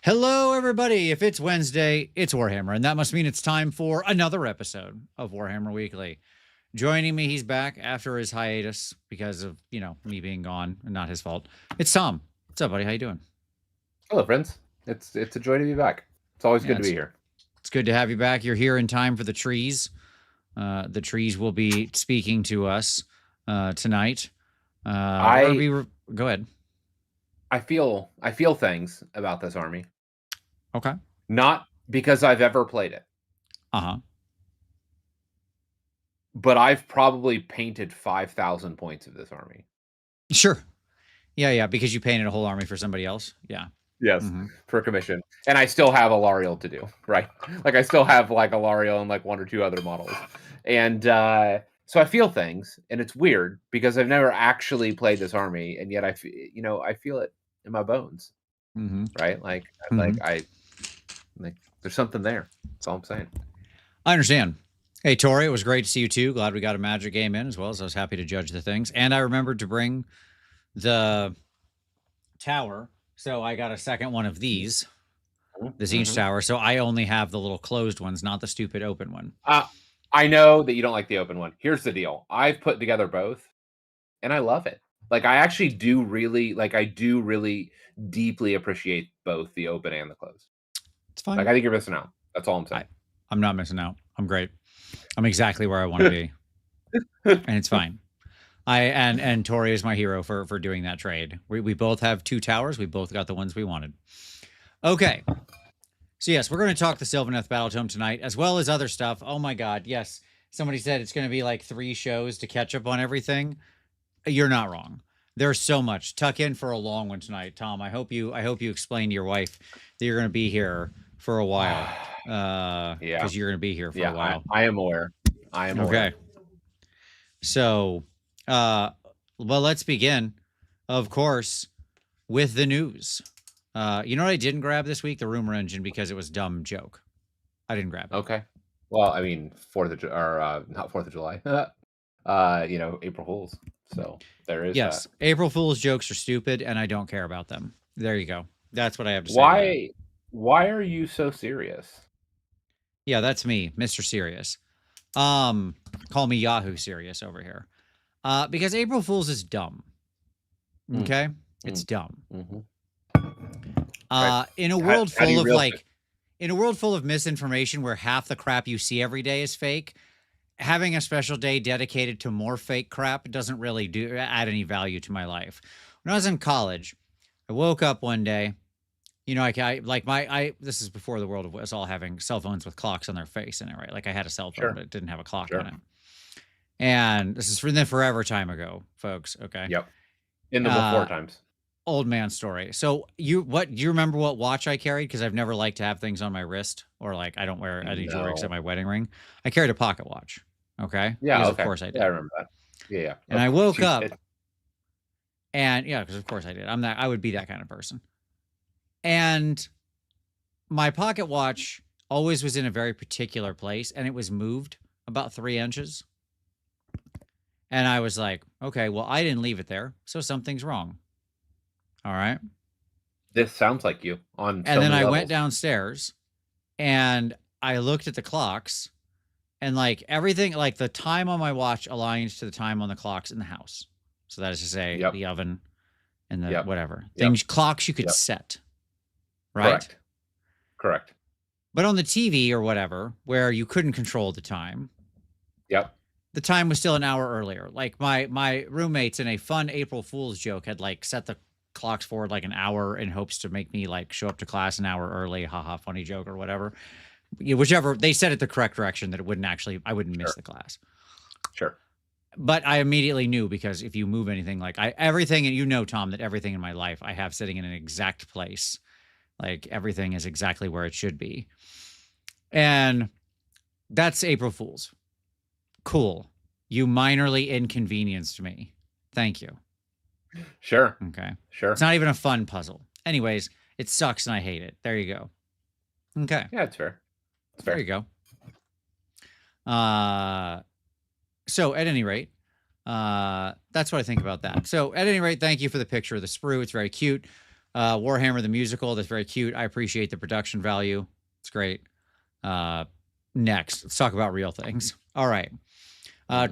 Hello, everybody. If it's Wednesday, it's Warhammer, and that must mean it's time for another episode of Warhammer Weekly. Joining me, he's back after his hiatus because of, me being gone and not his fault. It's Tom. What's up, buddy? How you doing? Hello, friends. It's a joy to be back. It's always good to be here. It's good to have you back. You're here in time for the trees. The trees will be speaking to us tonight. Go ahead. I feel things about this army. Okay. Not because I've ever played it. But I've probably painted 5,000 points of this army. Sure. Yeah, because you painted a whole army for somebody else. Yeah. Yes, for commission. And I still have Alariel to do, right? Like, I still have, Alariel and, one or two other models. And so I feel things, and it's weird, because I've never actually played this army, and yet I feel it in my bones, right? There's something there. That's all I'm saying. I understand. Hey, Tori, it was great to see you too. Glad we got a Magic game in, as well as I was happy to judge the things. And I remembered to bring the tower, so I got a second one of these, the Zinch Tower. So I only have the little closed ones, not the stupid open one. I know that you don't like the open one. Here's the deal. I've put together both, and I love it. I actually do really, deeply appreciate both the open and the closed. It's fine. I think you're missing out. That's all I'm saying. I'm not missing out. I'm great. I'm exactly where I want to be. And it's fine. And Tori is my hero for doing that trade. We both have two towers. We both got the ones we wanted. Okay. So yes, we're going to talk the Sylvaneth Battletome tonight, as well as other stuff. Oh my God, yes. Somebody said it's going to be like 3 shows to catch up on everything. You're not wrong. There's so much. Tuck in for a long one tonight, Tom. I hope you explain to your wife that you're going to be here for a while. Because you're going to be here for a while. I am aware. Okay. So, well, let's begin, of course, with the news. You know what I didn't grab this week? The rumor engine, because it was a dumb joke. I didn't grab it. Okay. Well, I mean, not 4th of July. April Fools. So there is. Yes, April Fool's jokes are stupid, and I don't care about them. There you go. That's what I have to say. Why are you so serious? Yeah, that's me, Mr. Serious. Call me Yahoo Serious over here. Because April Fool's is dumb. Okay? It's dumb. In a world full of in a world full of misinformation where half the crap you see every day is fake, having a special day dedicated to more fake crap doesn't really add any value to my life. When I was in college, I woke up one day. This is before the world of us all having cell phones with clocks on their face in it, right? Like, I had a cell phone, but it didn't have a clock on it. And this is from the forever time ago, folks. Okay. Yep. In the before times. Old man story. So do you remember what watch I carried? Because I've never liked to have things on my wrist, or I don't wear any jewelry except my wedding ring. I carried a pocket watch. Okay. Yeah. Because of course I did. Yeah, I remember that. Yeah. And I woke up, and because of course I did. I would be that kind of person. And my pocket watch always was in a very particular place, and it was moved about 3 inches. And I was like, okay, well, I didn't leave it there, so something's wrong. All right. This sounds like you on. And then I went downstairs, and I looked at the clocks, and everything, the time on my watch aligns to the time on the clocks in the house. So that is to say, the oven and the whatever things, clocks you could set. Right? Correct. But on the TV or whatever, where you couldn't control the time. Yep. The time was still an hour earlier. Like, my roommates in a fun April Fool's joke had set the clocks forward an hour in hopes to make me show up to class an hour early. Haha, funny joke or whatever. Whichever, they set it the correct direction that I wouldn't miss the class. Sure. But I immediately knew, because if you move anything, everything, and Tom, that everything in my life I have sitting in an exact place. Everything is exactly where it should be. And that's April Fool's. Cool. You minorly inconvenienced me. Thank you. Sure. Okay. Sure. It's not even a fun puzzle. Anyways, it sucks and I hate it. There you go. Okay. Yeah, it's fair. It's fair. There you go. So at any rate, that's what I think about that. So at any rate, thank you for the picture of the sprue. It's very cute. Warhammer the musical, that's very cute. I appreciate the production value. It's great. Next, let's talk about real things. All right.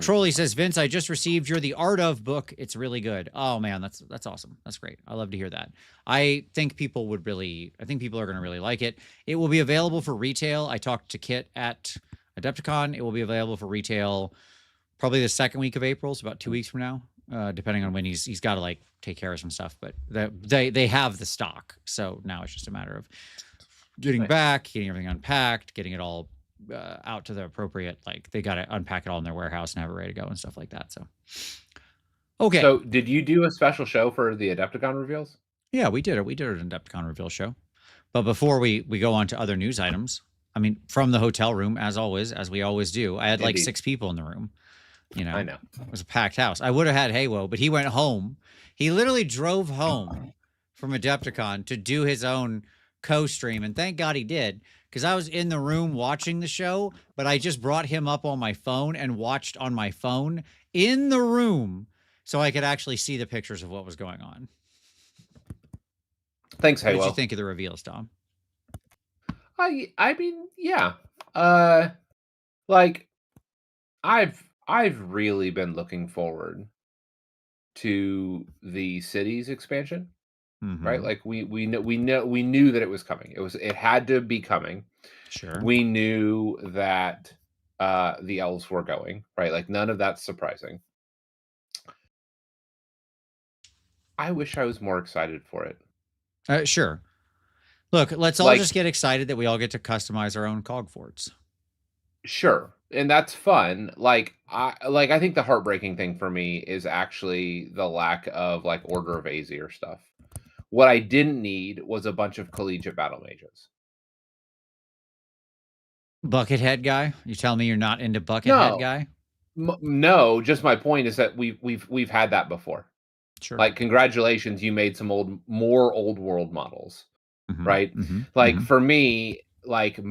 Trolley says, Vince, I just received your The Art of book. It's really good. Oh man, that's awesome. That's great. I love to hear that. I think people are going to really like it. It will be available for retail. I talked to Kit at Adepticon. It will be available for retail probably the second week of April, so about 2 weeks from now, depending on when he's got to like take care of some stuff. But they have the stock, so now it's just a matter of getting back, getting everything unpacked, getting it all out to the appropriate, like they got to unpack it all in their warehouse and have it ready to go and stuff like that. So, okay. So, did you do a special show for the Adepticon reveals? Yeah, we did it. We did an Adepticon reveal show. But before we go on to other news items, I mean, from the hotel room, as always, as we always do, I had like 6 people in the room. You know, I know it was a packed house. I would have had Haywo, but he went home. He literally drove home from Adepticon to do his own co-stream, and thank God he did, because I was in the room watching the show, but I just brought him up on my phone and watched on my phone in the room so I could actually see the pictures of what was going on. Thanks, Haywo. What did you think of the reveals, Tom? I mean, yeah. Like I've really been looking forward to the cities expansion. Right? Like we knew that it was coming. It had to be coming. Sure. We knew that the elves were going, right? Like none of that's surprising. I wish I was more excited for it. Sure. Look, let's all just get excited that we all get to customize our own cog forts. Sure. And that's fun. I think the heartbreaking thing for me is actually the lack of like Order of Azir stuff. What I didn't need was a bunch of collegiate battle mages. Buckethead guy? You telling me you're not into Buckethead guy? No, just my point is that we've had that before. Sure. Like, congratulations, you made some more old world models, right? For me, I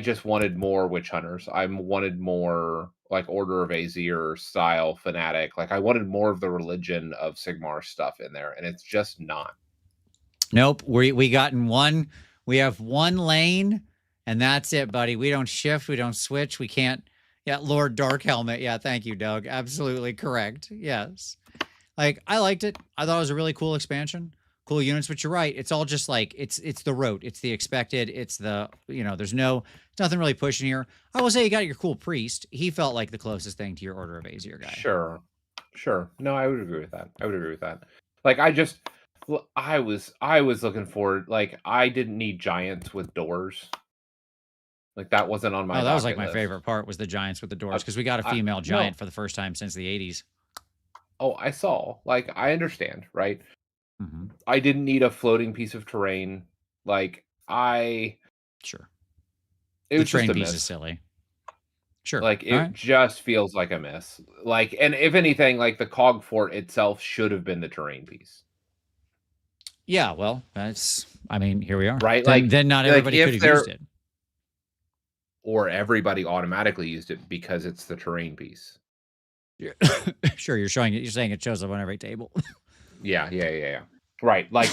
just wanted more witch hunters. I wanted more like Order of Azir style fanatic. Like I wanted more of the religion of Sigmar stuff in there, and it's just not. Nope. We gotten one. We have one lane, and that's it, buddy. We don't shift. We don't switch. We can't. Yeah, Lord Dark Helmet. Yeah, thank you, Doug. Absolutely correct. Yes. Like, I liked it. I thought it was a really cool expansion. Cool units, but you're right. It's all just like, it's the rote. It's the expected. It's the, there's nothing really pushing here. I will say you got your cool priest. He felt like the closest thing to your Order of Azir guy. Sure. No, I would agree with that. Like, I was looking forward. Like, I didn't need giants with doors. Like that wasn't on my. Oh, that was like my favorite part was the giants with the doors because we got a female giant for the first time since the 80s. Oh, I saw. Like I understand, right? I didn't need a floating piece of terrain. Like sure. It was terrain just a piece miss. Is silly. Sure. Like it just feels like a miss. Like, and if anything, like the cog fort itself should have been the terrain piece. Yeah, well, I mean, here we are. Right? Then not everybody could have used it. Or everybody automatically used it because it's the terrain piece. Yeah. Sure, you're saying it shows up on every table. Yeah. Right, like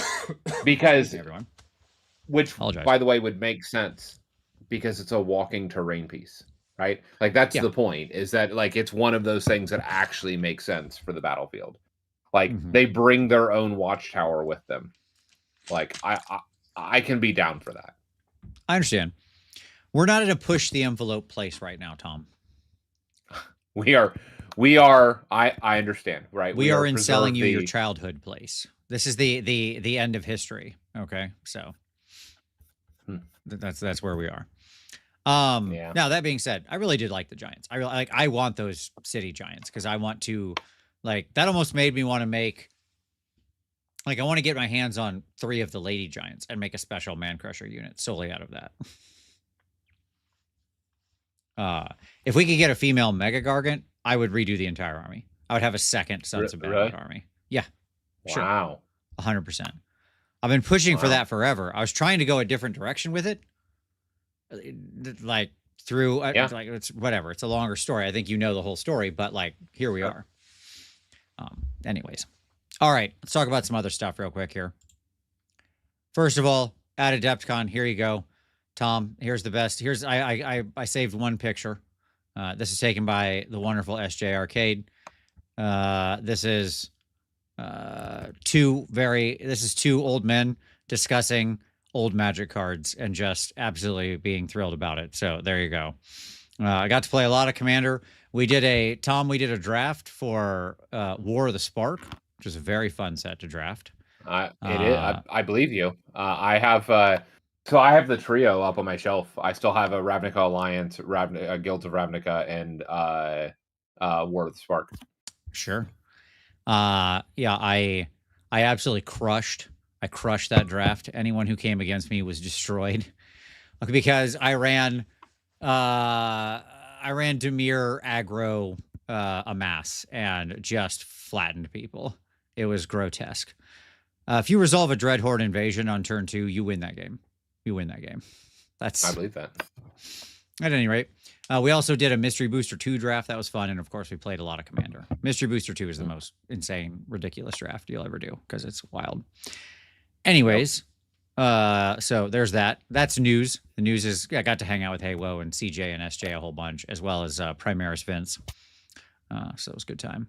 because everyone. Which, by the way, would make sense because it's a walking terrain piece, right? Like that's the point. Is that like it's one of those things that actually makes sense for the battlefield. Like they bring their own watchtower with them. Like I can be down for that. I understand. We're not at a push the envelope place right now, Tom. We are. I understand, right? We are in selling you your childhood place. This is the end of history. Okay, so that's where we are. Now that being said, I really did like the giants. I want those city giants because I want to that almost made me want to make. Like, I want to get my hands on 3 of the lady giants and make a special man crusher unit solely out of that. If we could get a female Mega Gargant, I would redo the entire army. I would have a second Sons of Battle army. Yeah. Wow. Sure. 100%. I've been pushing for that forever. I was trying to go a different direction with it. Like, through, like, it's whatever. It's a longer story. I think you know the whole story, but, like, here we are. Anyways. All right, let's talk about some other stuff real quick here. First of all, at AdeptCon, here you go, Tom. Here's the best. Here's I saved one picture. This is taken by the wonderful SJ Arcade. This is two old men discussing old Magic cards and just absolutely being thrilled about it. So there you go. I got to play a lot of Commander. We did a draft for War of the Spark, which is a very fun set to draft. It is. I believe you. I have. So I have the trio up on my shelf. I still have a Ravnica Alliance, Guilds of Ravnica, and War of the Spark. Sure. Yeah, I absolutely crushed. I crushed that draft. Anyone who came against me was destroyed because I ran Dimir aggro amass and just flattened people. It was grotesque. If you resolve a Dreadhorde invasion on turn 2, you win that game. You win that game. I believe that. At any rate, we also did a Mystery Booster 2 draft. That was fun. And of course, we played a lot of Commander. Mystery Booster 2 is the most insane, ridiculous draft you'll ever do because it's wild. Anyways, so there's that. That's news. The news is I got to hang out with Haywo and CJ and SJ a whole bunch, as well as Primaris Vince. So it was a good time.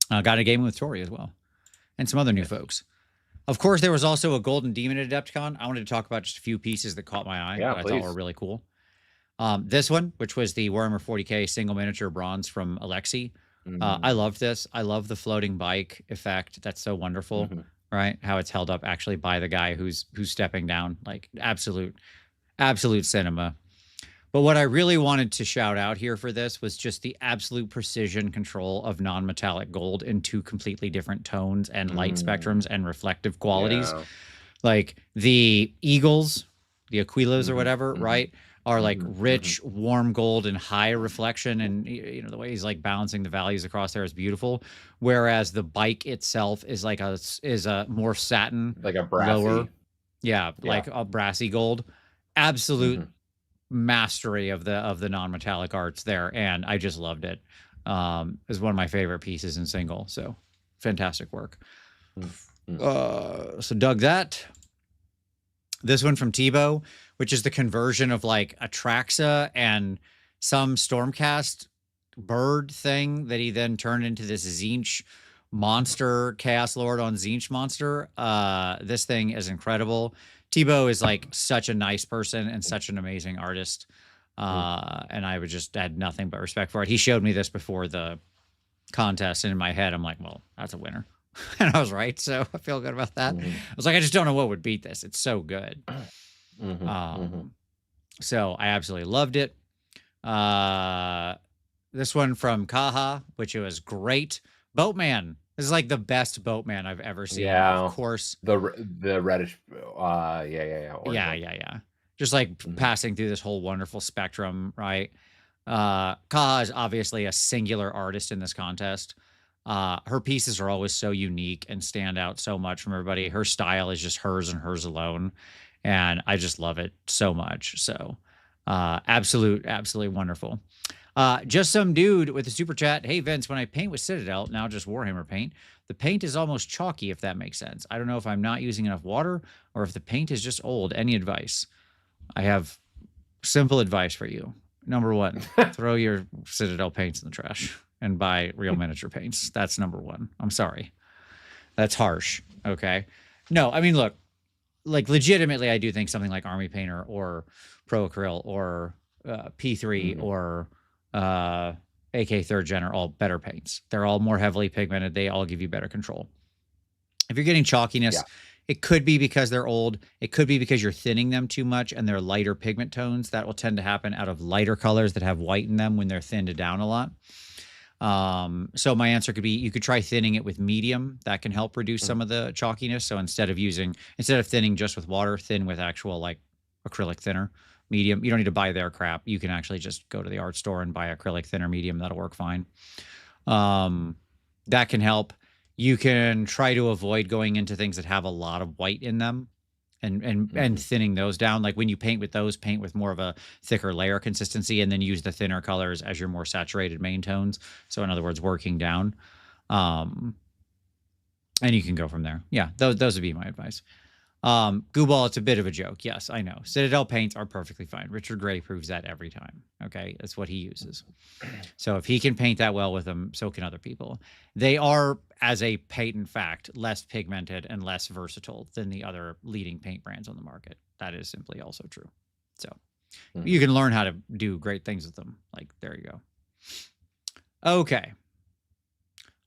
Got a game with Tori as well. And some other new folks. Of course, there was also a Golden Demon at AdeptCon. I wanted to talk about just a few pieces that caught my eye that I thought were really cool. This one, which was the Warhammer 40K single miniature bronze from Alexi. I loved this. I love the floating bike effect. That's so wonderful, right? How it's held up actually by the guy who's stepping down. Like absolute cinema. But what I really wanted to shout out here for this was just the absolute precision control of non-metallic gold in 2 completely different tones and light spectrums and reflective qualities. Yeah. Like the Eagles, the Aquilas or whatever, right, are like rich, warm gold and high reflection. And, you know, the way he's like balancing the values across there is beautiful. Whereas the bike itself is like a more satin, like a brassy, lower, like a brassy gold. Absolute mastery of the non-metallic arts there, and I just loved it. Is one of my favorite pieces in single, so fantastic work. So dug that. This one from Tebow, which is the conversion of like Atraxa and some Stormcast bird thing that he then turned into this Tzeentch monster, Chaos Lord on Tzeentch monster. This thing is incredible. Tebow is like such a nice person and such an amazing artist. And I would just had nothing but respect for it. He showed me this before the contest, and in my head, I'm like, well, that's a winner. And I was right. So I feel good about that. I was like, I just don't know what would beat this. It's so good. So I absolutely loved it. This one from Kaha, which was great. Boatman. This is like the best Boatman I've ever seen. Yeah, of course. The reddish, yeah. Just like passing through this whole wonderful spectrum, right? Kaha is obviously a singular artist in this contest. Her pieces are always so unique and stand out so much from everybody. Her style is just hers and hers alone, and I just love it so much. So, absolutely wonderful. Just some dude with a super chat. Hey, Vince, when I paint with Citadel, now just Warhammer paint, the paint is almost chalky, if that makes sense. I don't know if I'm not using enough water or if the paint is just old. Any advice? I have simple advice for you. Number 1, throw your Citadel paints in the trash and buy real miniature paints. That's number 1. I'm sorry. That's harsh. Okay. No, I mean, look, like legitimately, I do think something like Army Painter or Pro Acryl or P3 or AK 3rd Gen are all better paints. They're all more heavily pigmented. They all give you better control. If you're getting chalkiness, it could be because they're old. It could be because you're thinning them too much and they're lighter pigment tones. That will tend to happen out of lighter colors that have white in them when they're thinned down a lot. So my answer could be you could try thinning it with medium. That can help reduce some of the chalkiness. So instead of thinning just with water, thin with actual like acrylic thinner. Medium. You don't need to buy their crap. You can actually just go to the art store and buy acrylic thinner medium. That'll work fine. That can help. You can try to avoid going into things that have a lot of white in them and thinning those down. Like when you paint with those, paint with more of a thicker layer consistency and then use the thinner colors as your more saturated main tones. So in other words, working down. And you can go from there. Yeah, those would be my advice. Gooball, it's a bit of a joke. Yes, I know. Citadel paints are perfectly fine. Richard Gray proves that every time. Okay, that's what he uses. So if he can paint that well with them, so can other people. They are, as a patent fact, less pigmented and less versatile than the other leading paint brands on the market. That is simply also true. So you can learn how to do great things with them. Like, there you go. Okay.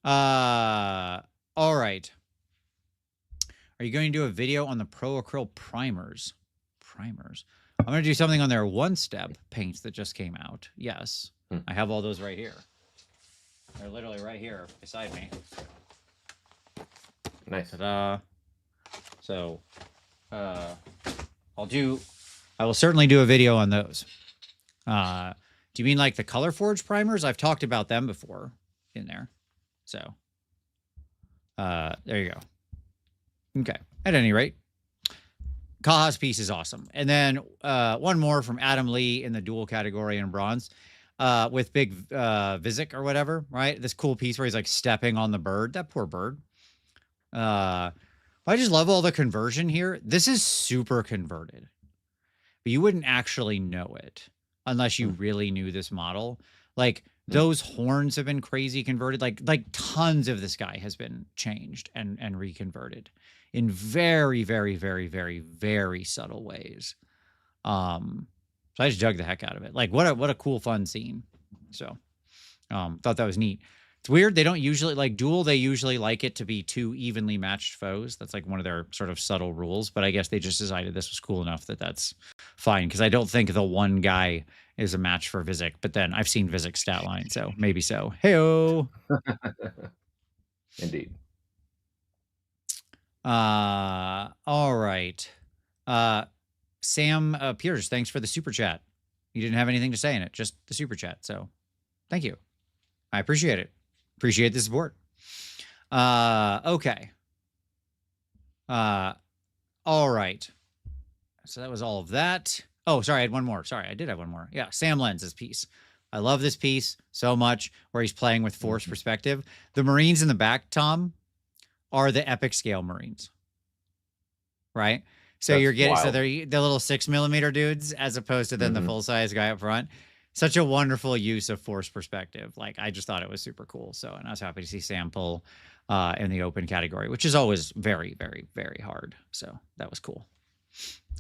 All right. Are you going to do a video on the Pro Acryl primers? Primers. I'm going to do something on their one-step paints that just came out. Yes. I have all those right here. They're literally right here beside me. Nice. Ta-da. So, I will certainly do a video on those. Do you mean like the Color Forge primers? I've talked about them before in there. So, there you go. Okay. At any rate, Kaha's piece is awesome. And then one more from Adam Lee in the dual category in bronze with Big Vizic or whatever, right? This cool piece where he's like stepping on the bird. That poor bird. I just love all the conversion here. This is super converted, but you wouldn't actually know it unless you really knew this model. Like, those horns have been crazy converted. Like tons of this guy has been changed and reconverted in very, very, very, very, very subtle ways. So I just dug the heck out of it. Like, what a cool, fun scene. So thought that was neat. It's weird. They don't usually like duel. They usually like it to be two evenly matched foes. That's like one of their sort of subtle rules. But I guess they just decided this was cool enough that that's fine. Because I don't think the one guy is a match for Vizic. But then I've seen Vizic's stat line, so maybe so. Hey-o. Indeed. All right. Sam Piers, thanks for the super chat. You didn't have anything to say in it, just the super chat. So thank you. I appreciate it. Appreciate the support. Okay. All right. So that was all of that. Oh, sorry, I had one more. Sorry, I did have one more. Yeah, Sam Lenz's piece. I love this piece so much where he's playing with force perspective. The Marines in the back, Tom, are the epic scale Marines. Right? So you're getting, so they're the little 6mm dudes as opposed to then the full-size guy up front. Such a wonderful use of force perspective. Like, I just thought it was super cool. So, and I was happy to see Sam pull in the open category, which is always very, very, very hard. So that was cool.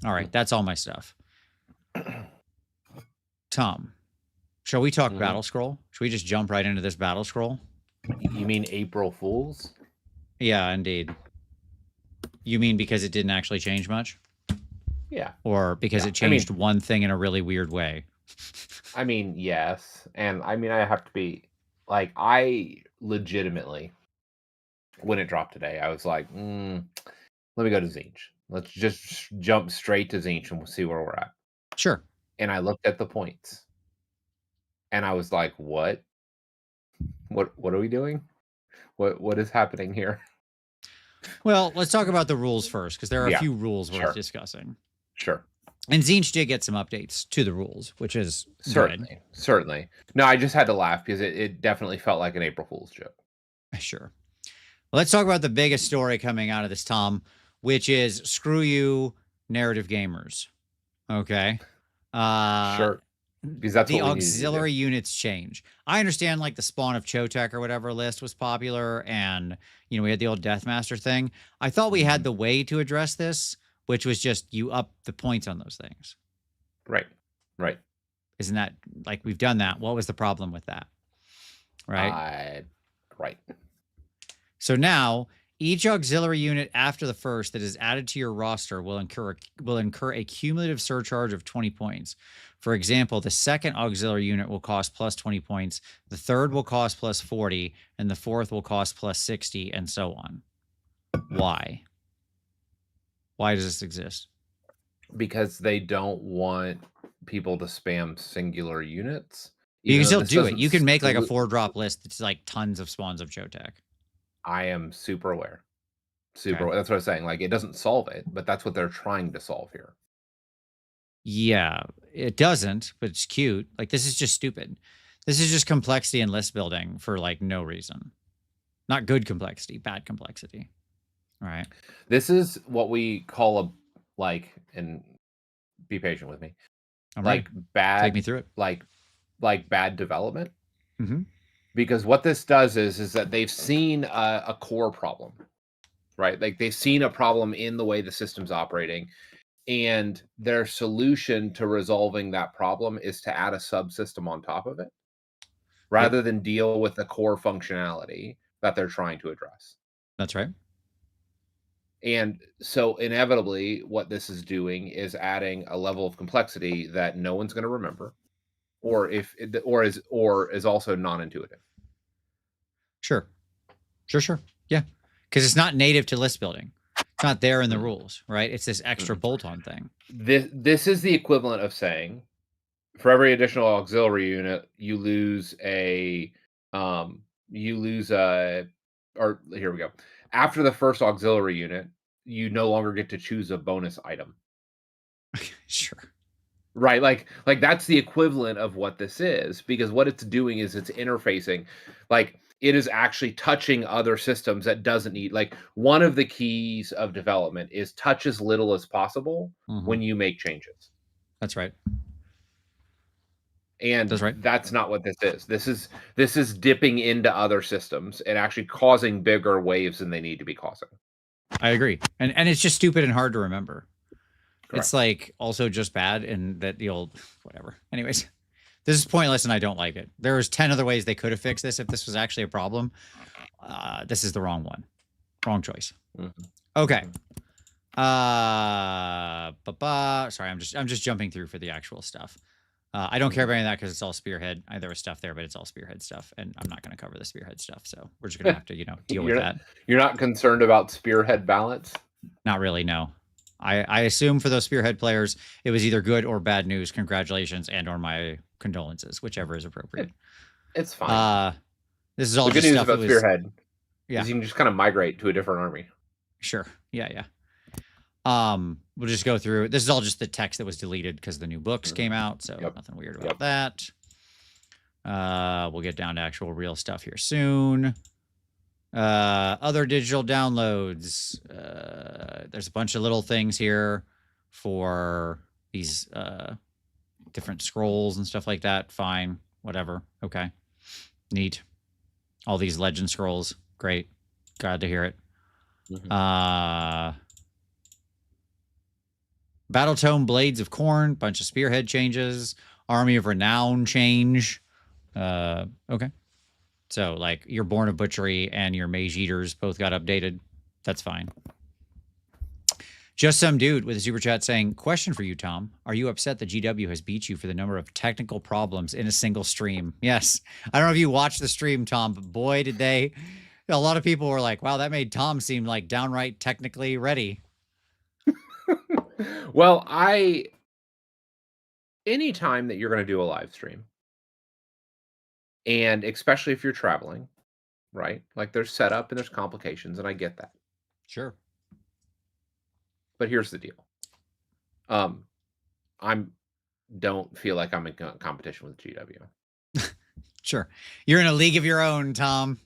All right. That's all my stuff. Tom, shall we talk Battlescroll? Should we just jump right into this Battlescroll? You mean April Fools? Yeah, indeed. You mean because it didn't actually change much? Yeah. Or because it changed one thing in a really weird way? I mean, yes. And I mean, I have to be like, I legitimately, when it dropped today, I was like, let me go to Zinch. Let's just jump straight to Zinch and we'll see where we're at. Sure. And I looked at the points and I was like, what are we doing? What is happening here? Well, let's talk about the rules first, because there are a few rules worth discussing. Sure. And Zinch did get some updates to the rules, which is certainly. No, I just had to laugh because it definitely felt like an April Fool's joke. Sure. Well, let's talk about the biggest story coming out of this, Tom, which is screw you, narrative gamers. Okay. Sure. Because that's the auxiliary units change. I understand like the Spawn of Chotek or whatever list was popular, and you know, we had the old Deathmaster thing. I thought we had the way to address this, which was just you up the points on those things. Right. Isn't that like we've done that? What was the problem with that? Right. Right. So now each auxiliary unit after the first that is added to your roster will incur a cumulative surcharge of 20 points. For example, the second auxiliary unit will cost plus 20 points, the third will cost plus 40, and the fourth will cost plus 60, and so on. Why? Why does this exist? Because they don't want people to spam singular units. You can still do it. You can make like a 4-drop list that's like tons of spawns of Chotek. I am super aware. That's what I was saying. Like, it doesn't solve it, but that's what they're trying to solve here. Yeah, it doesn't, but it's cute. Like, this is just stupid. This is just complexity and list building for like no reason. Not good complexity, bad complexity. All right. This is what we call a and be patient with me. I'm ready. Take me through it. Like bad development. Mm-hmm. Because what this does is that they've seen a core problem, right? Like they've seen a problem in the way the system's operating, and their solution to resolving that problem is to add a subsystem on top of it, rather than deal with the core functionality that they're trying to address. That's right. And so inevitably what this is doing is adding a level of complexity that no one's going to remember, or is also non-intuitive. Sure. Yeah. Because it's not native to list building. It's not there in the rules, right? It's this extra bolt-on thing. This is the equivalent of saying, for every additional auxiliary unit, you lose a or here we go. After the first auxiliary unit, you no longer get to choose a bonus item. Sure. Right, like that's the equivalent of what this is, because what it's doing is it's interfacing, like it is actually touching other systems that doesn't need, like one of the keys of development is touch as little as possible when you make changes. That's right. And that's not what this is. This is dipping into other systems and actually causing bigger waves than they need to be causing. I agree. And it's just stupid and hard to remember. Correct. It's like also just bad, and that the old whatever. Anyways, this is pointless and I don't like it. There was 10 other ways they could have fixed this if this was actually a problem. This is the wrong one. Wrong choice. Okay. Sorry, I'm just jumping through for the actual stuff. I don't care about any of that because it's all Spearhead. There was stuff there, but it's all Spearhead stuff, and I'm not going to cover the Spearhead stuff. So we're just going to have to, deal with that. You're not concerned about Spearhead balance? Not really, no. I assume for those Spearhead players, it was either good or bad news. Congratulations and/or my condolences, whichever is appropriate. It's fine. This is all the good just news stuff about Spearhead. Yeah, is you can just kind of migrate to a different army. Sure. Yeah. We'll just go through. This is all just the text that was deleted because the new books came out, so nothing weird about that. We'll get down to actual real stuff here soon. Other digital downloads. There's a bunch of little things here for these different scrolls and stuff like that. Fine, whatever. Okay, neat. All these legend scrolls. Great. Glad to hear it. Battletome Blades of Corn, bunch of Spearhead changes, Army of Renown change. Okay. So, like, your Born of Butchery and your Mage Eaters both got updated. That's fine. Just some dude with a super chat saying, question for you, Tom. Are you upset that GW has beat you for the number of technical problems in a single stream? Yes. I don't know if you watched the stream, Tom, but boy, did they. A lot of people were like, wow, that made Tom seem like downright technically ready. Well, anytime that you're going to do a live stream, and especially if you're traveling, right? Like there's setup and there's complications, and I get that. Sure. But here's the deal. Don't feel like I'm in competition with GW. Sure. You're in a league of your own, Tom.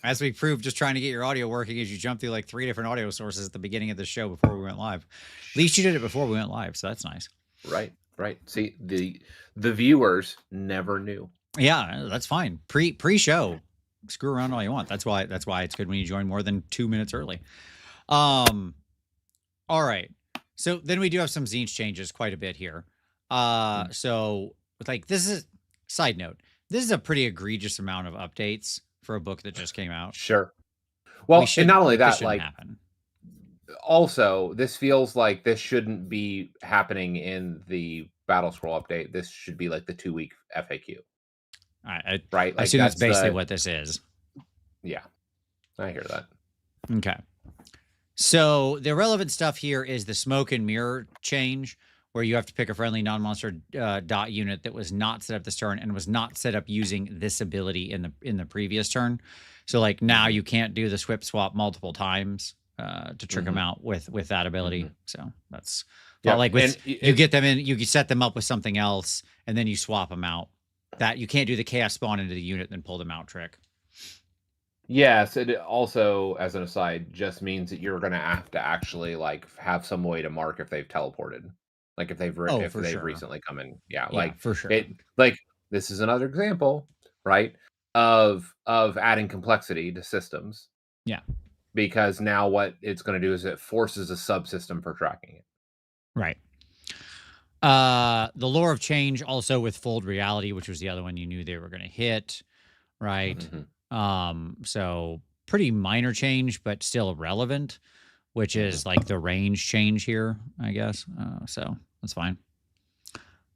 As we proved, just trying to get your audio working as you jump through like 3 different audio sources at the beginning of the show before we went live. At least you did it before we went live, so that's nice. Right. See, the viewers never knew. Yeah, that's fine. Pre-show, screw around all you want. That's why it's good when you join more than 2 minutes early. All right. So then we do have some Tzeentch changes quite a bit here. So like this is side note. This is a pretty egregious amount of updates for a book that just came out. Sure. Well, and not only that, like happen. Also, this feels like this shouldn't be happening in the Battlescroll update. This should be like the 2-week FAQ. Right? Like I assume that's basically what this is. Yeah, I hear that. Okay. So the relevant stuff here is the smoke and mirror change, where you have to pick a friendly non-monster dot unit that was not set up this turn and was not set up using this ability in the previous turn. So like now you can't do the swap multiple times to trick them out with that ability. So that's like with you get them in, you set them up with something else, and then you swap them out. That you can't do the chaos spawn into the unit and then pull them out trick. Yes, it also, as an aside, just means that you're gonna have to actually like have some way to mark if they've teleported, like Oh, if for they've sure. recently come in. Yeah, Yeah, like for sure. it. Like this is another example, right, of adding complexity to systems Yeah, because now what it's going to do is it forces a subsystem for tracking it. right. The lore of change also with fold reality, which was the other one you knew they were going to hit, right? Mhm, So pretty minor change, but still relevant, which mhm. is like the range change here, I guess. So that's fine.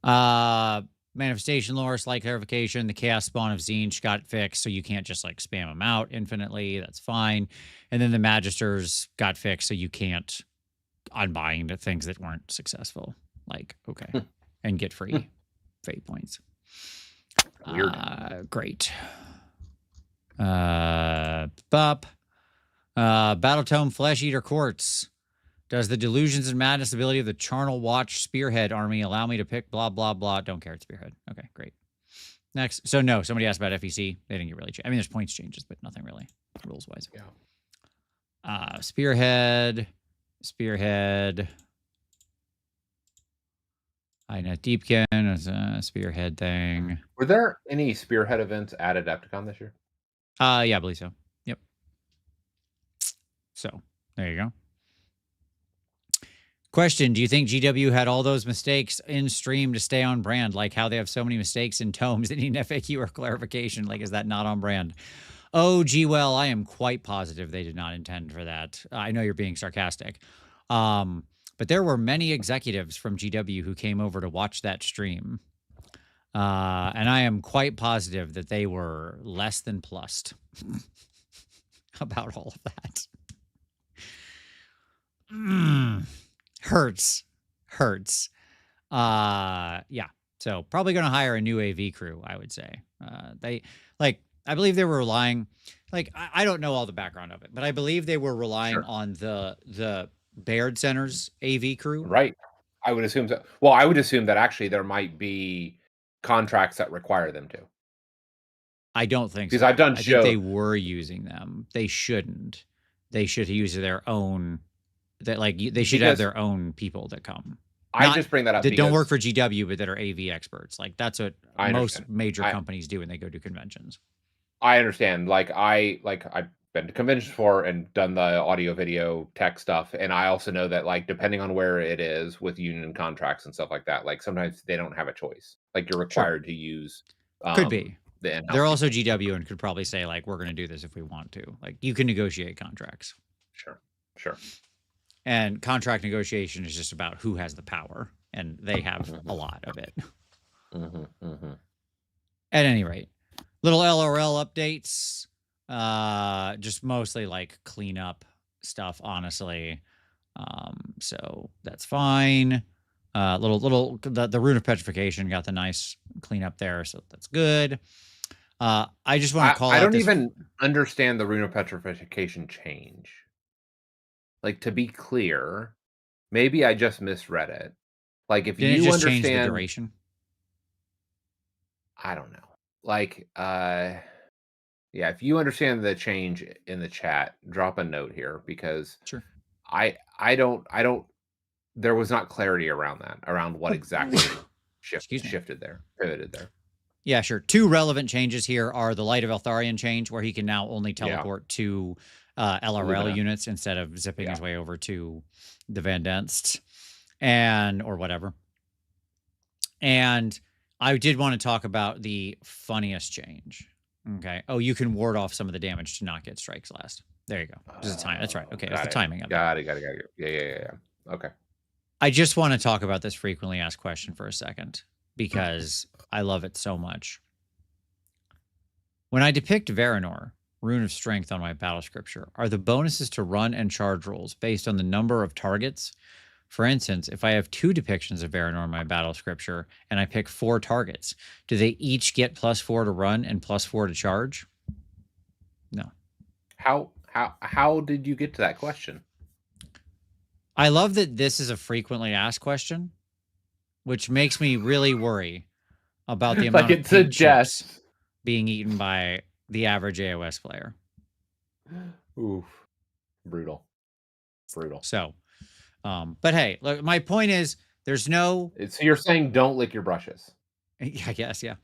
Uh, manifestation lore, slight clarification. The chaos spawn of Zinch got fixed, so you can't just like spam them out infinitely. That's fine. And then the Magisters got fixed, so you can't unbind things that weren't successful. Like, okay. And get free fate points. Weird. Great. Bop. Battletome Flesh Eater Quartz. Does the Delusions and Madness ability of the Charnel Watch Spearhead army allow me to pick blah, blah, blah? Don't care. It's Spearhead. Okay, great. Next. So, no, somebody asked about FEC. They didn't get really changed. I mean, there's points changes, but nothing really rules wise. Yeah. Spearhead. I know Deepkin is a Spearhead thing. Were there any spearhead events at Adepticon this year? Yeah, I believe so. Yep. So, there you go. Question: do you think GW had all those mistakes in stream to stay on brand, like how they have so many mistakes in tomes that need an FAQ or clarification? Like, is that not on brand? Oh, gee, well, I am quite positive they did not intend for that. I know you're being sarcastic. But there were many executives from GW who came over to watch that stream. And I am quite positive that they were less than plussed about all of that. Hurts. Yeah. So probably going to hire a new AV crew, I would say. They like, I believe they were relying, like, I don't know all the background of it, but I believe they were relying on the Baird Center's AV crew. Right. I would assume so. Well, I would assume that actually there might be contracts that require them to. I don't think Because so. I've done I think they show. were using them. They shouldn't. They should use their own. That like they should have Because their own people that come. I Not just bring that up that don't work because for GW, but that are AV experts. Like that's what I most understand. major I companies do when they go to conventions. I understand. I've been to conventions before and done the audio, video, tech stuff, and I also know that like depending on where it is with union contracts and stuff like that, like sometimes they don't have a choice. Like you're Sure, required to use could be. the in-house They're also people. GW and could probably say like we're going to do this if we want to. Like you can negotiate contracts, Sure. Sure. and contract negotiation is just about who has the power, and they have a lot of it. At any rate, little LRL updates. Just mostly like cleanup stuff, honestly. So that's fine. The rune of petrification got the nice cleanup there, so that's good. I just want to call I out don't this. even understand the rune of petrification change. Like to be clear, maybe I just misread it. Like if Didn't it you just change the understand, duration? I don't know. Like yeah, if you understand the change in the chat, drop a note here because Sure. I don't there was not clarity around that, around what Oh, exactly excuse me. shifted there, pivoted there. Yeah, sure. Two relevant changes here are the Light of Eltharion change, where he can now only Yeah. teleport to LRL Lumina. units instead of zipping Yeah. his way over to the Van Denst and or whatever. And I did want to talk about the funniest change. Okay. Oh, you can ward off some of the damage to not get strikes last. There you go. Just the time. That's right. Okay. That's the timing of it. Got it. Yeah. Okay. I just want to talk about this frequently asked question for a second because I love it so much. When I depict Varanor, Rune of Strength, on my battle scripture, are the bonuses to run and charge rolls based on the number of targets? For instance, if I have 2 depictions of Varanor in my battle scripture and I pick 4 targets, do they each get +4 to run and +4 to charge? No. How did you get to that question? I love that this is a frequently asked question, which makes me really worry about the amount Like of it paint chips suggests being eaten by the average AOS player. Oof. Brutal. So, but hey, look, my point is there's no, So you're saying don't lick your brushes. I guess, yeah.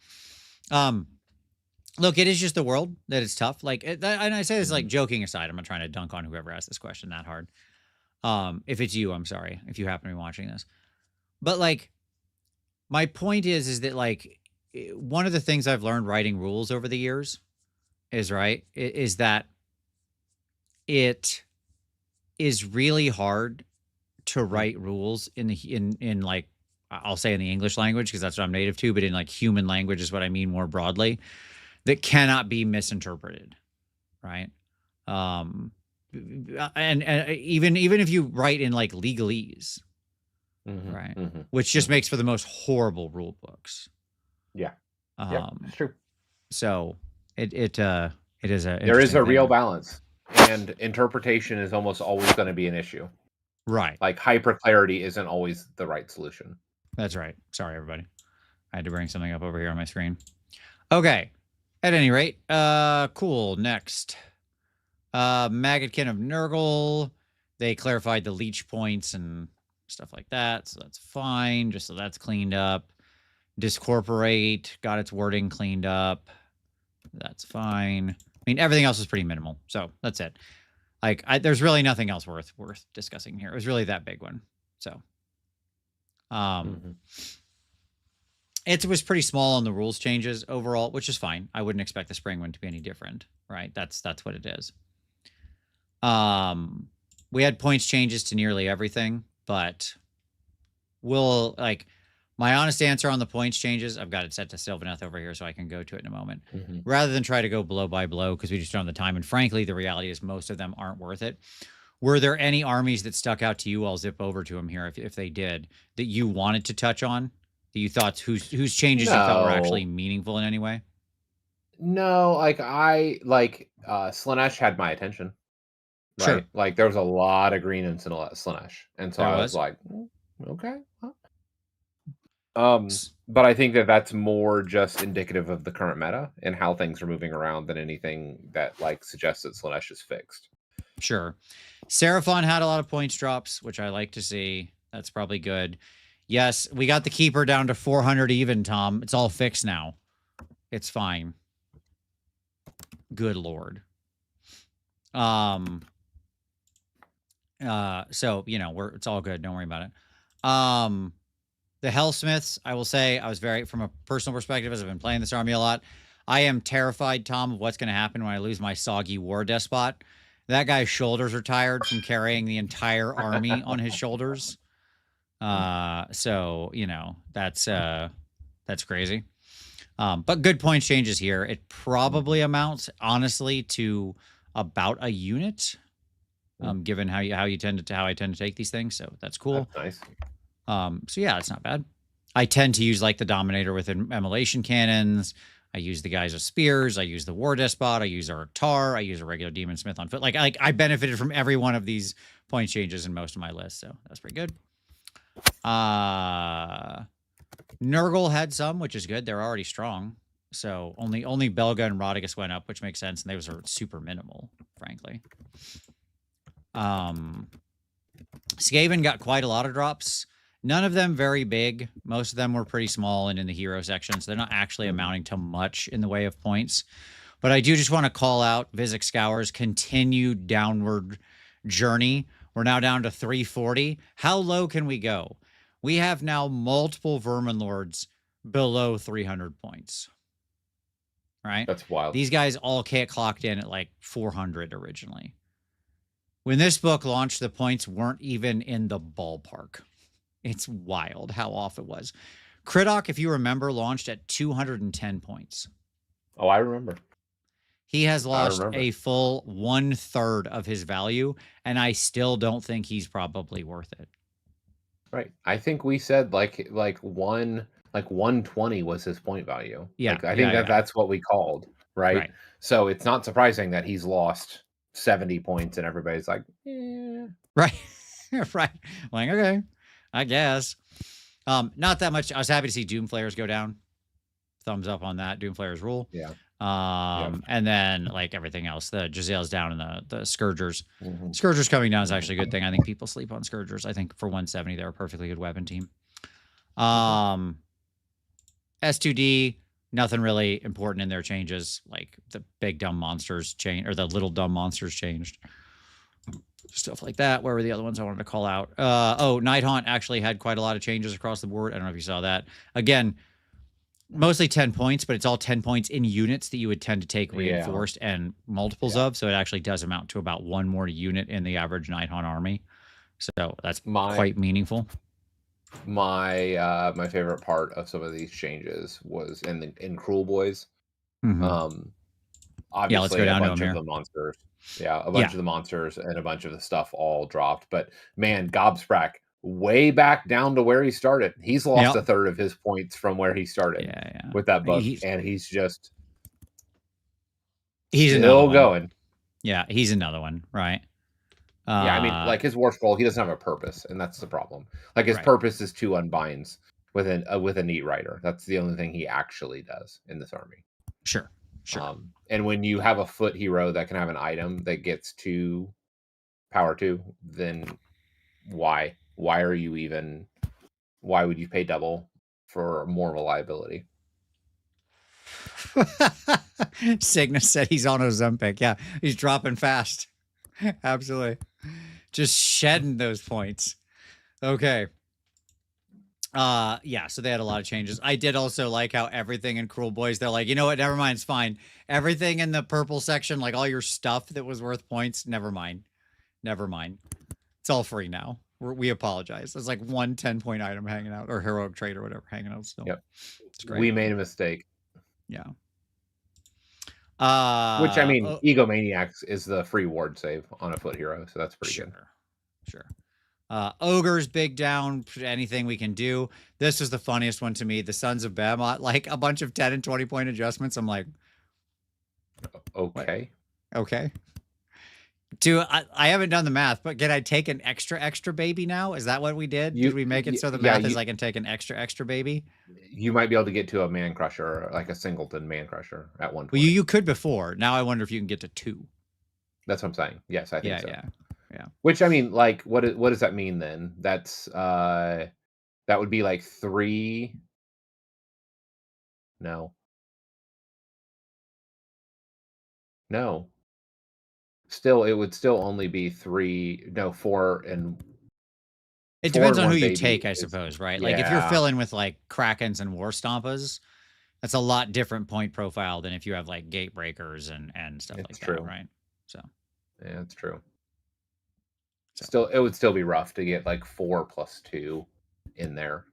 Look, it is just the world that it's tough. Like, and I say this like joking aside. I'm not trying to dunk on whoever asked this question that hard. If it's you, I'm sorry if you happen to be watching this. But like, my point is that like one of the things I've learned writing rules over the years is that it is really hard to write rules in like I'll say in the English language because that's what I'm native to, but in like human language is what I mean more broadly, that cannot be misinterpreted, right? And even if you write in like legalese, right, which just makes for the most horrible rule books. Yeah, it's true. So it is there is a real balance, and interpretation is almost always going to be an issue. Right. Like hyperclarity isn't always the right solution. That's right. Sorry, everybody. I had to bring something up over here on my screen. Okay. At any rate, cool. Next. Maggotkin of Nurgle. They clarified the leech points and stuff like that, so that's fine. Just so that's cleaned up. Discorporate got its wording cleaned up. That's fine. I mean, everything else is pretty minimal, so that's it. Like, there's really nothing else worth discussing here. It was really that big one. So, it was pretty small on the rules changes overall, which is fine. I wouldn't expect the spring one to be any different, right? That's what it is. We had points changes to nearly everything, but we'll like my honest answer on the points changes. I've got it set to Sylvaneth over here, so I can go to it in a moment. Rather than try to go blow by blow because we just don't have the time. And frankly, the reality is most of them aren't worth it. Were there any armies that stuck out to you? I'll zip over to them here if they did that you wanted to touch on. That you thought whose changes you thought were actually meaningful in any way? No, like Slaanesh had my attention. Right? Sure. Like there was a lot of green in Slaanesh, and so I was like, okay. But I think that's more just indicative of the current meta and how things are moving around than anything that like suggests that Slaanesh is fixed. Sure. Seraphon had a lot of points drops, which I like to see. That's probably good. Yes, we got the keeper down to 400 even, Tom. It's all fixed now. It's fine. Good Lord. So, you know, it's all good. Don't worry about it. The Hellsmiths, I will say, I was from a personal perspective, as I've been playing this army a lot, I am terrified, Tom, of what's going to happen when I lose my soggy war despot. That guy's shoulders are tired from carrying the entire army on his shoulders. So, you know, that's crazy. But good points changes here. It probably amounts, honestly, to about a unit, given how I tend to take these things. So that's cool. That's nice. So yeah, it's not bad. I tend to use like the Dominator with immolation cannons. I use the guys with spears. I use the War Despot. I use our Tar. I use a regular Demon Smith on foot. Like I benefited from every one of these point changes in most of my lists, so that's pretty good. Nurgle had some, which is good. They're already strong. So only Belga and Rodigus went up, which makes sense, and those are super minimal, frankly. Skaven got quite a lot of drops. None of them very big. Most of them were pretty small and in the hero section, so they're not actually amounting to much in the way of points. But I do just want to call out Vizek Scour's continued downward journey. We're now down to 340. How low can we go? We have now multiple Vermin Lords below 300 points. Right? That's wild. These guys all clocked in at like 400 originally. When this book launched, the points weren't even in the ballpark. It's wild how off it was. Critdock, if you remember, launched at 210 points. Oh, I remember. He has lost a full 1/3 of his value, and I still don't think he's probably worth it. Right. I think we said like 120 was his point value. Yeah. Like, I think that's what we called, right? So it's not surprising that he's lost 70 points and everybody's like, yeah. Right. Right. Like, okay, I guess. Not that much. I was happy to see Doomflayers go down. Thumbs up on that. Doomflayers rule. Yeah. And then like everything else, the Gisele's down and the Scourgers. Mm-hmm. Scourgers coming down is actually a good thing. I think people sleep on Scourgers. I think for 170, they're a perfectly good weapon team. S2D, nothing really important in their changes. Like the big dumb monsters change, or the little dumb monsters changed. Stuff like that. Where were the other ones I wanted to call out? Nighthaunt actually had quite a lot of changes across the board. I don't know if you saw that. Again, mostly 10 points, but it's all 10 points in units that you would tend to take reinforced and multiples of. So it actually does amount to about one more unit in the average Nighthaunt army. So that's quite meaningful. My my favorite part of some of these changes was in Cruel Boys. Obviously, let's go down a bunch to of the monsters. Yeah, a bunch of the monsters and a bunch of the stuff all dropped. But man, Gobsprak, way back down to where he started. He's lost a third of his points from where he started with that book. And he's just still going. Yeah, he's another one, right? Yeah, I mean, like his Warscroll, he doesn't have a purpose, and that's the problem. Like his purpose is 2 unbinds with a neat rider. That's the only thing he actually does in this army. Sure. And when you have a foot hero that can have an item that gets 2 power 2, then why are you even? Why would you pay double for more reliability? Cygnus said he's on Ozempic. Yeah, he's dropping fast. Absolutely. Just shedding those points. Okay. Yeah, so they had a lot of changes. I did also like how everything in Cruel Boys, they're like, you know what, never mind, it's fine. Everything in the purple section, like all your stuff that was worth points, never mind. It's all free now. We apologize. There's like one 10-point item hanging out, or heroic trait or whatever hanging out still. Yep. It's great. We made a mistake. Yeah. Which, I mean, Egomaniacs is the free ward save on a foot hero, so that's pretty good. Sure. Ogres, big down, anything we can do. This was the funniest one to me. The Sons of Behemoth, like a bunch of 10 and 20 point adjustments. I'm like, okay. What? Okay. I haven't done the math, but can I take an extra baby now? Is that what we did? Did we make it so the math is I can take an extra baby? You might be able to get to a man crusher, like a singleton man crusher at one point. Well, you could before. Now I wonder if you can get to 2. That's what I'm saying. Yes, I think so. Yeah. Which, I mean, like, what does that mean then? That's that would be like 3. No. Still, it would still only be 3. No, 4 and. It depends on who you take, I suppose, right? Like if you're filling with like Krakens and War Stompers, that's a lot different point profile than if you have like Gate Breakers and stuff like that, right? So. Yeah, it's true. Still, it would still be rough to get like 4 plus 2 in there.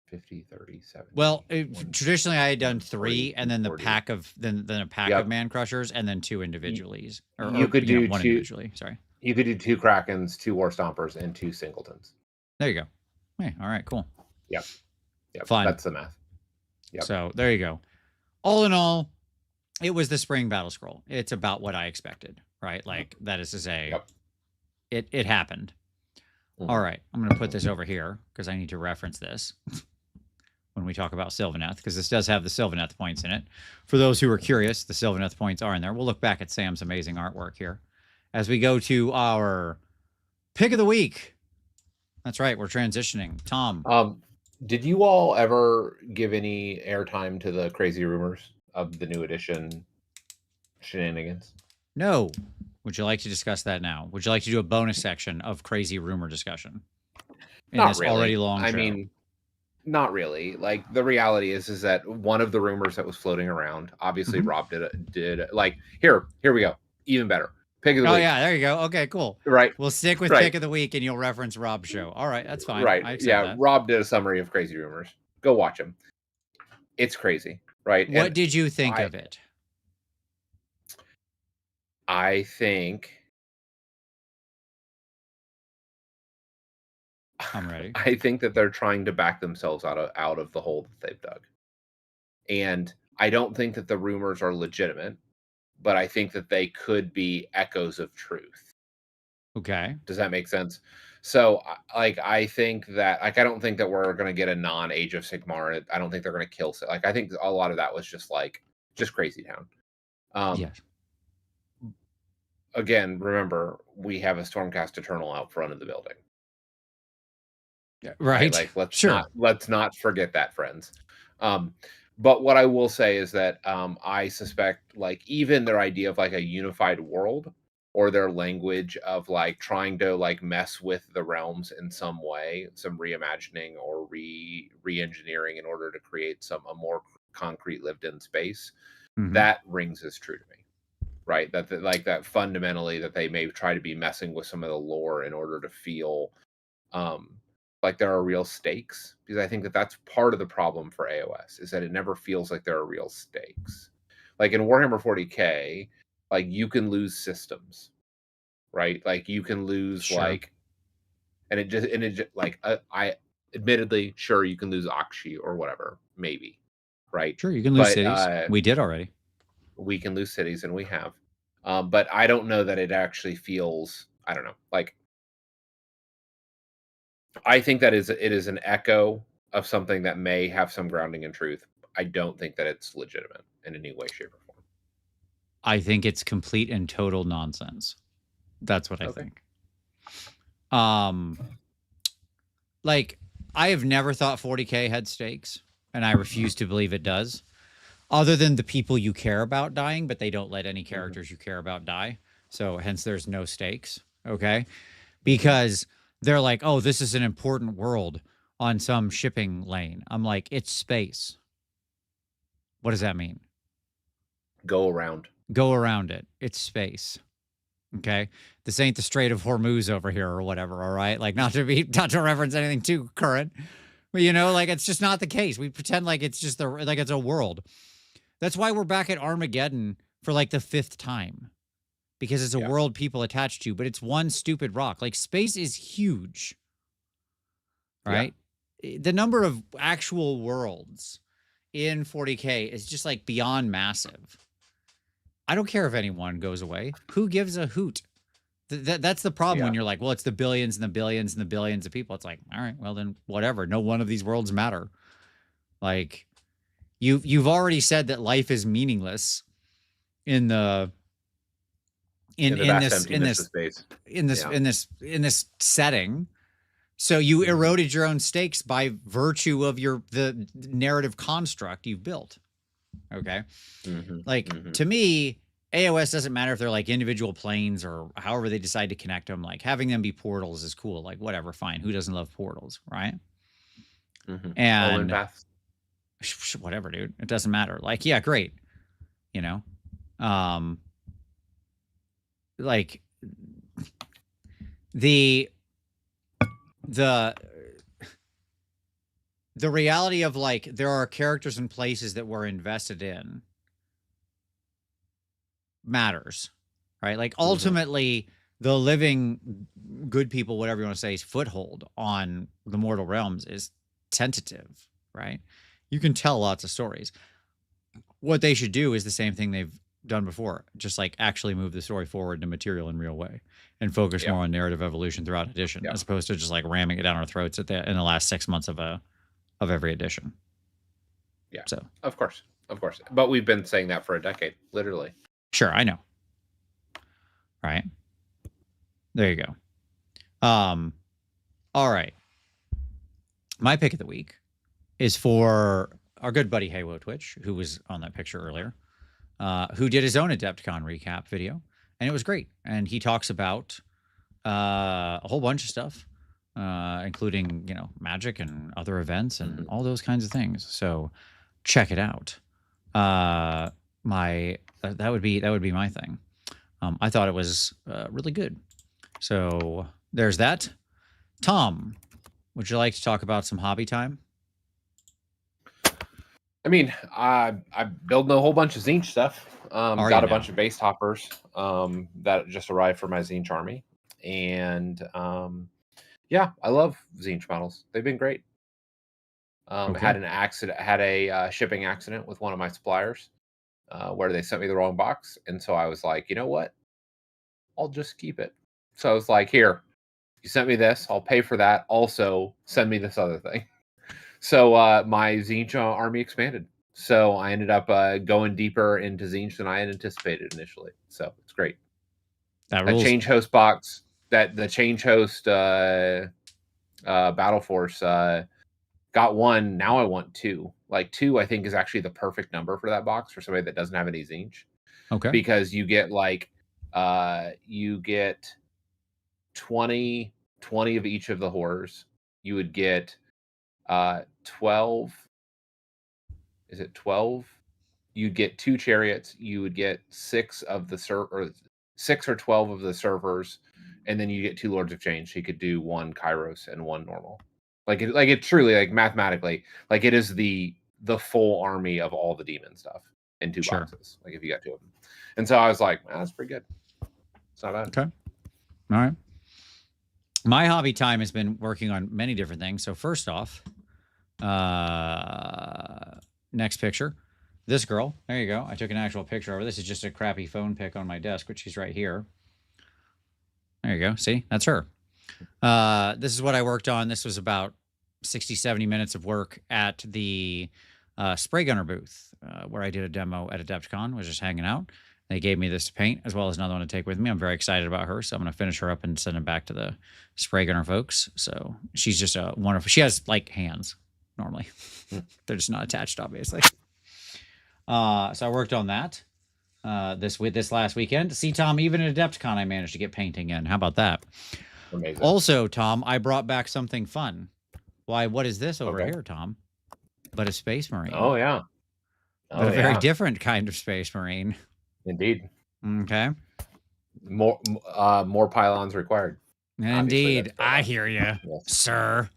50, 30, 70. Well, traditionally I had done 3 and then the pack of then a pack of man crushers and then 2 individually. You could do 1 individually. Sorry. You could do 2 Krakens, 2 War Stompers, and 2 Singletons. There you go. Hey, all right, cool. Yep. Fine. That's the math. Yep. So there you go. All in all, it was the spring Battlescroll. It's about what I expected, right? Like that is to say, it happened. All right, I'm going to put this over here because I need to reference this when we talk about Sylvaneth, because this does have the Sylvaneth points in it. For those who are curious, the Sylvaneth points are in there. We'll look back at Sam's amazing artwork here as we go to our pick of the week. That's right, we're transitioning. Tom. Did you all ever give any airtime to the crazy rumors of the new edition shenanigans? No. Would you like to discuss that now? Would you like to do a bonus section of crazy rumor discussion? Not really. Already long show? I mean, not really. Like the reality is that one of the rumors that was floating around, obviously Rob did like here we go. Even better. Pick of the week. Oh yeah, there you go. Okay, cool. Right. We'll stick with pick of the week and you'll reference Rob's show. All right, that's fine. Right. Yeah, Rob did a summary of crazy rumors. Go watch him. It's crazy, right? What did you think of it? I think I'm ready. I think that they're trying to back themselves out of the hole that they've dug. And I don't think that the rumors are legitimate, but I think that they could be echoes of truth. Okay. Does that make sense? So, like, I think that, like, I don't think that we're going to get a non-Age of Sigmar. I don't think they're going to kill. Like, I think a lot of that was just, like, just crazy town. Yes. Again, remember, we have a Stormcast Eternal out front of the building. Right. Like, Sure. let's not forget that, friends. But what I will say is that I suspect, like, even their idea of like a unified world, or their language of like trying to like mess with the realms in some way, some reimagining or re-engineering in order to create a more concrete lived-in space, that rings as true to me. Right, that fundamentally that they may try to be messing with some of the lore in order to feel like there are real stakes, because I think that that's part of the problem for AOS, is that it never feels like there are real stakes. Like in Warhammer 40K, like you can lose systems, right? Like you can lose like, and it just like I admittedly, sure, you can lose Akshi or whatever, maybe, right? Sure, you can lose cities. We did already. We can lose cities, and we have. But I don't know that it actually feels, I don't know, like, I think that it is an echo of something that may have some grounding in truth. I don't think that it's legitimate in any way, shape, or form. I think it's complete and total nonsense. That's what I think. Like, I have never thought 40K had stakes, and I refuse to believe it does. Other than the people you care about dying, but they don't let any characters you care about die. So hence there's no stakes. Okay. Because they're like, oh, this is an important world on some shipping lane. I'm like, it's space. What does that mean? Go around. Go around it. It's space. Okay. This ain't the Strait of Hormuz over here or whatever. All right. Like, not to reference anything too current, but you know, like, it's just not the case. We pretend like it's just like it's a world. That's why we're back at Armageddon for like the 5th time, because it's a world people attach to, but it's one stupid rock. Like, space is huge, right? The number of actual worlds in 40K is just like beyond massive. I don't care if anyone goes away. Who gives a hoot? That's the problem when you're like, well, it's the billions and the billions and the billions of people. It's like, all right, well then whatever. No one of these worlds matter. Like, you've already said that life is meaningless in this setting. So you eroded your own stakes by virtue of the narrative construct you've built. Okay. To me, AOS doesn't matter if they're like individual planes or however they decide to connect them. Like, having them be portals is cool. Like, whatever, fine. Who doesn't love portals, right? And whatever, dude. It doesn't matter. Like, yeah, great. You know, like the reality of like there are characters and places that we're invested in matters, right? Like, ultimately, the living good people, whatever you want to say, foothold on the mortal realms is tentative, right? You can tell lots of stories. What they should do is the same thing they've done before, just like actually move the story forward in a material and real way, and focus more on narrative evolution throughout edition, as opposed to just like ramming it down our throats in the last 6 months of every edition. Yeah. So of course, but we've been saying that for a decade, literally. Sure, I know. Right. There you go. All right. My pick of the week is for our good buddy Haywo Twitch, who was on that picture earlier, who did his own Adepticon recap video, and it was great. And he talks about a whole bunch of stuff, including, you know, magic and other events and all those kinds of things. So check it out. That would be my thing. I thought it was really good. So there's that. Tom, would you like to talk about some hobby time? I mean, I'm building a whole bunch of Zinch stuff. Got a bunch of base toppers that just arrived for my Zinch army. And yeah, I love Zinch models. They've been great. Had a shipping accident with one of my suppliers where they sent me the wrong box. And so I was like, you know what? I'll just keep it. So I was like, here, you sent me this. I'll pay for that. Also, send me this other thing. So my Zinch army expanded. So I ended up going deeper into Tzeentch than I had anticipated initially. So it's great. That That rules. change host box, the change host Battle Force got one. Now I want two. Like two, I think is actually the perfect number for that box for somebody that doesn't have any Tzeentch. Okay. Because you get like you get 20 of each of the horrors. You would get 12. Is it 12? You'd get 2 chariots. You would get 6 of the 6 or 12 of the servers, and then you get 2 lords of change. So you could do 1 Kairos and 1 normal. Like it truly, like mathematically, like it is the full army of all the demon stuff in 2 boxes. Like if you got 2 of them. And so I was like, that's pretty good. It's not bad. Okay. All right. My hobby time has been working on many different things. So first off, next picture. This girl. There you go. I took an actual picture of her. This is just a crappy phone pic on my desk, which she's right here. There you go. See? That's her. This is what I worked on. This was about 60, 70 minutes of work at the spray gunner booth where I did a demo at Adepticon. Was just hanging out. They gave me this to paint as well as another one to take with me. I'm very excited about her. So I'm going to finish her up and send it back to the spray gunner folks. So she's just a wonderful, she has like hands normally. They're just not attached, obviously. So I worked on that this last weekend. See, Tom, even at Adepticon, I managed to get painting in. How about that? Amazing. Also, Tom, I brought back something fun. Why, what is this over here, Tom? But a Space Marine. Oh, yeah. But a very different kind of Space Marine. Indeed. Okay. More pylons required. Indeed. I hear you, yes, sir.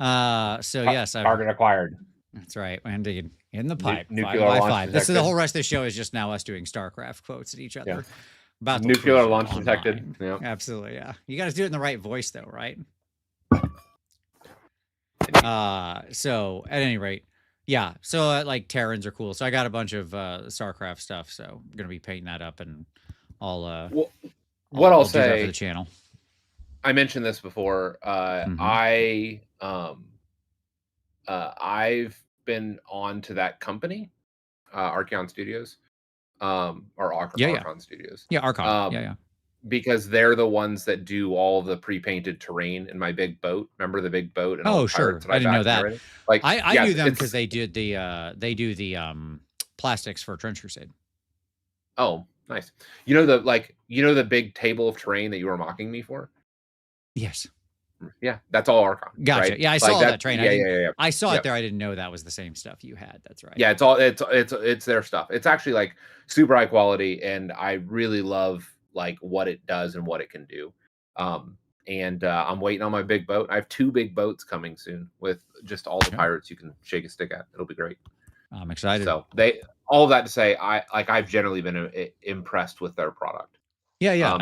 So yes, target acquired. That's right. Indeed. In the pipe. Nuclear launch detected. This is the whole rest of the show is just now us doing StarCraft quotes at each other. Yeah. About nuclear launch detected. Yeah. Absolutely. Yeah. You got to do it in the right voice though, right? So at any rate, yeah. So like Terrans are cool. So I got a bunch of StarCraft stuff. So I'm gonna be painting that up, and I'll I'll say do that for the channel. I mentioned this before. I've been on to that company, Archeon Studios, or Archon Studios. Yeah, Archon. Yeah. Because they're the ones that do all the pre-painted terrain in my big boat. Remember the big boat? And oh, sure. I didn't know that. Like I knew them because they did the plastics for Trench Crusade. Oh, nice. You know the big table of terrain that you were mocking me for? Yes. Yeah, that's all Archon. Gotcha. Right? Yeah, I saw that train. Yeah. I saw it there. I didn't know that was the same stuff you had. That's right. Yeah, it's their stuff. It's actually like super high quality, and I really love like what it does and what it can do. And I'm waiting on my big boat. I have 2 big boats coming soon with just all the pirates you can shake a stick at. It'll be great. I'm excited. So all of that to say, I've generally been impressed with their product. Yeah.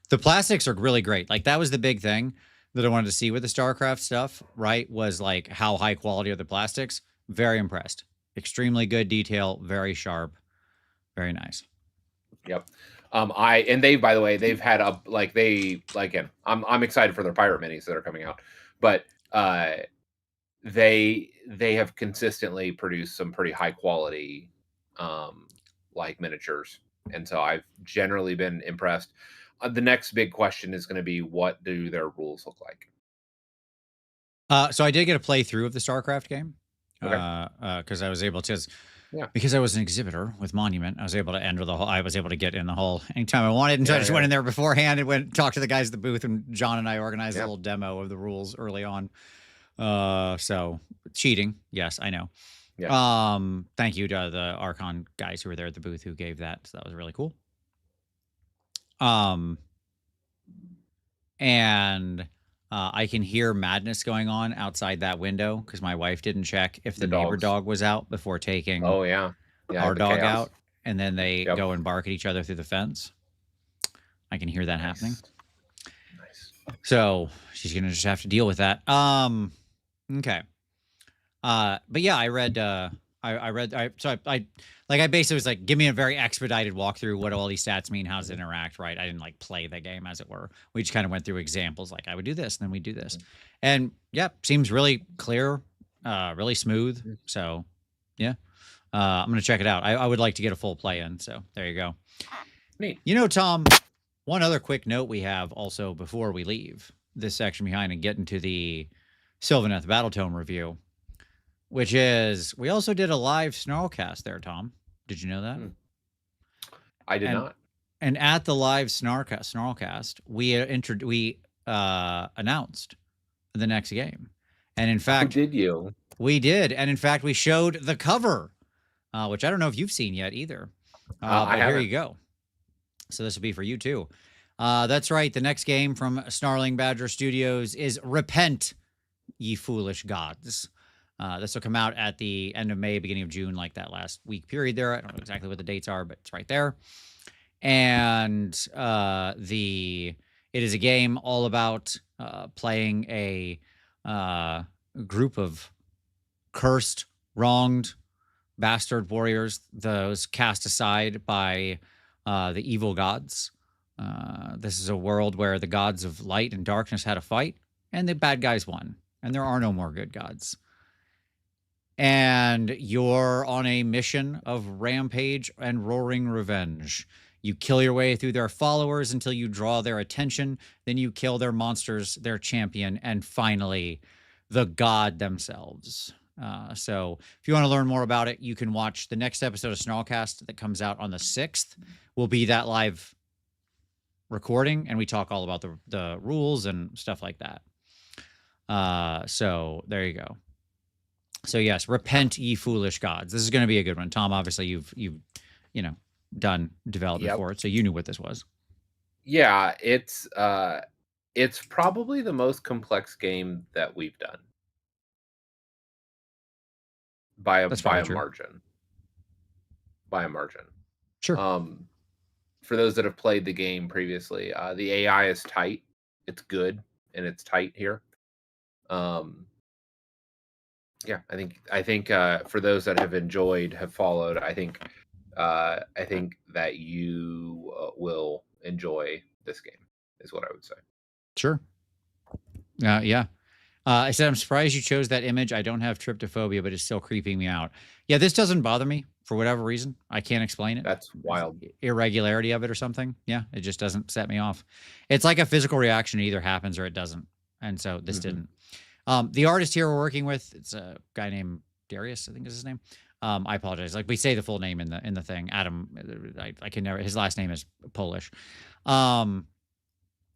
The plastics are really great. Like that was the big thing that I wanted to see with the StarCraft stuff, right? Was like how high quality are the plastics? Very impressed. Extremely good detail, very sharp, very nice. Yep. And they, by the way, they've had I'm excited for their pirate minis that are coming out, but they have consistently produced some pretty high quality like miniatures, and so I've generally been impressed. The next big question is going to be, what do their rules look like? So I did get a playthrough of the StarCraft game because I was able to. Because I was an exhibitor with Monument, I was able to enter the hall. I was able to get in the hall anytime I wanted, and so I just went in there beforehand and went talk to the guys at the booth. And John and I organized a little demo of the rules early on. So cheating, yes, I know. Yeah. Thank you to the Archon guys who were there at the booth who gave that. So that was really cool. And I can hear madness going on outside that window because my wife didn't check if the neighbor dog was out before taking our dog out, and then they go and bark at each other through the fence. I can hear that happening. Nice. So she's gonna just have to deal with that. Okay. But yeah, I read. I basically was like, give me a very expedited walkthrough. What do all these stats mean? How does it interact? Right. I didn't like play the game, as it were. We just kind of went through examples. Like I would do this, and then we do this. And yeah, seems really clear, really smooth. So yeah, I'm going to check it out. I would like to get a full play in. So there you go. Neat. You know, Tom, one other quick note we have also before we leave this section behind and get into the Sylvaneth Battletome review, which is we also did a live Snarlcast there, Tom. Did you know that? I did not. And at the live Snarlcast, we announced the next game. And in fact, did you? We did. And in fact, we showed the cover, which I don't know if you've seen yet either. But here you go. So this will be for you too. That's right. The next game from Snarling Badger Studios is Repent, Ye Foolish Gods. This will come out at the end of May, beginning of June, like that last week period there. I don't know exactly what the dates are, but it's right there. And it is a game all about playing a group of cursed, wronged, bastard warriors, those cast aside by the evil gods. This is a world where the gods of light and darkness had a fight, and the bad guys won, and there are no more good gods. And you're on a mission of rampage and roaring revenge. You kill your way through their followers until you draw their attention. Then you kill their monsters, their champion, and finally, the god themselves. So if you want to learn more about it, you can watch the next episode of Snarlcast that comes out on the 6th. Will be that live recording, and we talk all about the rules and stuff like that. So there you go. So yes, Repent, Ye Foolish Gods. This is going to be a good one. Tom, obviously you've done development for it, so you knew what this was. Yeah, it's probably the most complex game that we've done by a margin. By a margin. Sure. For those that have played the game previously, the AI is tight. It's good and it's tight here. Yeah, I think for those that have followed, I think that you will enjoy this game, is what I would say. Sure. Yeah. I said, I'm surprised you chose that image. I don't have tryptophobia, but it's still creeping me out. Yeah, this doesn't bother me for whatever reason. I can't explain it. That's wild. Irregularity of it or something. Yeah, it just doesn't set me off. It's like a physical reaction. It either happens or it doesn't. And so this didn't. The artist here we're working with, it's a guy named Darius, I think is his name. I apologize. Like we say the full name in the thing. Adam, I can never. His last name is Polish.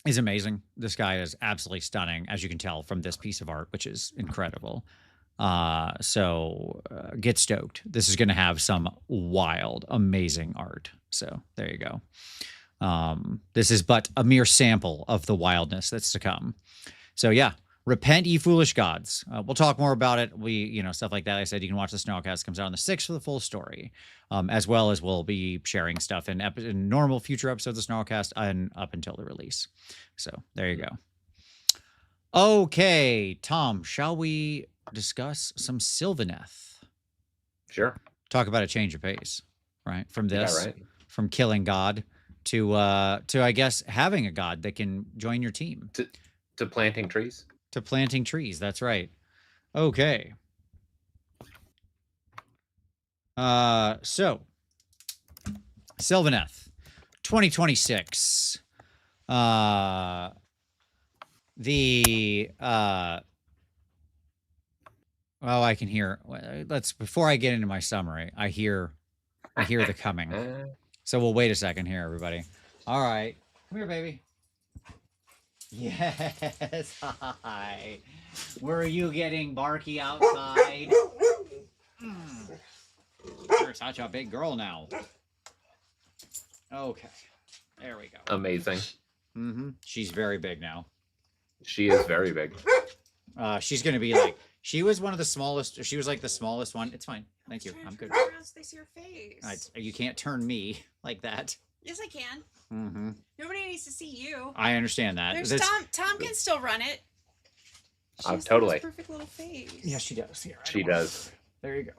Is amazing. This guy is absolutely stunning, as you can tell from this piece of art, which is incredible. So get stoked. This is going to have some wild, amazing art. So there you go. This is but a mere sample of the wildness that's to come. So yeah. Repent, Ye Foolish Gods. We'll talk more about it. Stuff like that. I said you can watch the Snarlcast. Comes out on the 6th for the full story, as well as we'll be sharing stuff in normal future episodes of Snarlcast and up until the release. So there you go. Okay, Tom, shall we discuss some Sylvaneth? Sure. Talk about a change of pace, right? From this, from killing God to I guess having a god that can join your team. To planting trees. To planting trees. That's right. Okay. So Sylvaneth 2026. I can hear. Before I get into my summary, I hear the coming. So we'll wait a second here, everybody. All right. Come here, baby. Yes, hi. Were you getting barky outside? You're such a big girl now. Okay, there we go. Amazing. She's very big now. She is very big. She's gonna be like, she was one of the smallest. She was like the smallest one. It's fine. Thank you. I'm good. They see your face. You can't turn me like that. Yes, I can. Nobody needs to see you. I understand that. There's Tom. Tom can still run it. Totally. Perfect little face. Yeah, she does. Here, she does. There you go.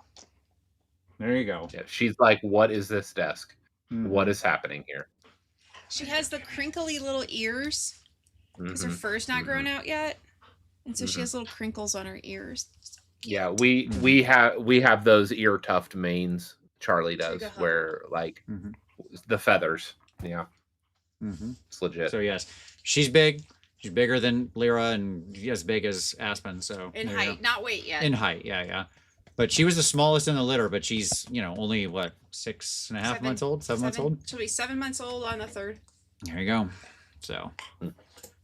There you go. Yeah, she's like, what is this desk? What is happening here? She has the crinkly little ears because her fur's not grown out yet, and so she has little crinkles on her ears. Yeah, we have those ear tuft manes. Charlie does, where like the feathers. Yeah, it's legit. So yes, she's big. She's bigger than Lyra and as big as Aspen. So in height, not weight yet. In height, yeah. But she was the smallest in the litter. But she's only what 6.5 months old, 7 months old. She'll be 7 months old on the 3rd. There you go. So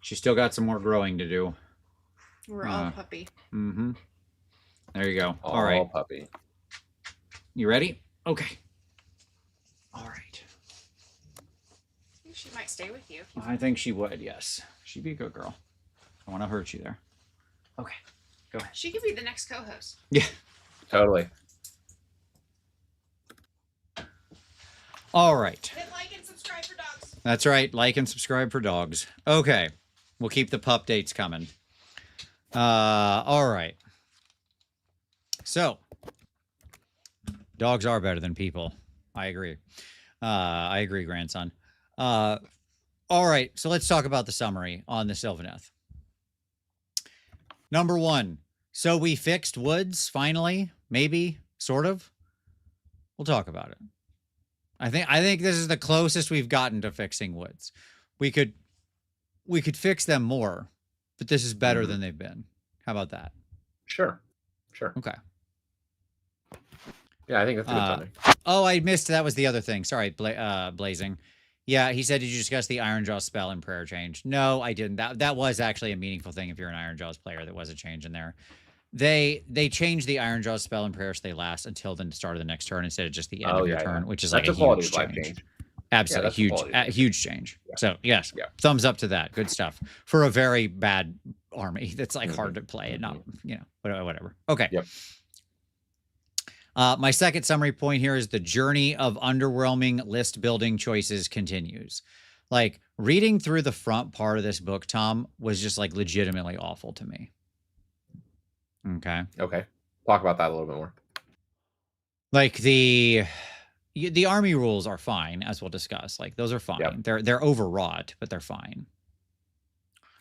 she's still got some more growing to do. We're all puppy. There you go. All right, puppy. You ready? Okay. All right. I think she might stay with you. I think she would. Yes, she'd be a good girl. I want to hurt you there. Okay. Go ahead. She could be the next co-host. Yeah. Totally. All right. Hit like and subscribe for dogs. That's right. Like and subscribe for dogs. Okay. We'll keep the pup dates coming. All right. So, dogs are better than people. I agree. I agree, grandson. All right. So let's talk about the summary on the Sylvaneth. Number 1. So we fixed woods finally, maybe, sort of. We'll talk about it. I think this is the closest we've gotten to fixing woods. We could fix them more, but this is better than they've been. How about that? Sure. Okay. Yeah, I think that's a good summary. Oh, I missed. That was the other thing. Sorry, Blazing. Yeah, he said, did you discuss the Ironjaws spell and prayer change? No, I didn't. That was actually a meaningful thing if you're an Ironjaws player. There was a change in there. They changed the Ironjaws spell and prayer so they last until the start of the next turn instead of just the end of your turn, which is that's like a huge change. Absolutely huge change. Yeah. So yes, thumbs up to that. Good stuff for a very bad army that's like hard to play and not whatever. Okay. Yep. My second summary point here is the journey of underwhelming list building choices continues. Like reading through the front part of this book, Tom, was just like legitimately awful to me. Okay. Talk about that a little bit more. Like the army rules are fine, as we'll discuss. Like those are fine. Yep. They're overwrought, but they're fine.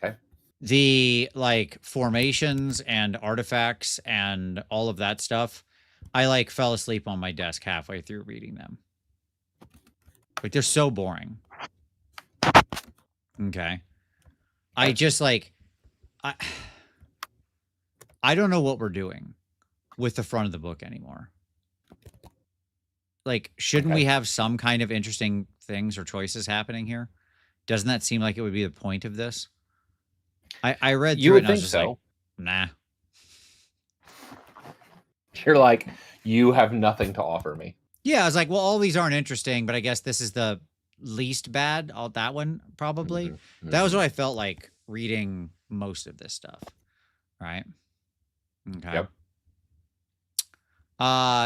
Okay. The like formations and artifacts and all of that stuff, I like fell asleep on my desk halfway through reading them. Like they're so boring. Okay. I just like I don't know what we're doing with the front of the book anymore. Like, shouldn't we have some kind of interesting things or choices happening here? Doesn't that seem like it would be the point of this? I read through it and I was just like, nah. You're like, you have nothing to offer me. Yeah, I was like, well, all these aren't interesting, but I guess this is the least bad. That one, probably. That was what I felt like reading most of this stuff. Right? Okay. Yep.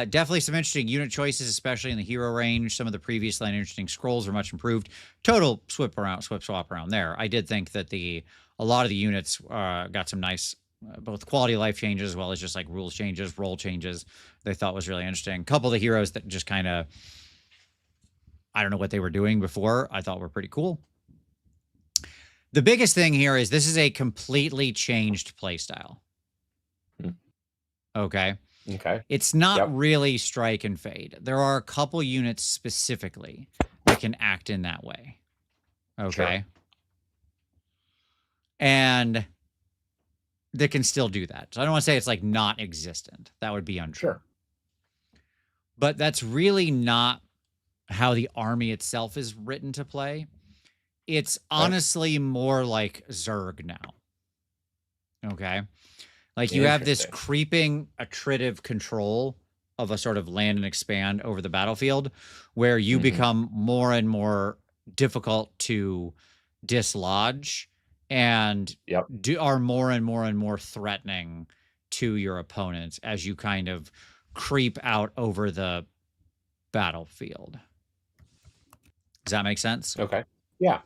Definitely some interesting unit choices, especially in the hero range. Some of the previously uninteresting scrolls were much improved. Total swap swap around there. I did think that a lot of the units got some nice both quality of life changes as well as just like rules changes, role changes. They thought was really interesting. A couple of the heroes that just kind of, I don't know what they were doing before, I thought were pretty cool. The biggest thing here is this is a completely changed playstyle. Okay. It's not really strike and fade. There are a couple units specifically that can act in that way. Okay. Sure. And they can still do that. So I don't want to say it's like not existent. That would be untrue. Sure. But that's really not how the army itself is written to play. It's honestly more like Zerg now. Okay. Like you have this creeping attritive control of a sort of land and expand over the battlefield where you become more and more difficult to dislodge and are more and more threatening to your opponents as you kind of creep out over the battlefield. Does that make sense? Okay. Yeah.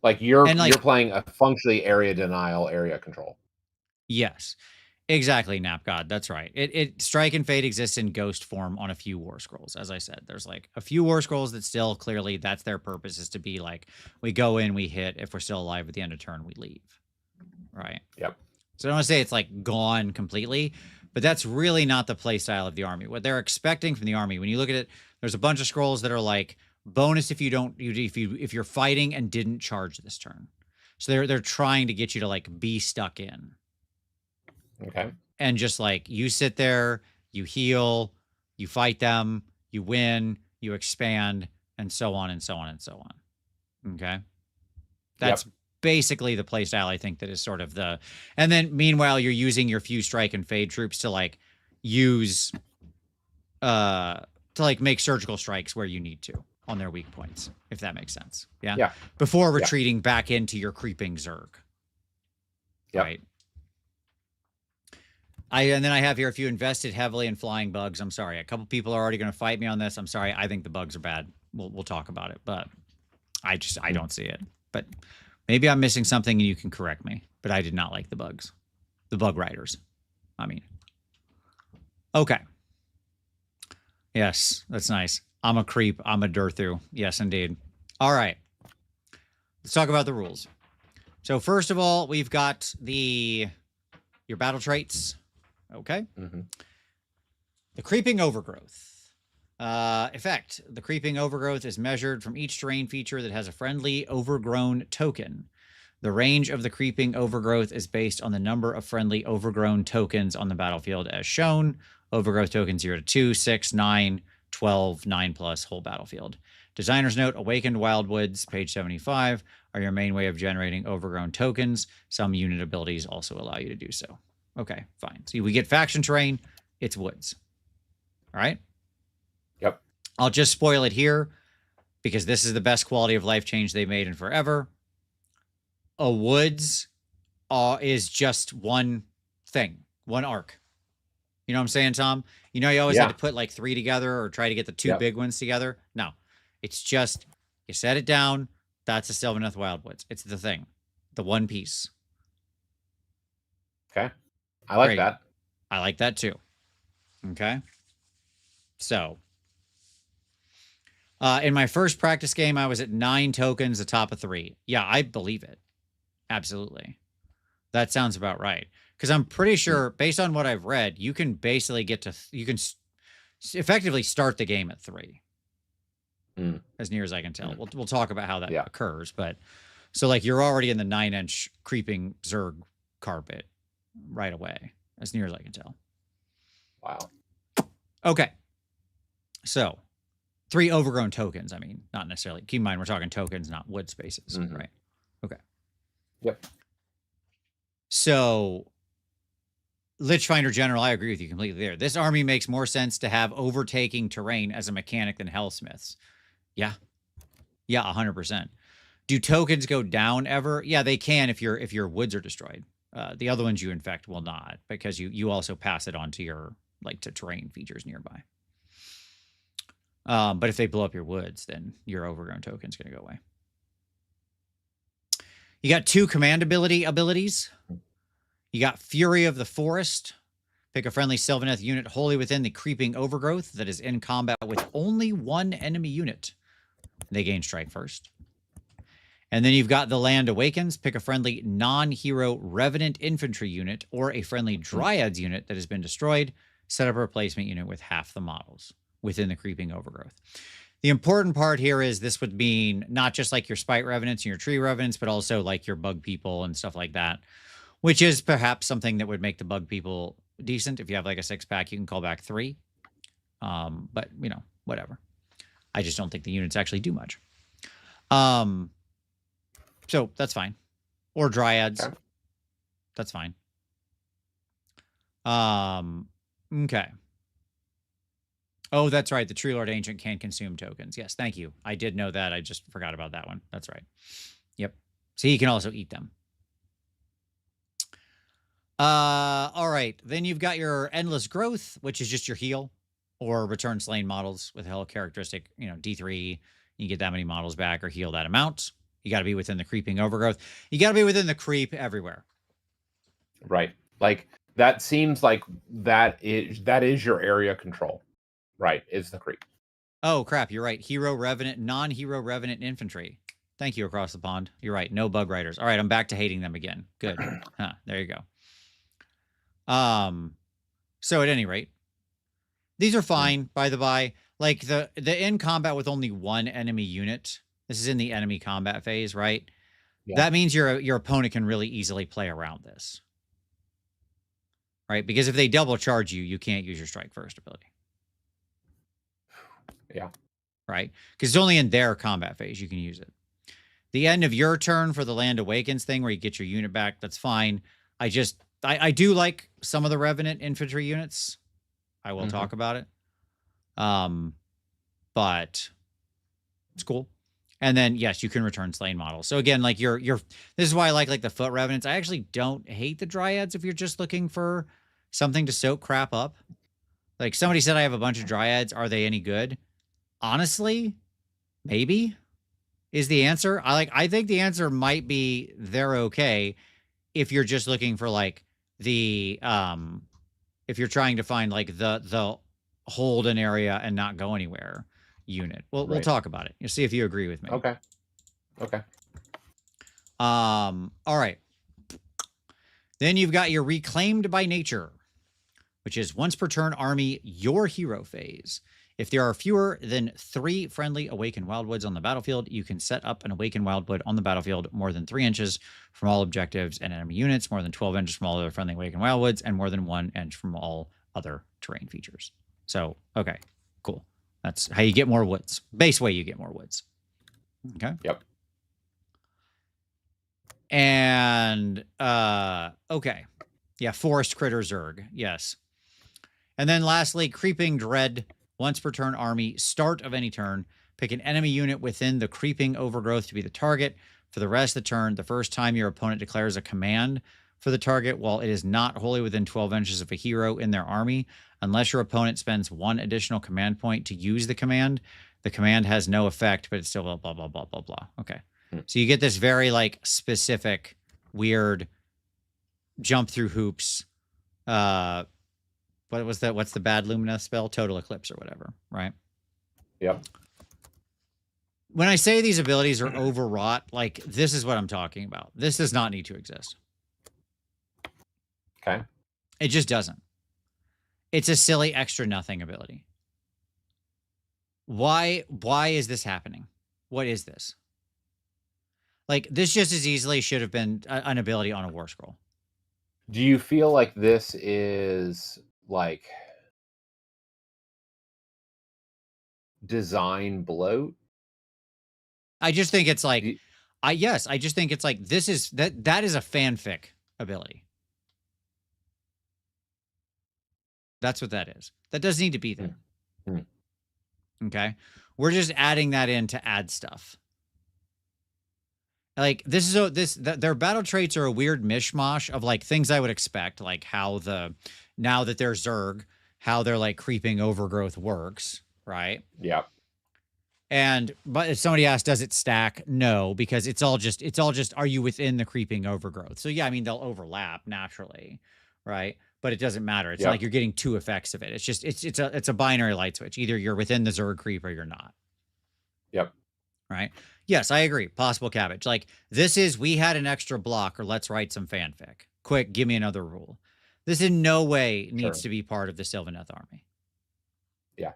Like you're playing a functionally area denial, area control. Yes, exactly, Napgod. That's right. It strike and fade exists in ghost form on a few Warscrolls. As I said, there's like a few Warscrolls that still clearly that's their purpose is to be like, we go in, we hit. If we're still alive at the end of turn, we leave. Right. Yep. So I don't want to say it's like gone completely, but that's really not the play style of the army. What they're expecting from the army, when you look at it, there's a bunch of scrolls that are like bonus if you're fighting and didn't charge this turn. So they're trying to get you to like be stuck in. Okay. And just like you sit there, you heal, you fight them, you win, you expand, and so on and so on and so on. Okay. That's basically the play style, I think, that is sort of the. And then meanwhile, you're using your few strike and fade troops to like use to like make surgical strikes where you need to on their weak points, if that makes sense. Yeah. Yeah. Before retreating back into your creeping Zerg. Yep. Right. And then I have here, if you invested heavily in flying bugs, I'm sorry. A couple people are already going to fight me on this. I'm sorry. I think the bugs are bad. We'll talk about it, but I don't see it. But maybe I'm missing something and you can correct me. But I did not like the bugs. The bug riders. I mean. Okay. Yes, that's nice. I'm a creep. I'm a Durthu. Yes, indeed. All right. Let's talk about the rules. So first of all, we've got your battle traits. Okay. Mm-hmm. The creeping overgrowth. Effect. The creeping overgrowth is measured from each terrain feature that has a friendly overgrown token. The range of the creeping overgrowth is based on the number of friendly overgrown tokens on the battlefield as shown. Overgrowth tokens 0 to 2, 6, 9, 12, 9+, whole battlefield. Designer's note, Awakened Wildwoods, page 75, are your main way of generating overgrown tokens. Some unit abilities also allow you to do so. Okay, fine. So we get faction terrain, it's woods. All right? Yep. I'll just spoil it here because this is the best quality of life change they've made in forever. A woods is just one thing, one arc. You know what I'm saying, Tom? You know, you always had to put like 3 together or try to get the 2 big ones together. No, it's just, you set it down. That's a Sylvaneth Wildwoods. It's the thing, the one piece. Okay. I like that. I like that too. Okay. So, in my first practice game, I was at 9 tokens, the top of 3. Yeah, I believe it. Absolutely. That sounds about right. Because I'm pretty sure, based on what I've read, you can basically you can effectively start the game at 3. As near as I can tell. We'll talk about how that occurs. But so like you're already in the 9-inch creeping Zerg carpet right away, as near as I can tell. Wow. Okay. So 3 overgrown tokens. I mean, not necessarily. Keep in mind, we're talking tokens, not wood spaces, right? Okay. Yep. So Lichfinder General, I agree with you completely there. This army makes more sense to have overtaking terrain as a mechanic than Hellsmiths. Yeah. Yeah, 100%. Do tokens go down ever? Yeah, they can if your woods are destroyed. The other ones you infect will not, because you also pass it on to your to terrain features nearby. But if they blow up your woods, then your overgrown token's going to go away. You got 2 command abilities. You got Fury of the Forest. Pick a friendly Sylvaneth unit wholly within the creeping overgrowth that is in combat with only 1 enemy unit. They gain strike first. And then you've got the Land Awakens. Pick a friendly non-hero Revenant infantry unit or a friendly Dryads unit that has been destroyed. Set up a replacement unit with half the models within the creeping overgrowth. The important part here is this would mean not just like your Spite Revenants and your Tree Revenants, but also like your Bug People and stuff like that, which is perhaps something that would make the Bug People decent. If you have like a 6-pack, you can call back 3. But, you know, whatever. I just don't think the units actually do much. So that's fine. Or Dryads. Okay. That's fine. Okay. Oh, that's right. The Tree Lord Ancient can consume tokens. Yes, thank you. I did know that. I just forgot about that one. That's right. Yep. So he can also eat them. All right. Then you've got your Endless Growth, which is just your heal or return slain models with a hell characteristic, you know, D3. You get that many models back or heal that amount. You got to be within the creeping overgrowth. You got to be within the creep everywhere. Right. Like that seems like that is your area control. Right. Is the creep. Oh, crap. You're right. Hero Revenant, non-hero Revenant infantry. Thank you across the pond. You're right. No bug riders. All right. I'm back to hating them again. Good. Huh. There you go. So at any rate, these are fine, by the by. Like the in combat with only one enemy unit. This is in the enemy combat phase, right? Yeah. That means your opponent can really easily play around this. Right? Because if they double charge you, you can't use your strike first ability. Yeah. Right? Because it's only in their combat phase you can use it. The end of your turn for the Land Awakens thing where you get your unit back, that's fine. I do like some of the Revenant infantry units. I will talk about it. But it's cool. And then, yes, you can return slain models. So again, like this is why I like the foot revenants. I actually don't hate the dryads if you're just looking for something to soak crap up. Like somebody said, I have a bunch of dryads. Are they any good? Honestly, maybe is the answer. I think the answer might be they're okay if you're just looking for like the if you're trying to find like the hold an area and not go anywhere unit. We'll talk about it. You'll see if you agree with me. Okay. All right. Then you've got your Reclaimed by Nature, which is once per turn army, your hero phase. If there are fewer than 3 friendly Awakened Wildwoods on the battlefield, you can set up an Awakened Wildwood on the battlefield more than 3 inches from all objectives and enemy units, more than 12 inches from all other friendly Awakened Wildwoods, and more than 1 inch from all other terrain features. So, okay, cool. That's how you get more woods. Base way you get more woods. Okay. Yep. And okay. Yeah, Forest Critter Zerg. Yes. And then lastly, Creeping Dread. Once per turn army, start of any turn. Pick an enemy unit within the creeping overgrowth to be the target. For the rest of the turn, the first time your opponent declares a command for the target, while it is not wholly within 12 inches of a hero in their army, unless your opponent spends 1 additional command point to use the command has no effect, but it's still blah, blah, blah, blah, blah, blah. Okay. So you get this very like specific, weird jump through hoops. What was that? What's the bad Lumina spell? Total Eclipse or whatever, right? Yep. When I say these abilities are overwrought, like this is what I'm talking about. This does not need to exist. Okay. It just doesn't. It's a silly extra nothing ability. Why is this happening? What is this? Like this just as easily should have been an ability on a Warscroll. Do you feel like this is like design bloat? I just think it's like I just think it's like this is that is a fanfic ability. That's what that is. That doesn't need to be there. Okay? We're just adding that in to add stuff. Like their battle traits are a weird mishmash of like things I would expect, like how now that they're Zerg, how their like creeping overgrowth works, right? Yeah. But if somebody asks, does it stack? No, because it's all just are you within the creeping overgrowth? So yeah, I mean they'll overlap naturally, right? But it doesn't matter. It's not like you're getting 2 effects of it. It's just it's a binary light switch. Either you're within the Zerg creep or you're not. Yep. Right? Yes, I agree. Possible cabbage. Like this is we had an extra block or let's write some fanfic. Quick, give me another rule. This in no way needs to be part of the Sylvaneth army. Yeah.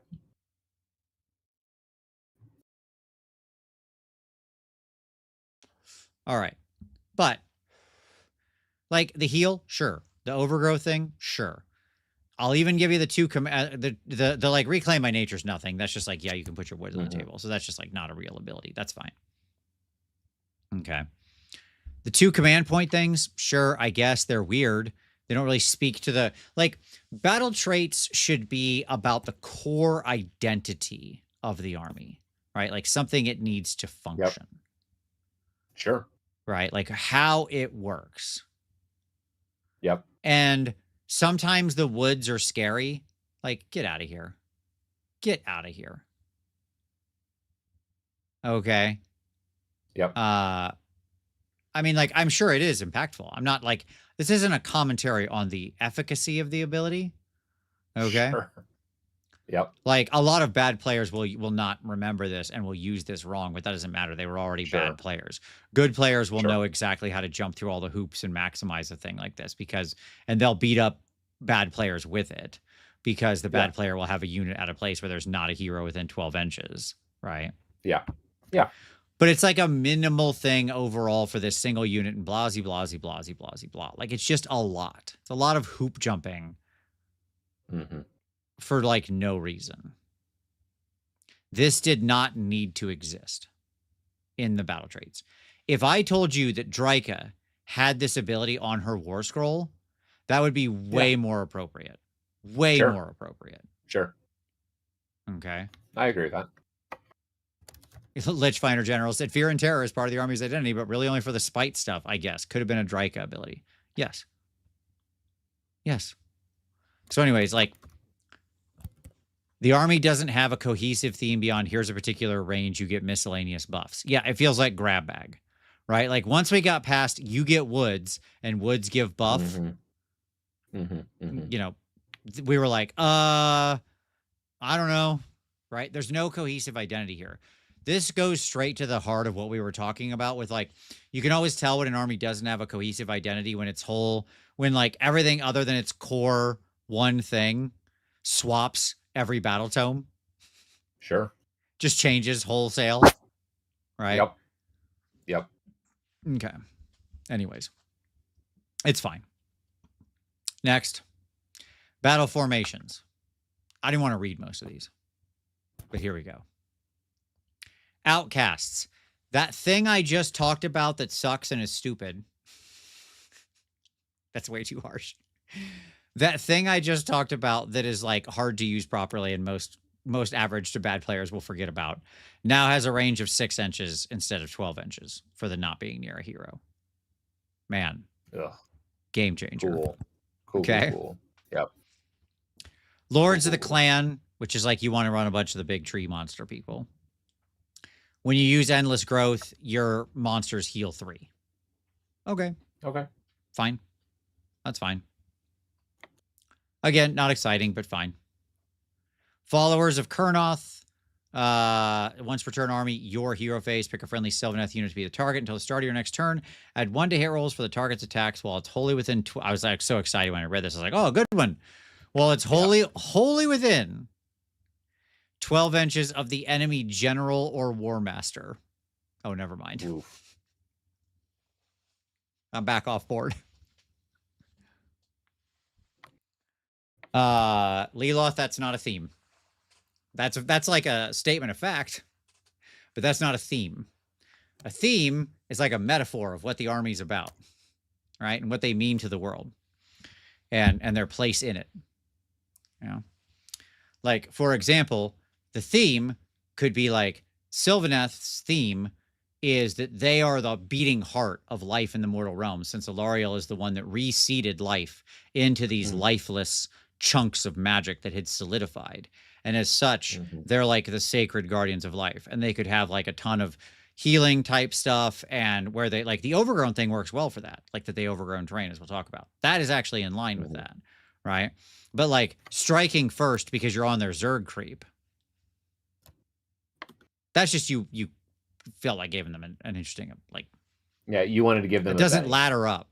All right. But like the heal, sure. The overgrowth thing, sure. I'll even give you the 2 the like Reclaim by Nature's nothing. That's just like, yeah, you can put your wood on the table. So that's just like not a real ability. That's fine. Okay. The 2 command point things, sure, I guess they're weird. They don't really speak to the like battle traits should be about the core identity of the army, right? Like something it needs to function. Yep. Sure. Right? Like how it works. Yep. And sometimes the woods are scary. Like, get out of here. Get out of here. Okay. Yep. I mean, like, I'm sure it is impactful. I'm not like, this isn't a commentary on the efficacy of the ability. Okay. Sure. Yep. Like a lot of bad players will not remember this and will use this wrong, but that doesn't matter. They were already bad players. Good players will know exactly how to jump through all the hoops and maximize a thing like this and they'll beat up bad players with it, because the bad Yeah. player will have a unit at a place where there's not a hero within 12 inches, right? Yeah. Yeah. But it's like a minimal thing overall for this single unit and blah, blah, blah, blah, blah, blah. Like, it's just a lot. It's a lot of hoop jumping for like no reason. This did not need to exist in the battle traits. If I told you that Dryka had this ability on her war scroll, that would be way more appropriate. Way more appropriate. Sure. Okay. I agree with that. Lich Finder General said, fear and terror is part of the army's identity, but really only for the spite stuff, I guess. Could have been a Dryka ability. Yes. Yes. So anyways, like, the army doesn't have a cohesive theme beyond here's a particular range, you get miscellaneous buffs. Yeah, it feels like grab bag, right? Like, once we got past you get woods and woods give buff, you know, we were like, I don't know, right? There's no cohesive identity here. This goes straight to the heart of what we were talking about with, like, you can always tell when an army doesn't have a cohesive identity when it's whole, when like everything other than its core one thing swaps every battle tome. Sure. Just changes wholesale. Right? Yep. Yep. Okay. Anyways, it's fine. Next, battle formations. I didn't want to read most of these, but here we go. Outcasts. That thing I just talked about that sucks and is stupid. That's way too harsh. That thing I just talked about that is like hard to use properly and most average to bad players will forget about now has a range of 6 inches instead of 12 inches for the not being near a hero. Man. Ugh. Game changer. Cool. Okay. Cool. Yep. Lords of the Clan, which is like you want to run a bunch of the big tree monster people. When you use Endless Growth, your monsters heal 3. Okay. Okay. Fine. That's fine. Again, not exciting, but fine. Followers of Kurnoth. Once per turn army, your hero phase, pick a friendly Sylvaneth unit to be the target until the start of your next turn. Add 1 to hit rolls for the target's attacks while it's wholly within... I was like so excited when I read this. I was like, oh, good one. Well, it's wholly within 12 inches of the enemy general or war master. Oh, never mind. Oof. I'm back off board. Leloth, that's not a theme. That's like a statement of fact, but that's not a theme. A theme is like a metaphor of what the army's about, right? And what they mean to the world and their place in it. You know? Like, for example, the theme could be like Sylvaneth's theme is that they are the beating heart of life in the mortal realm, since Alariel is the one that reseeded life into these lifeless chunks of magic that had solidified. And as such, they're like the sacred guardians of life. And they could have like a ton of healing type stuff, and where they like the overgrown thing works well for that. Like that they overgrown terrain, as we'll talk about. That is actually in line with that, right? But like striking first because you're on their Zerg creep. That's just you felt like giving them an interesting, like... Yeah, you wanted to give them... It doesn't ladder up.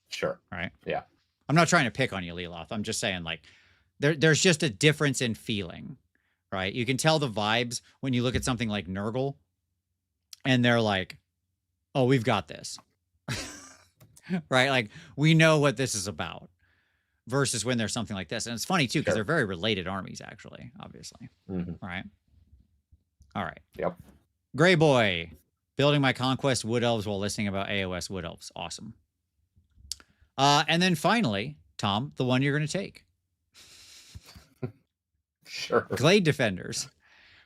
Sure. Right? Yeah. I'm not trying to pick on you, Leloth. I'm just saying, like, there's just a difference in feeling, right? You can tell the vibes when you look at something like Nurgle, and they're like, oh, we've got this. Right? Like, we know what this is about. Versus when there's something like this. And it's funny, too, because they're very related armies, actually, obviously. Right? All right. Yep. Gray Boy. Building my Conquest Wood Elves while listening about AOS Wood Elves. Awesome. And then finally, Tom, the one you're going to take. Sure. Glade Defenders.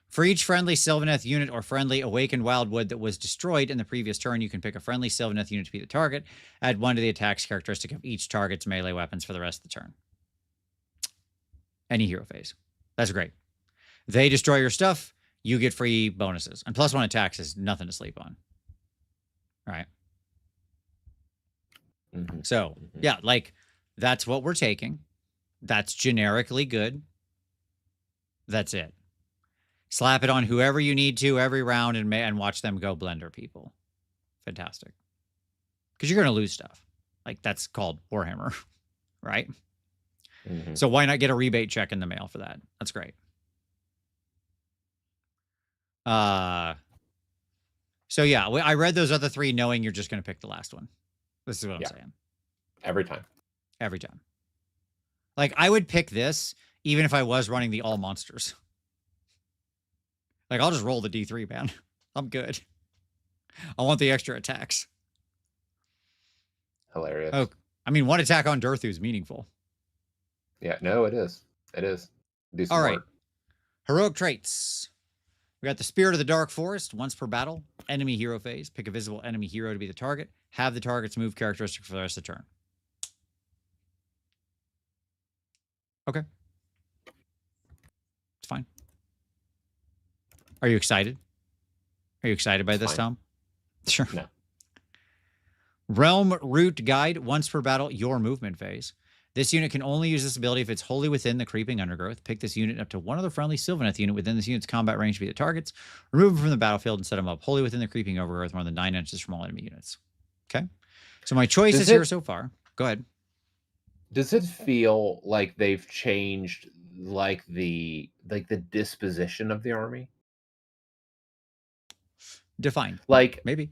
For each friendly Sylvaneth unit or friendly Awakened Wildwood that was destroyed in the previous turn, you can pick a friendly Sylvaneth unit to be the target. Add 1 to the attack's characteristic of each target's melee weapons for the rest of the turn. Any hero phase. That's great. They destroy your stuff. You get free bonuses. And +1 attacks is nothing to sleep on. Right? So, yeah, like, that's what we're taking. That's generically good. That's it. Slap it on whoever you need to every round and watch them go blender people. Fantastic. Because you're going to lose stuff. Like, that's called Warhammer. Right? So why not get a rebate check in the mail for that? That's great. So yeah, I read those other three knowing you're just going to pick the last one. This is what I'm saying. Every time. Every time. Like, I would pick this even if I was running the all monsters. Like, I'll just roll the D3, man. I'm good. I want the extra attacks. Hilarious. Oh, I mean, one attack on Durthu is meaningful. Yeah, no, it is. It is. Do some all right. work. Heroic traits. We got the Spirit of the Dark Forest, once per battle. Enemy hero phase. Pick a visible enemy hero to be the target. Have the target's move characteristic for the rest of the turn. Okay. It's fine. Are you excited? Are you excited by this, Tom? Sure. No. Realm Root Guide, once per battle, your movement phase. This unit can only use this ability if it's wholly within the creeping undergrowth. Pick this unit up to one other friendly Sylvaneth unit within this unit's combat range to be the targets. Remove them from the battlefield and set them up wholly within the creeping overgrowth more than 9 inches from all enemy units. Okay. So my choices here so far. Go ahead. Does it feel like they've changed like the disposition of the army? Define. Like maybe.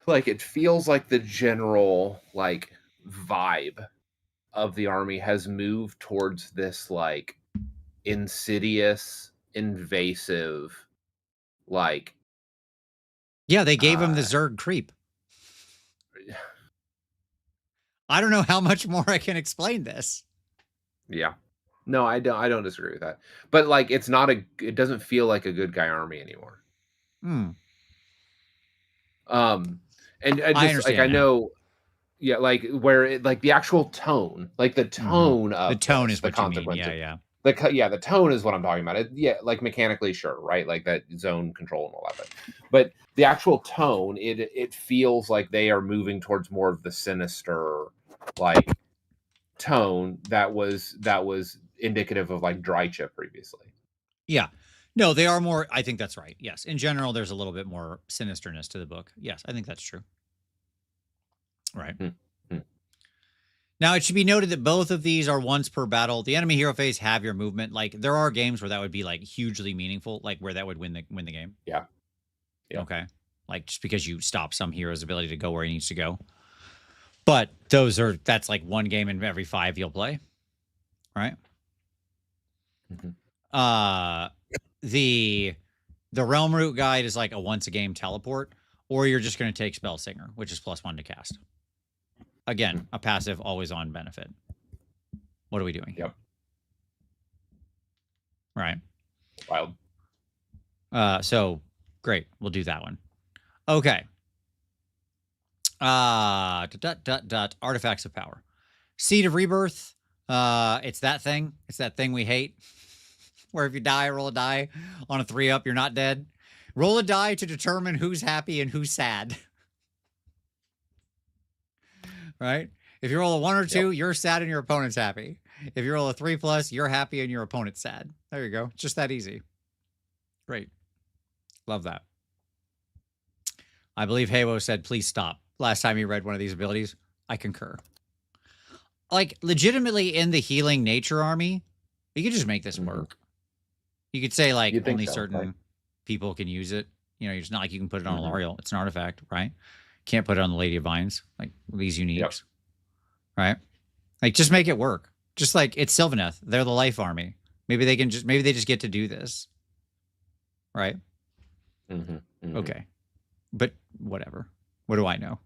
Like it feels like the general like vibe of the army has moved towards this like insidious, invasive, like yeah, they gave him the Zerg creep. I don't know how much more I can explain this. Yeah. No, I don't disagree with that. But like it doesn't feel like a good guy army anymore. And I just like I know yeah, like where it, like the actual tone, like the tone of the tone this, is what you mean. Yeah. The tone is what I'm talking about. Yeah, like mechanically, sure, right? Like that zone control and all that. But the actual tone, it feels like they are moving towards more of the sinister, like tone that was indicative of like dry chip previously. Yeah. No, they are more. I think that's right. Yes. In general, there's a little bit more sinisterness to the book. Yes, I think that's true. Right. Now, it should be noted that both of these are once per battle. The enemy hero phase have your movement. Like there are games where that would be like hugely meaningful, like where that would win the game. Yeah. Okay. Like just because you stop some hero's ability to go where he needs to go. But that's like one game in every 5 you'll play. Right? The Realm Root Guide is like a once a game teleport, or you're just going to take Spell Singer, which is +1 to cast. Again, a passive, always on benefit. What are we doing? Yep. Right. Wild. So great. We'll do that one. Okay. Artifacts of Power. Seed of Rebirth. It's that thing. It's that thing we hate. Where if you die, roll a die. On a 3-up, you're not dead. Roll a die to determine who's happy and who's sad. Right? If you roll a 1 or 2, you're sad and your opponent's happy. If you roll a 3+, you're happy and your opponent's sad. There you go. It's just that easy. Great. Love that. I believe Havo said, please stop. Last time he read one of these abilities. I concur. Like, legitimately in the healing nature army, you could just make this work. You could say, like, only certain people can use it. You know, it's not like you can put it on a L'Oreal. It's an artifact, right? Can't put it on the Lady of Vines, like these uniques, right? Like, just make it work. Just like it's Sylvaneth. They're the life army. Maybe they just get to do this, right? Okay. But whatever. What do I know?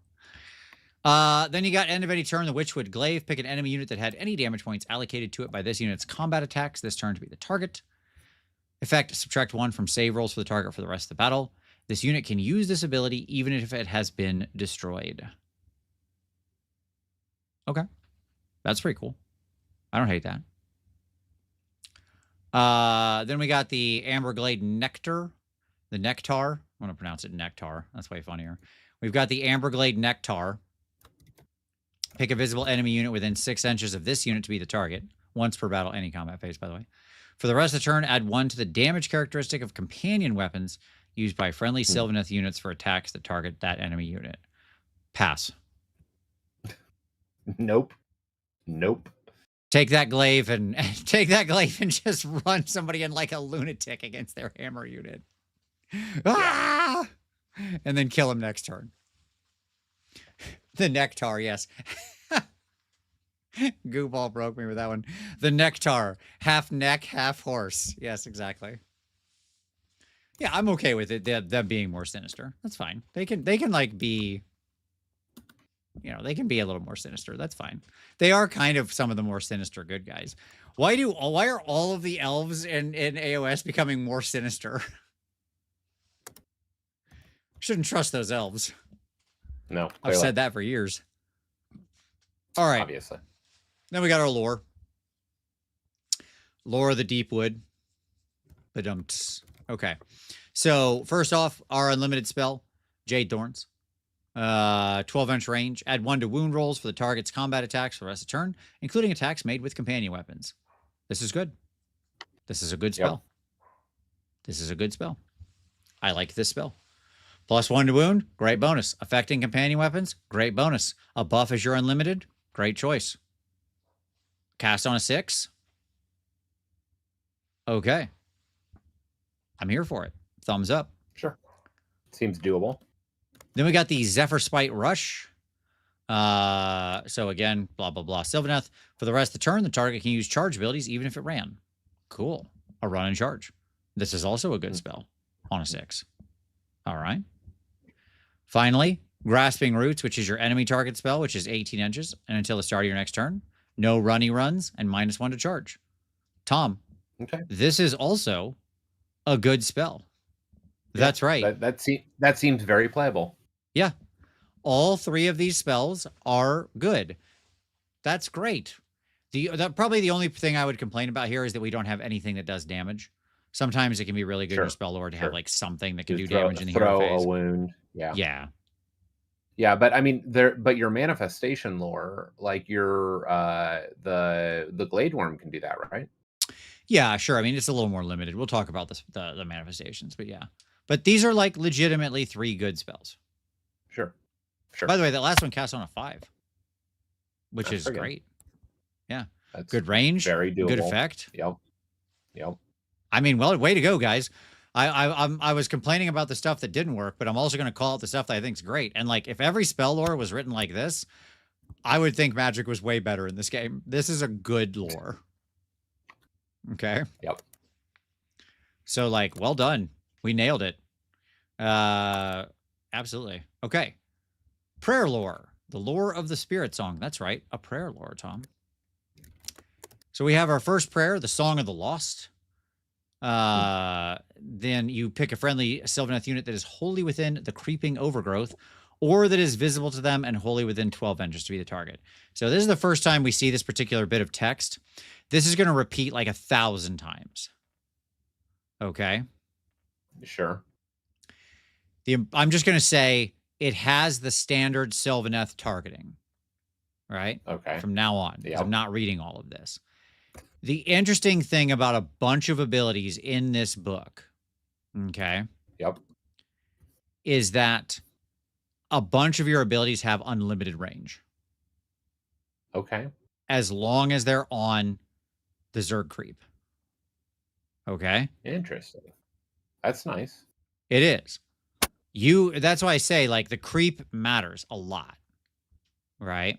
Then you got end of any turn, the Witchwood Glaive. Pick an enemy unit that had any damage points allocated to it by this unit's combat attacks this turn to be the target. Effect, subtract 1 from save rolls for the target for the rest of the battle. This unit can use this ability even if it has been destroyed. Okay. That's pretty cool. I don't hate that. Then we got the Amberglade Nectar. The Nectar. I'm going to pronounce it Nectar. That's way funnier. We've got the Amberglade Nectar. Pick a visible enemy unit within 6 inches of this unit to be the target. Once per battle, any combat phase, by the way. For the rest of the turn, add 1 to the damage characteristic of companion weapons used by friendly Sylvaneth units for attacks that target that enemy unit. Pass. Nope. Nope. Take that glaive and just run somebody in like a lunatic against their hammer unit. Ah! And then kill him next turn. The Nectar, yes. Gooball broke me with that one. The Nectar, half neck, half horse. Yes, exactly. Yeah, I'm okay with it. Them being more sinister. That's fine. They can like be, you know, they can be a little more sinister. That's fine. They are kind of some of the more sinister good guys. Why are all of the elves in AOS becoming more sinister? Shouldn't trust those elves. No, I've said that for years. All right. Obviously. Then we got our lore. Lore of the Deepwood. Badumts. Okay. So first off, our unlimited spell, Jade Thorns. 12-inch range. Add 1 to wound rolls for the target's combat attacks for the rest of the turn, including attacks made with companion weapons. This is good. This is a good spell. Yep. This is a good spell. I like this spell. +1 to wound, great bonus. Affecting companion weapons, great bonus. A buff as you're unlimited, great choice. Cast on a 6. Okay. I'm here for it. Thumbs up. Sure. Seems doable. Then we got the Zephyr Spite Rush. So again, blah, blah, blah. Sylvaneth. For the rest of the turn, the target can use charge abilities even if it ran. Cool. A run and charge. This is also a good spell on a 6. All right. Finally, Grasping Roots, which is your enemy target spell, which is 18 inches. And until the start of your next turn, no runny runs and -1 to charge. Tom, okay. This is also a good spell. Yeah, that's right. That seems very playable. Yeah. All 3 of these spells are good. That's great. Probably the only thing I would complain about here is that we don't have anything that does damage. Sometimes it can be really good in spell lore to have like something that can do damage in the hero phase. Throw a wound. Yeah. Yeah. Yeah, but I mean but your manifestation lore, like your the Glade Worm can do that, right? Yeah, sure. I mean, it's a little more limited. We'll talk about the manifestations, but yeah. But these are like legitimately 3 good spells. Sure. By the way, that last one casts on a 5, which is great. Yeah. That's good range. Very doable. Good effect. Yep. I mean, well, way to go, guys. I was complaining about the stuff that didn't work, but I'm also going to call out the stuff that I think is great. And like, if every spell lore was written like this, I would think Magic was way better in this game. This is a good lore. Okay. Yep. So like, well done. We nailed it. Absolutely. Okay. Prayer lore. The lore of the Spirit Song. That's right. A prayer lore, Tom. So we have our first prayer, the Song of the Lost. Then you pick a friendly Sylvaneth unit that is wholly within the creeping overgrowth, or that is visible to them and wholly within 12 inches to be the target. So this is the first time we see this particular bit of text. This is going to repeat like 1,000 times. Okay. Sure. I'm just going to say it has the standard Sylvaneth targeting, right? Okay. From now on, because I'm not reading all of this. The interesting thing about a bunch of abilities in this book, okay? Yep. Is that a bunch of your abilities have unlimited range. Okay. As long as they're on the Zerg creep. Okay? Interesting. That's nice. It is. That's why I say, like, the creep matters a lot. Right?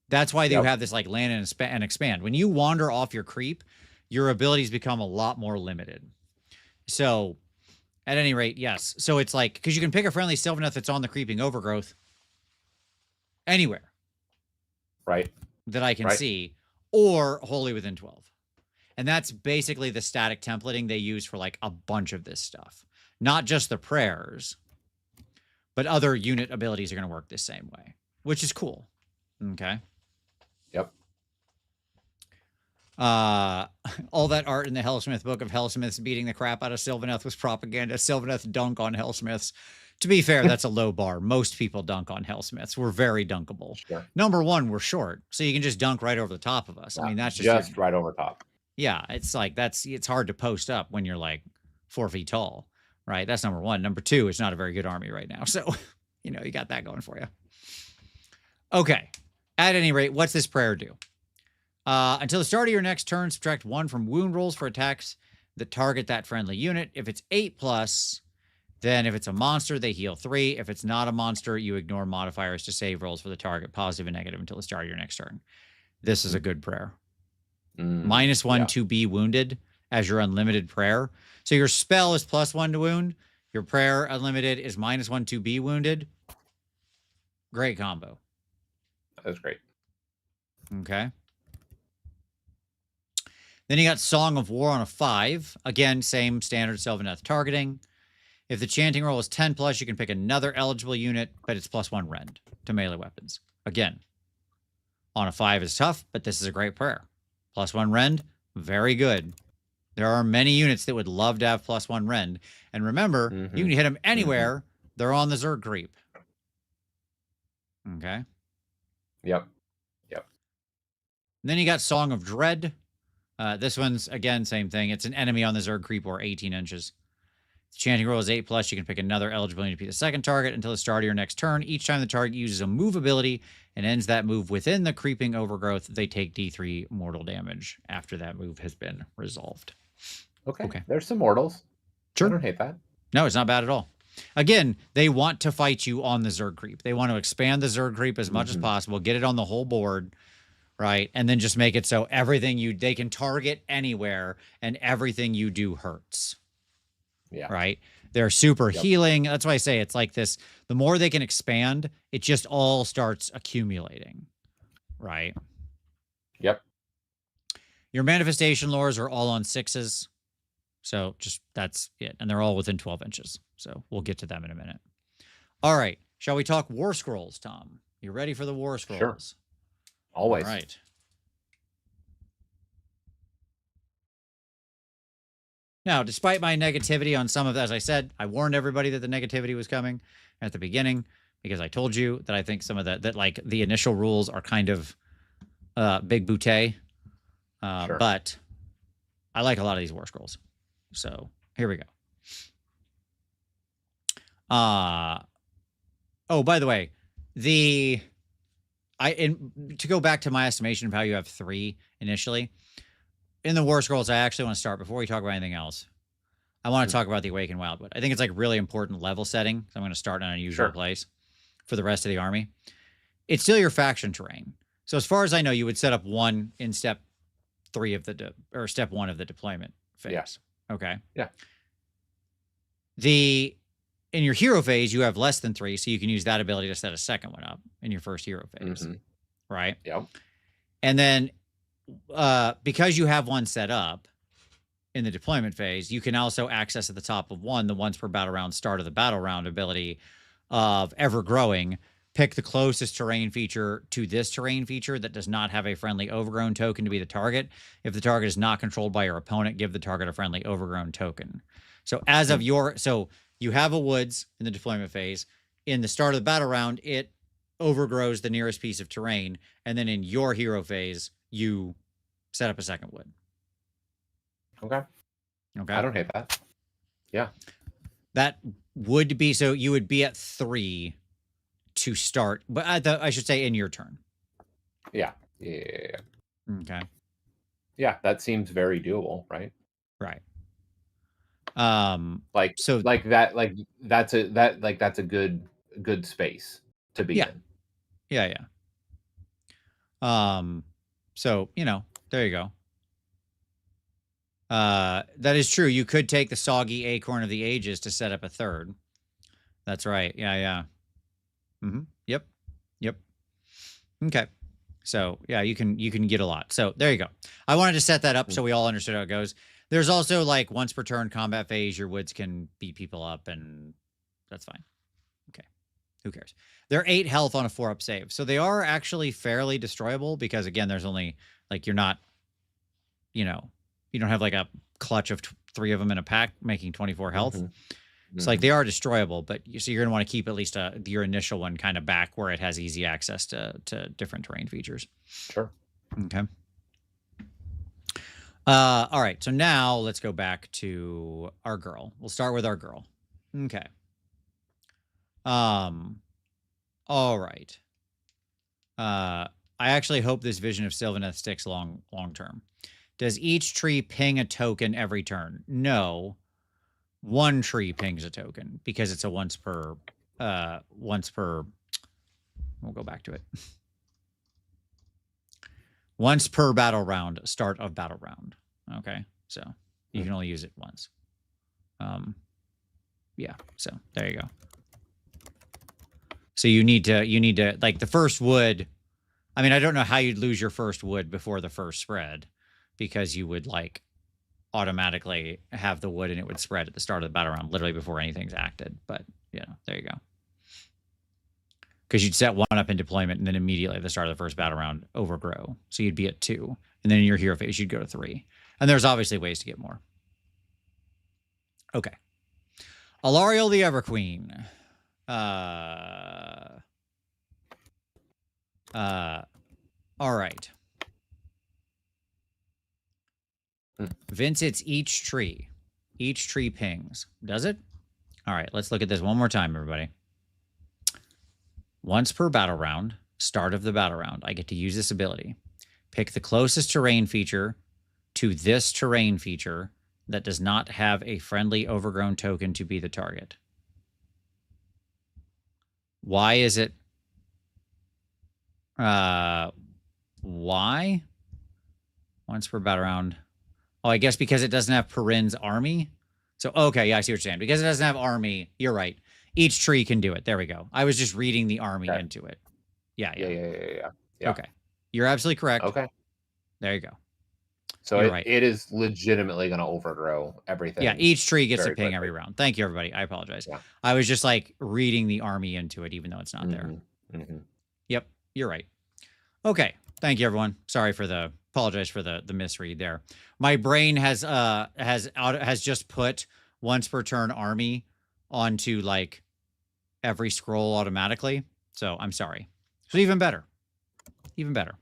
That's why you have this, like, land and expand. When you wander off your creep, your abilities become a lot more limited. So, at any rate, yes. So it's like, because you can pick a friendly Sylvaneth that's on the creeping overgrowth anywhere. Right. That I can see, or wholly within 12. And that's basically the static templating they use for like a bunch of this stuff. Not just the prayers, but other unit abilities are going to work the same way, which is cool. Okay. Yep. All that art in the Hellsmith book of Hellsmiths beating the crap out of Sylvaneth was propaganda. Sylvaneth dunk on Hellsmiths. To be fair, that's a low bar. Most people dunk on Hellsmiths. We're very dunkable. Sure. Number one, we're short, so you can just dunk right over the top of us. I mean, that's just right over top. Yeah, it's like it's hard to post up when you're like 4 feet tall, right? That's number one. Number two, it's not a very good army right now, so you got that going for you. Okay. At any rate, what's this prayer do? Until the start of your next turn, subtract 1 from wound rolls for attacks that target that friendly unit. If it's 8+, then if it's a monster, they heal 3. If it's not a monster, you ignore modifiers to save rolls for the target, positive and negative, until the start of your next turn. This is a good prayer. -1 to be wounded as your unlimited prayer. So your spell is +1 to wound. Your prayer unlimited is -1 to be wounded. Great combo. That's great. Okay. Then you got Song of War on a 5. Again, same standard Sylvaneth targeting. If the chanting roll is 10+, you can pick another eligible unit, but it's +1 rend to melee weapons. Again, on a 5 is tough, but this is a great prayer. +1 rend, very good. There are many units that would love to have +1 rend. And remember, you can hit them anywhere. They're on the Zerg creep. Okay. Yep. And then you got Song of Dread. This one's, again, same thing. It's an enemy on the Zerg creep or 18 inches. The chanting roll is 8+. You can pick another eligible unit to be the second target until the start of your next turn. Each time the target uses a move ability and ends that move within the creeping overgrowth, they take D3 mortal damage after that move has been resolved. Okay. There's some mortals. Sure. I don't hate that. No, it's not bad at all. Again, they want to fight you on the Zerg creep. They want to expand the Zerg creep as much as possible, get it on the whole board, right? And then just make it so everything they can target anywhere and everything you do hurts. Yeah. Right? They're super healing. That's why I say it's like this. The more they can expand, it just all starts accumulating. Right? Yep. Your manifestation lures are all on 6s. So just that's it. And they're all within 12 inches. So we'll get to them in a minute. All right. Shall we talk Warscrolls, Tom? You ready for the Warscrolls? Sure. Always. All right. Now, despite my negativity on some of, as I said, I warned everybody that the negativity was coming at the beginning because I told you that I think some of that like the initial rules are kind of big bootay. But I like a lot of these Warscrolls. So here we go. Oh, by the way, to go back to my estimation of how you have 3 initially, in the Warscrolls, I actually want to start, before we talk about anything else, I want to talk about the Awakened Wildwood. I think it's like really important level setting. So I'm going to start in an unusual place for the rest of the army. It's still your faction terrain. So as far as I know, you would set up 1 in step 3 of step 1 of the deployment phase. Yeah. Okay. Yeah. In your hero phase, you have less than 3, so you can use that ability to set a second one up in your first hero phase. Right? Yep. And then because you have 1 set up in the deployment phase, you can also access at the top of 1 the once per battle round start of the battle round ability of ever growing. Pick the closest terrain feature to this terrain feature that does not have a friendly overgrown token to be the target. If the target is not controlled by your opponent, give the target a friendly overgrown token. So as of so you have a woods in the deployment phase. In the start of the battle round, it overgrows the nearest piece of terrain. And then in your hero phase, you set up a second wood. Okay. I don't hate that. Yeah. That would be, so you would be at 3 to start, but I should say in your turn. Yeah. Okay. Yeah, that seems very doable, right? Right. That's a good space to be in. Yeah. So, there you go. That is true. You could take the Soggy Acorn of the Ages to set up a third. That's right. Yeah. Yep. Okay. So yeah, you can get a lot. So there you go. I wanted to set that up so we all understood how it goes. There's also like once per turn combat phase, your woods can beat people up, and that's fine. Okay. Who cares? They're 8 health on a 4-up save. So they are actually fairly destroyable because again, there's only like you're not, you don't have like a clutch of 3 of them in a pack making 24 health. It's like they are destroyable, but so you're going to want to keep at least your initial one kind of back where it has easy access to different terrain features. Sure. Okay. All right. So now let's go back to our girl. We'll start with our girl. Okay. All right. I I actually hope this vision of Sylvaneth sticks long term. Does each tree ping a token every turn? No. One tree pings a token because it's a once per. We'll go back to it. Once per battle round, start of battle round. Okay, so you can only use it once. Yeah, so there you go. So you need to like the first wood. I mean, I don't know how you'd lose your first wood before the first spread, because you would like automatically have the wood and it would spread at the start of the battle round, literally before anything's acted. But there you go. Because you'd set one up in deployment and then immediately at the start of the first battle round overgrow. So you'd be at 2. And then in your hero phase, you'd go to 3. And there's obviously ways to get more. Okay. Alariel the Everqueen. All right. Vince, it's each tree. Each tree pings. Does it? All right, let's look at this one more time, everybody. Once per battle round, start of the battle round, I get to use this ability. Pick the closest terrain feature to this terrain feature that does not have a friendly overgrown token to be the target. Why is it? Why? Once per battle round. Oh, I guess because it doesn't have Perrin's army. So, okay, yeah, I see what you're saying. Because it doesn't have army, you're right. Each tree can do it. There we go. I was just reading the army into it. Yeah. Okay. You're absolutely correct. Okay. There you go. So it is legitimately going to overgrow everything. Yeah, each tree gets a ping every round. Thank you, everybody. I apologize. Yeah. I was just like reading the army into it, even though it's not there. Yep, you're right. Okay. Thank you, everyone. Apologize for the misread there. My brain has just put once per turn army onto like every scroll automatically. So I'm sorry. So even better. Even better.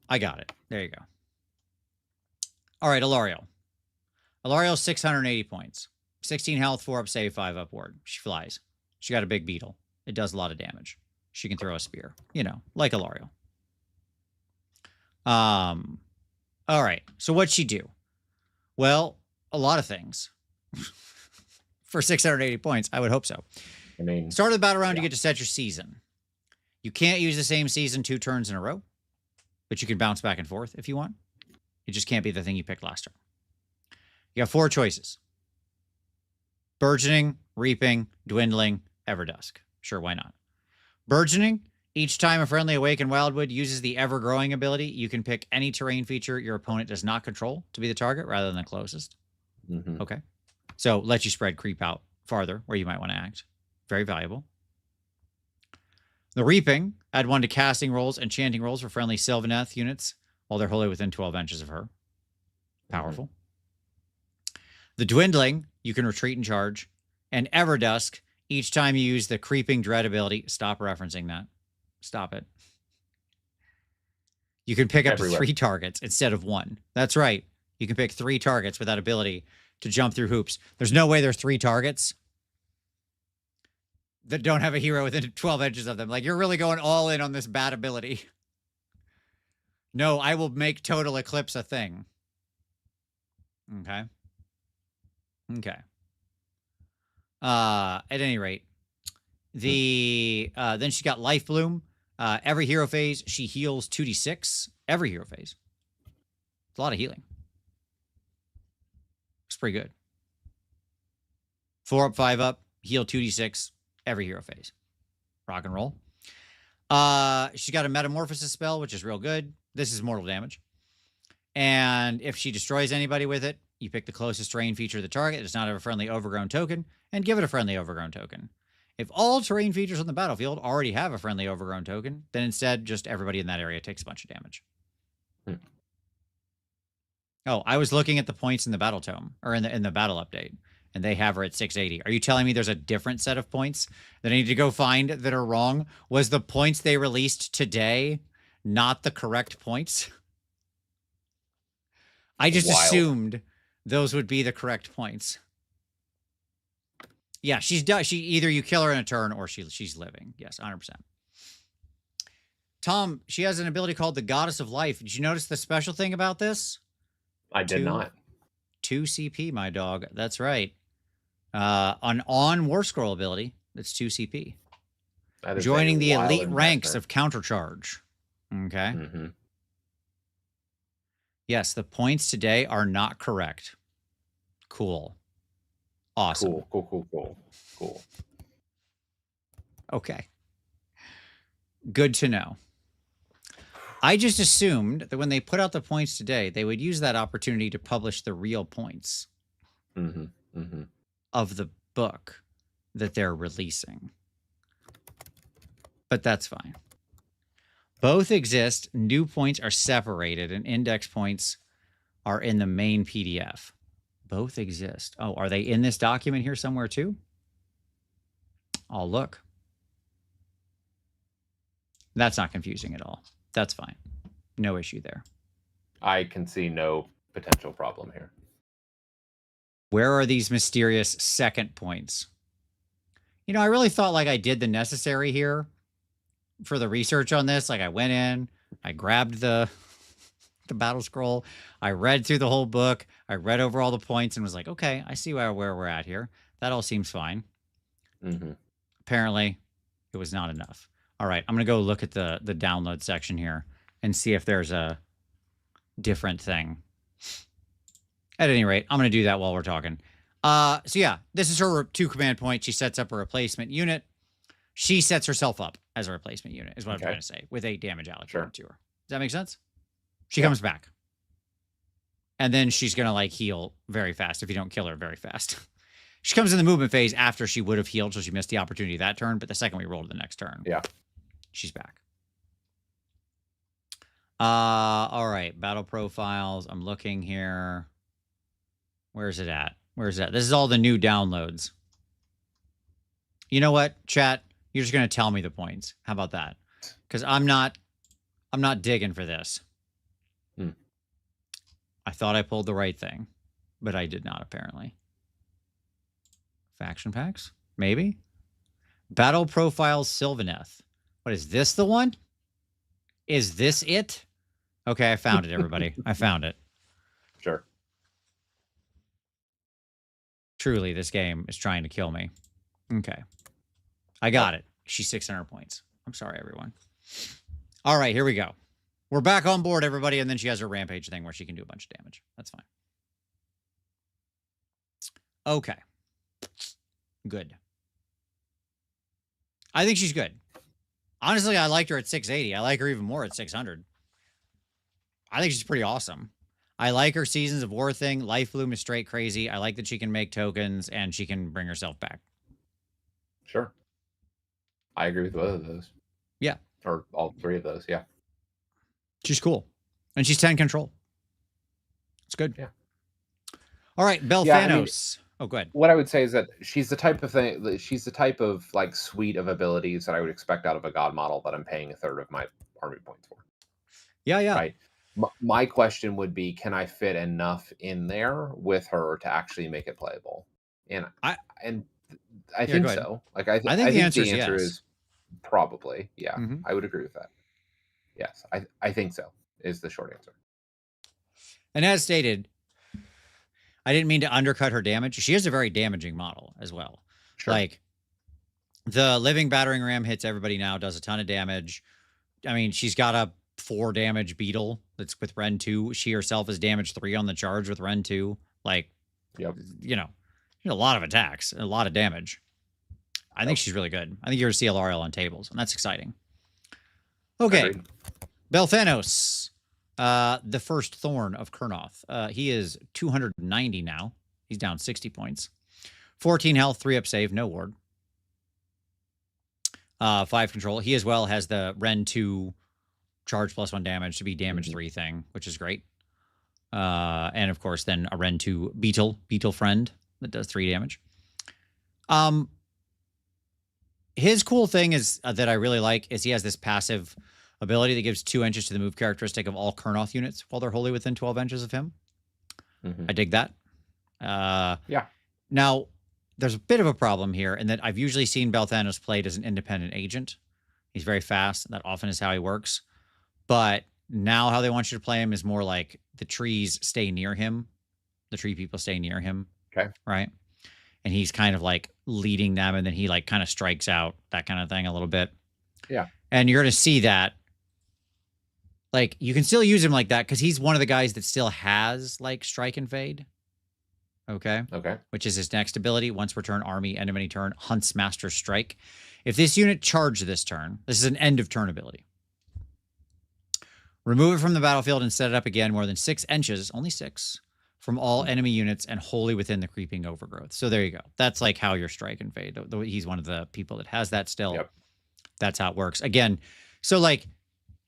I got it. There you go. All right, Alariel. Alariel's 680 points. 16 health, 4 up save, 5 up ward. She flies. She got a big beetle. It does a lot of damage. She can throw a spear. Like Alariel. All right. So what'd she do? Well, a lot of things. For 680 points, I would hope so. I mean, start of the battle round, you get to set your season. You can't use the same season 2 turns in a row, but you can bounce back and forth if you want. It just can't be the thing you picked last turn. You got 4 choices. Burgeoning, Reaping, Dwindling, Everdusk. Sure, why not? Burgeoning, each time a friendly Awakened Wildwood uses the Ever-Growing ability, you can pick any terrain feature your opponent does not control to be the target rather than the closest. Okay. So let you spread creep out farther where you might want to act. Very valuable. The Reaping, add 1 to casting rolls and chanting rolls for friendly Sylvaneth units while they're wholly within 12 inches of her. Powerful. The Dwindling, you can retreat and charge. And Everdusk, each time you use the Creeping Dread ability, stop referencing that. Stop it. You can pick up to 3 targets instead of 1. That's right. You can pick 3 targets with that ability to jump through hoops. There's no way there's 3 targets that don't have a hero within 12 inches of them. Like, you're really going all in on this bad ability. No, I will make Total Eclipse a thing. Okay. Okay. At any rate, then she's got Life Bloom. Every hero phase, she heals 2d6. Every hero phase. It's a lot of healing. It's pretty good. 4 up, 5 up, heal 2d6 every hero phase. Rock and roll. She's got a Metamorphosis spell, which is real good. This is mortal damage. And if she destroys anybody with it, you pick the closest terrain feature to the target. It does not have a friendly overgrown token, and give it a friendly overgrown token. If all terrain features on the battlefield already have a friendly overgrown token, then instead just everybody in that area takes a bunch of damage. Oh, I was looking at the points in the Battletome, or in the battle update, and they have her at 680. Are you telling me there's a different set of points that I need to go find that are wrong? Was the points they released today not the correct points? I just assumed those would be the correct points. Yeah, she's done. She either you kill her in a turn or she's living. Yes, 100%. Tom, she has an ability called the Goddess of Life. Did you notice the special thing about this? I did not. 2 CP, my dog. That's right. On Warscroll ability, that's 2 CP. That is Joining a the wild elite ranks investment. of Countercharge. Okay. Mm-hmm. Yes, the points today are not correct. Cool. Awesome. Cool. Okay. Good to know. I just assumed that when they put out the points today, they would use that opportunity to publish the real points of the book that they're releasing. But that's fine. Both exist. New points are separated, and index points are in the main PDF. Both exist. Oh, are they in this document here somewhere too? I'll look. That's not confusing at all. That's fine. No issue there. I can see no potential problem here. Where are these mysterious second points? You know, I really thought like I did the necessary here for the research on this. Like I went in, I grabbed the Battlescroll, I read through the whole book, I read over all the points and was like, okay, I see where we're at here. That all seems fine. Apparently, it was not enough. All right, I'm going to go look at the download section here and see if there's a different thing. At any rate, I'm going to do that while we're talking. So yeah, this is her 2 command points. She sets up a replacement unit. She sets herself up as a replacement unit, is what I'm trying to say, with 8 damage allocated to her. Does that make sense? She comes back. And then she's going to like heal very fast if you don't kill her very fast. She comes in the movement phase after she would have healed, so she missed the opportunity that turn, but the second we rolled the next turn, she's back. All right, battle profiles. I'm looking here. Where's it at? Where's that? This is all the new downloads. You know what, chat? You're just going to tell me the points. How about that? Because I'm not digging for this. I thought I pulled the right thing, but I did not, apparently. Faction packs? Maybe? Battle profiles Sylvaneth. What is this, the one? Is this it? Okay, I found it, everybody. I found it. Sure. Truly, this game is trying to kill me. Okay. I got it. She's 600 points. I'm sorry, everyone. All right, here we go. We're back on board, everybody, and then she has her rampage thing where she can do a bunch of damage. That's fine. Okay. Good. I think she's good. Honestly, I liked her at 680. I like her even more at 600. I think she's pretty awesome. I like her Seasons of War thing. Life Bloom is straight crazy. I like that she can make tokens and she can bring herself back. Sure. I agree with both of those. Yeah. Or all 3 of those, yeah. She's cool. And she's 10 control. It's good. Yeah. All right, Belthanos. Oh, go ahead. What I would say is that she's the type of like suite of abilities that I would expect out of a god model that I'm paying 1/3 of my army points for. Yeah. Right. My question would be, can I fit enough in there with her to actually make it playable? And I think so. Like I think the answer is probably. Yeah, I would agree with that. Yes, I think so is the short answer. And as stated, I didn't mean to undercut her damage. She is a very damaging model as well. Sure. Like the living battering ram hits everybody now, does a ton of damage. I mean, she's got a 4 damage beetle that's with Ren 2. She herself is damage 3 on the charge with Ren 2. Like, you know, a lot of attacks, a lot of damage. I think she's really good. I think you're going to see Alariel on tables, and that's exciting. Okay. Belthanos, the first Thorn of Kurnoth. He is 290 now. He's down 60 points. 14 health, 3 up save, no ward. 5 control. He as well has the Ren 2 charge +1 damage to be damage 3 thing, which is great. And of course, then a Ren 2 Beetle friend that does 3 damage. His cool thing is that I really like is he has this passive ability that gives 2 inches to the move characteristic of all Kurnoth units while they're wholly within 12 inches of him. I dig that. Yeah. Now, there's a bit of a problem here in that I've usually seen Belthanos played as an independent agent. He's very fast. That often is how he works. But now how they want you to play him is more like the trees stay near him. The tree people stay near him. Okay. Right. And he's kind of like leading them, and then he like kind of strikes out, that kind of thing a little bit. Yeah. And you're going to see that. Like, you can still use him like that because he's one of the guys that still has like strike and fade. Okay. Okay. Which is his next ability. Once per turn, army, end of any turn, hunts master strike. If this unit charged this turn, this is an end of turn ability. Remove it from the battlefield and set it up again more than 6 inches, only 6, from all enemy units and wholly within the creeping overgrowth. So there you go. That's like how your strike and fade. He's one of the people that has that still. Yep. That's how it works. Again, so like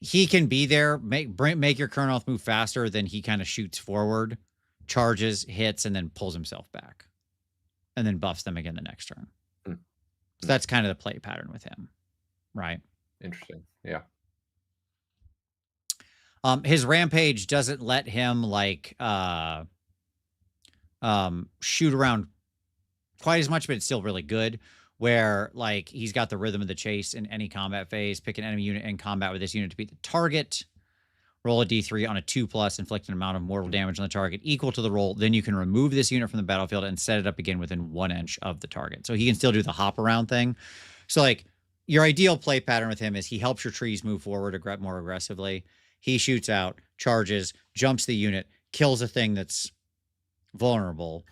he can be there, make your Kurnoth move faster, then he kind of shoots forward, charges, hits, and then pulls himself back. And then buffs them again the next turn. So that's kind of the play pattern with him. Right? Interesting. Yeah. His rampage doesn't let him like shoot around quite as much, but it's still really good. Where like he's got the rhythm of the chase in any combat phase. Pick an enemy unit in combat with this unit to beat the target. Roll a d3 on a 2+, inflict an amount of mortal damage on the target equal to the roll. Then you can remove this unit from the battlefield and set it up again within 1 inch of the target. So he can still do the hop around thing. So like your ideal play pattern with him is he helps your trees move forward more aggressively. He shoots out, charges, jumps the unit, kills a thing that's vulnerable,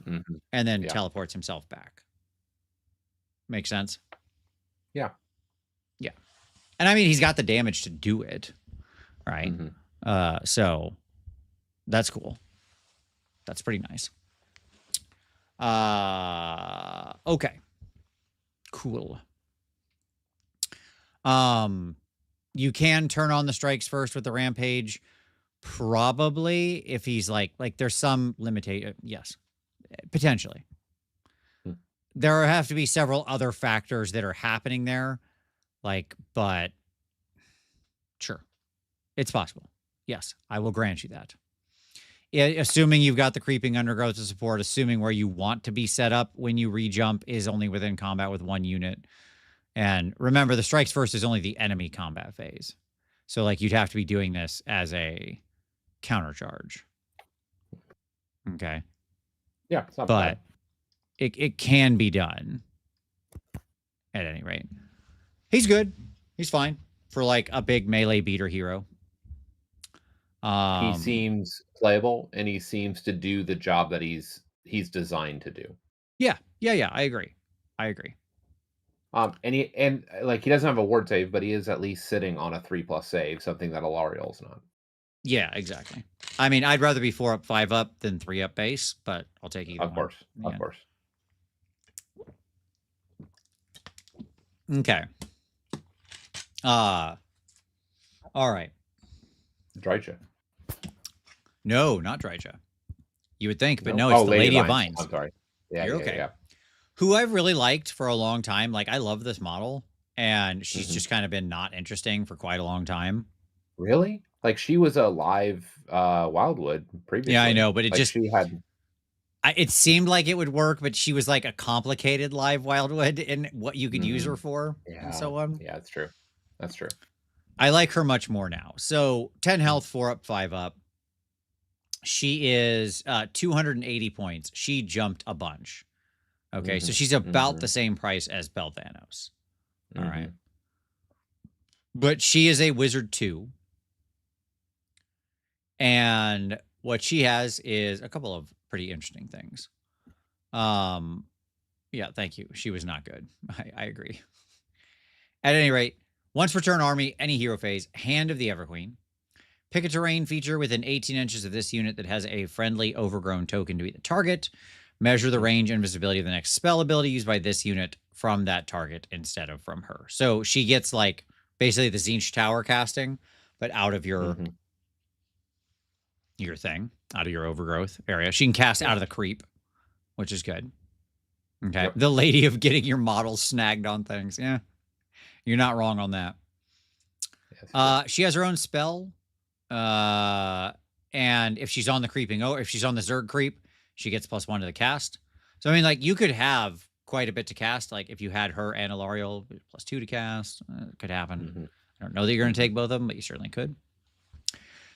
and then teleports himself back. Make sense? Yeah. Yeah. And I mean, he's got the damage to do it, right? So that's cool. That's pretty nice. Okay. Cool. You can turn on the strikes first with the rampage. Probably if he's like there's some limitation. Yes, potentially. There have to be several other factors that are happening there. But sure, it's possible. Yes, I will grant you that. Assuming you've got the creeping undergrowth to support, assuming where you want to be set up when you re-jump is only within combat with 1 unit. And remember, the strikes first is only the enemy combat phase. So, like, you'd have to be doing this as a countercharge. Okay. Yeah, it's not but bad. It can be done at any rate. He's good. He's fine for, like, a big melee beater hero. He seems playable, and he seems to do the job that he's designed to do. Yeah. I agree. And he doesn't have a ward save, but he is at least sitting on a 3+ save, something that Alariel's not. Yeah, exactly. I mean, I'd rather be 4 up, 5 up than 3 up base, but I'll take either Of course. Okay. All right. Drycha. No, not Drycha. You would think, but no, it's the Lady of Vines. I'm sorry. Yeah, You're okay. Who I've really liked for a long time. Like, I love this model, and she's just kind of been not interesting for quite a long time. Really? Like, she was a live Wildwood previously. Yeah, I know, but she had. It seemed like it would work, but she was like a complicated live Wildwood in what you could use her for, and so on. Yeah, that's true. That's true. I like her much more now. So 10 health, 4 up, 5 up. She is 280 points. She jumped a bunch. Okay, so she's about the same price as Belvanos. All right. But she is a wizard too. And what she has is a couple of pretty interesting things. Yeah, thank you. She was not good. I agree. At any rate, once per turn army, any hero phase, Hand of the Everqueen. Pick a terrain feature within 18 inches of this unit that has a friendly overgrown token to be the target. Measure the range and visibility of the next spell ability used by this unit from that target instead of from her. So she gets like basically the Zinch Tower casting, but out of your thing, out of your overgrowth area. She can cast out of the creep, which is good. Okay. Yep. The lady of getting your models snagged on things. Yeah. You're not wrong on that. She has her own spell. And if she's on the creeping, if she's on the Zerg creep, she gets +1 to the cast. So, I mean, like, you could have quite a bit to cast. Like if you had her and Alariel, +2 to cast, it could happen. I don't know that you're going to take both of them, but you certainly could.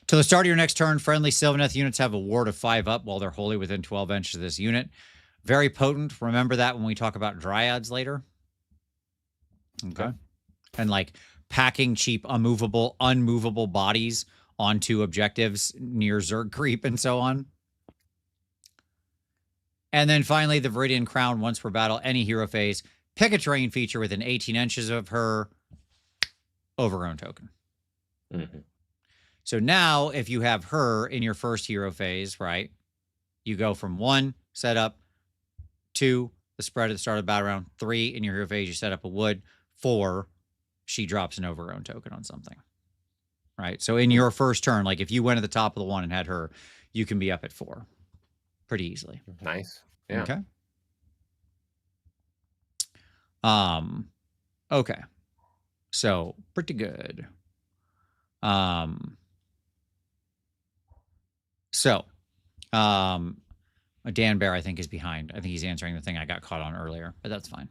Till the start of your next turn, friendly Sylvaneth units have a ward of 5 up while they're wholly within 12 inches of this unit. Very potent. Remember that when we talk about Dryads later. Okay. And like packing cheap, unmovable bodies onto objectives near Zerg creep and so on. And then finally, the Viridian Crown, once per battle, any hero phase, pick a terrain feature within 18 inches of her overgrown token. So now, if you have her in your first hero phase, right, you go from 1, set up, 2, the spread at the start of the battle round, 3, in your hero phase, you set up a wood, 4, she drops an overgrown token on something, right? So in your first turn, like if you went at the top of the 1 and had her, you can be up at 4 pretty easily. Nice. Yeah. Okay. Okay. So pretty good. Dan Bear, I think, is behind. I think he's answering the thing I got caught on earlier, but that's fine.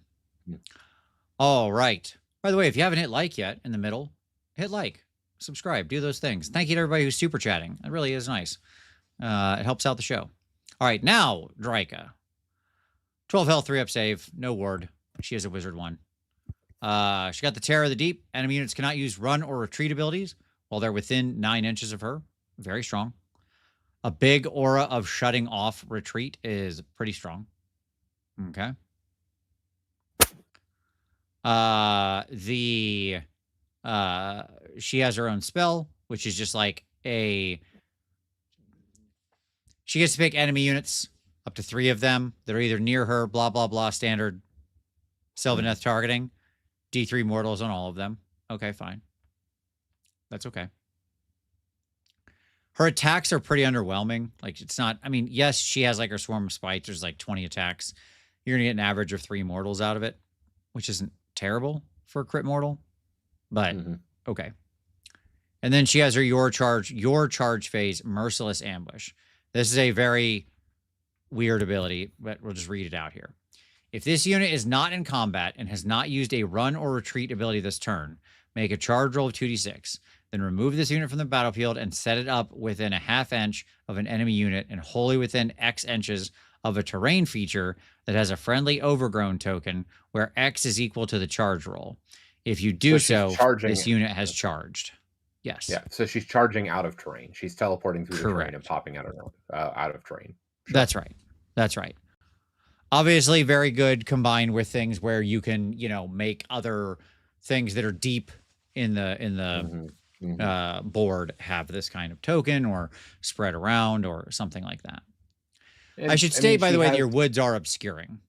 All right. By the way, if you haven't hit like yet in the middle, hit like, subscribe, do those things. Thank you to everybody who's super chatting. It really is nice. It helps out the show. All right, now Dryka. 12 health, 3 up save, no ward. She has a wizard 1. She got the Terror of the Deep. Enemy units cannot use run or retreat abilities while they're within 9 inches of her. Very strong. A big aura of shutting off retreat is pretty strong. Okay. She has her own spell, which is just like she gets to pick enemy units, up to 3 of them that are either near her, blah, blah, blah, standard Sylvaneth targeting. D3 mortals on all of them. Okay, fine. That's okay. Her attacks are pretty underwhelming. Like, it's not, I mean, yes, she has like her swarm of spikes. There's like 20 attacks. You're going to get an average of 3 mortals out of it, which isn't terrible for a crit mortal, but okay. And then she has her your charge phase, Merciless Ambush. This is a very weird ability, but we'll just read it out here. If this unit is not in combat and has not used a run or retreat ability this turn, make a charge roll of 2d6. Then remove this unit from the battlefield and set it up within a half inch of an enemy unit and wholly within X inches of a terrain feature that has a friendly overgrown token where X is equal to the charge roll. If you do so, this unit has charged. Yes. Yeah. So she's charging out of terrain. She's teleporting through the terrain and popping out of terrain. Sure. That's right. That's right. Obviously, very good combined with things where you can, you know, make other things that are deep in the board have this kind of token or spread around or something like that. And, I should state, by the way, that your woods are obscuring.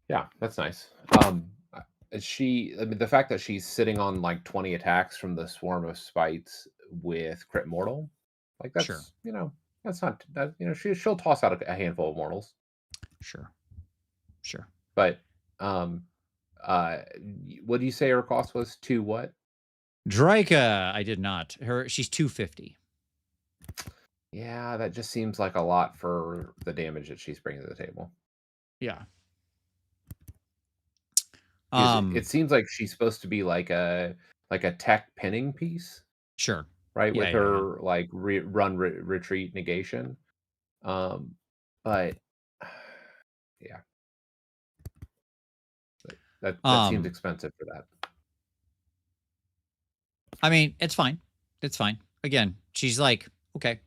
Yeah, that's nice. The fact that she's sitting on like 20 attacks from the swarm of spites with crit mortal, like that's, sure. You know, that's not that, you know, she'll toss out a handful of mortals. Sure. But what do you say her cost was? 2 what? Dryka, I did not. She's 250. Yeah, that just seems like a lot for the damage that she's bringing to the table. Yeah. It seems like she's supposed to be like a tech pinning piece. Sure. Right, with her like retreat negation. But yeah. That seems expensive for that. I mean, it's fine. It's fine. Again, she's like, okay.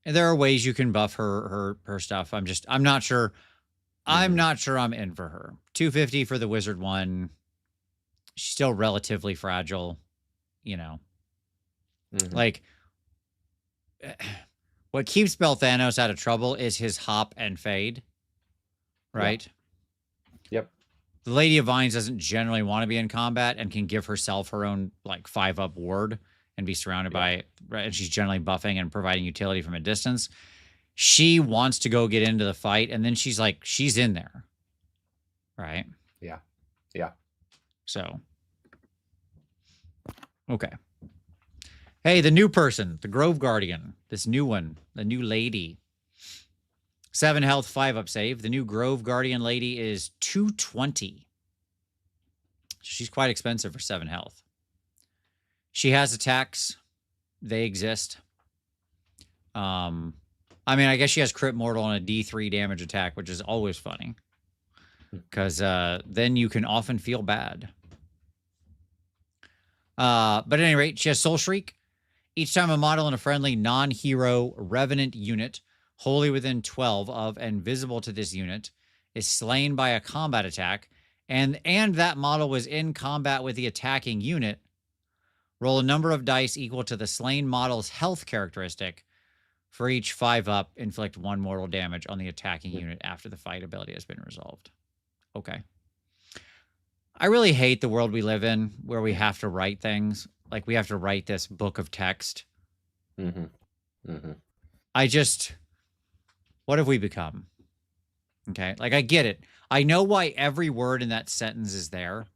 And there are ways you can buff her stuff. I'm not sure. I'm not sure I'm in for her. 250 for the wizard 1. She's still relatively fragile, you know. Like, what keeps Belthanos out of trouble is his hop and fade, right? Yep. The Lady of Vines doesn't generally want to be in combat and can give herself her own like 5-up ward and be surrounded by, right? And she's generally buffing and providing utility from a distance. She wants to go get into the fight, and then she's like, she's in there, right? Yeah. So, okay. Hey, the new person, the Grove Guardian, this new one, the new lady. 7 health, 5 up save. The new Grove Guardian lady is 220. She's quite expensive for 7 health. She has attacks. They exist. I mean, I guess she has crit mortal and a D3 damage attack, which is always funny. Because then you can often feel bad. But at any rate, she has Soul Shriek. Each time a model in a friendly non-hero Revenant unit wholly within 12 of and visible to this unit is slain by a combat attack, and that model was in combat with the attacking unit, roll a number of dice equal to the slain model's health characteristic. For each 5 up, inflict 1 mortal damage on the attacking unit after the fight ability has been resolved. Okay. I really hate the world we live in where we have to write things. Like, we have to write this book of text. What have we become? Okay. Like, I get it. I know why every word in that sentence is there,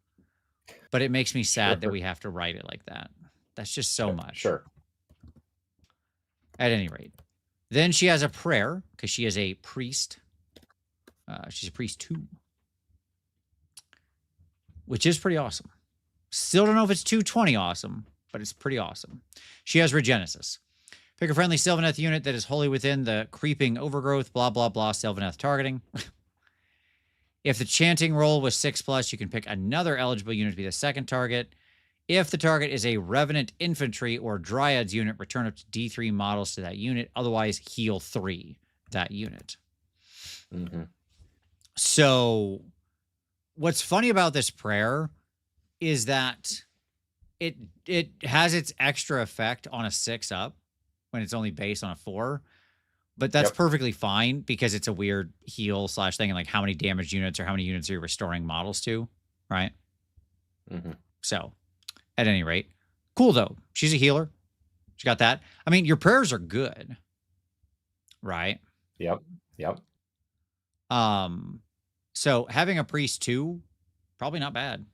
but it makes me sad that we have to write it like that. That's just so much. Sure. At any rate. Then she has a prayer, because she is a priest. She's a priest 2. Which is pretty awesome. Still don't know if it's 220 awesome, but it's pretty awesome. She has Regenesis. Pick a friendly Sylvaneth unit that is wholly within the creeping overgrowth, blah, blah, blah, Sylvaneth targeting. If the chanting roll was 6+, you can pick another eligible unit to be the second target. If the target is a Revenant Infantry or Dryads unit, return up to D3 models to that unit. Otherwise, heal 3 that unit. So, what's funny about this prayer is that it has its extra effect on a 6 up when it's only based on a 4. But that's perfectly fine because it's a weird heal / thing, and like how many damaged units or how many units are you restoring models to, right? So, at any rate, cool though. She's a healer. She got that. I mean, your prayers are good, right? Yep. So having a priest 2, probably not bad.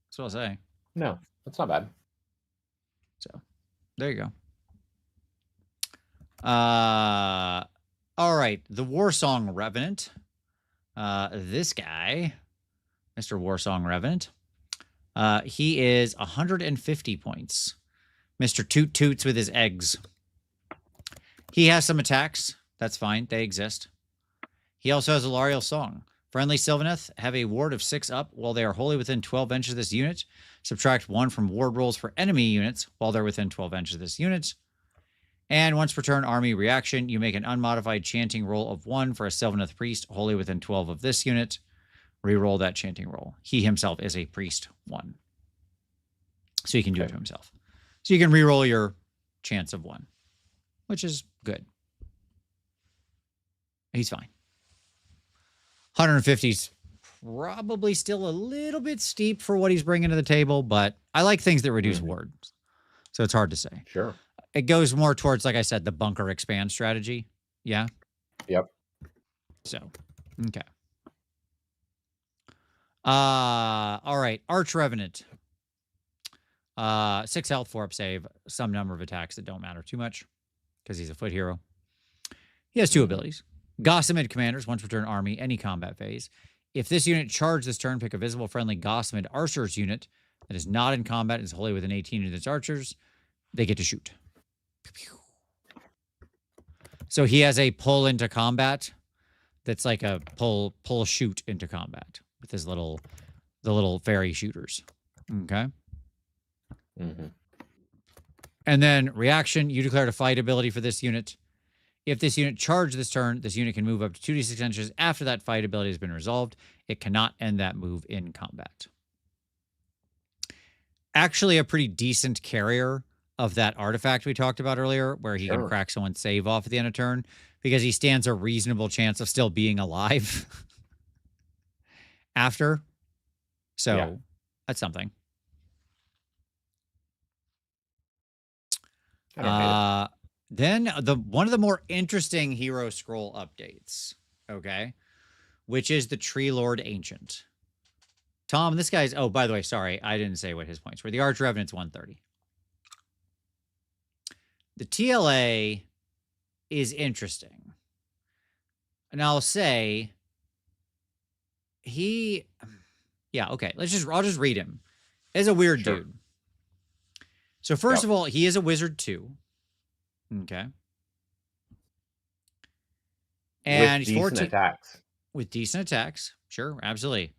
That's what I'll say. No, that's not bad. So, there you go. All right. The Warsong Revenant. This guy, Mr. Warsong Revenant, he is 150 points. Mr. Toot Toots with his eggs. He has some attacks. That's fine. They exist. He also has a Lariel Song. Friendly Sylvaneth have a ward of 6 up while they are wholly within 12 inches of this unit. Subtract 1 from ward rolls for enemy units while they're within 12 inches of this unit. And once per turn army reaction, you make an unmodified chanting roll of 1 for a Sylvaneth priest wholly within 12 of this unit. Reroll that chanting roll. He himself is a priest 1. So he can do it to himself. So you can reroll your chance of 1, which is good. He's fine. 150 is probably still a little bit steep for what he's bringing to the table, but I like things that reduce wards. So it's hard to say. Sure. It goes more towards, like I said, the bunker expand strategy. Yeah? Yep. So, okay. All right. Arch Revenant. 6 health, 4 up save. Some number of attacks that don't matter too much because he's a foot hero. He has 2 abilities. Gossamed Commanders, once per turn army, any combat phase. If this unit charged this turn, pick a visible friendly Gossamed Archers unit that is not in combat and is wholly within 18 of its archers. They get to shoot. So he has a pull into combat that's like a pull shoot into combat with his the little fairy shooters. Okay. And then reaction, you declared a fight ability for this unit. If this unit charged this turn, this unit can move up to 2d6 inches after that fight ability has been resolved. It cannot end that move in combat. Actually, a pretty decent carrier of that artifact we talked about earlier, where he can crack someone's save off at the end of turn, because he stands a reasonable chance of still being alive after. So that's something. Then one of the more interesting Hero Scroll updates, okay, which is the Tree Lord Ancient. Tom, this guy's, oh, by the way, sorry, I didn't say what his points were. The Arch Revenant's 130. The TLA is interesting. And I'll say he, yeah, okay. I'll just read him. He's a weird dude. So first of all, he is a wizard too. Okay. And with he's 14 attacks. With decent attacks. Sure, absolutely.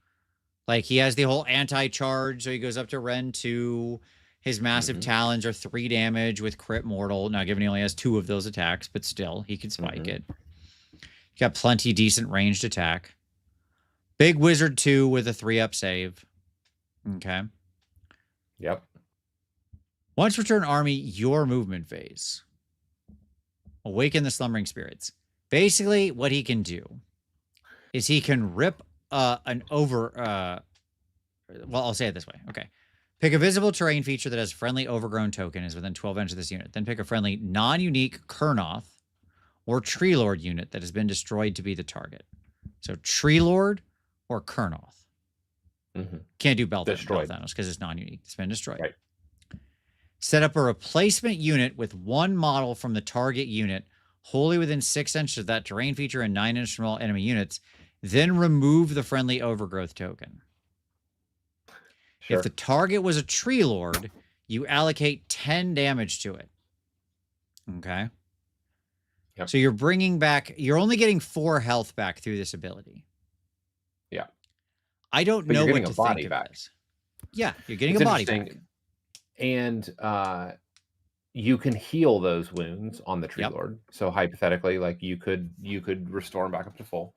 Like he has the whole anti-charge, so he goes up to Ren 2. His massive talons are 3 damage with crit mortal. Now, given he only has 2 of those attacks, but still, he could spike it. He got plenty decent ranged attack. Big Wizard 2 with a 3-up save. Okay. Yep. Once return army, your movement phase. Awaken the slumbering spirits. Basically, what he can do is he can rip well, I'll say it this way. Okay. Pick a visible terrain feature that has friendly overgrown token is within 12 inches of this unit. Then pick a friendly non-unique Kurnoth or Tree Lord unit that has been destroyed to be the target. So Tree Lord or Kurnoth. Can't do Belthanos because it's non-unique. It's been destroyed. Right. Set up a replacement unit with 1 model from the target unit wholly within 6 inches of that terrain feature and 9 inches from all enemy units. Then remove the friendly overgrowth token. If the target was a Tree Lord, you allocate 10 damage to it. Okay. Yep. So you're only getting 4 health back through this ability. Yeah. I don't know what to think of this. Yeah, you're getting a body back. And you can heal those wounds on the Tree Lord. So hypothetically, like you could restore them back up to full.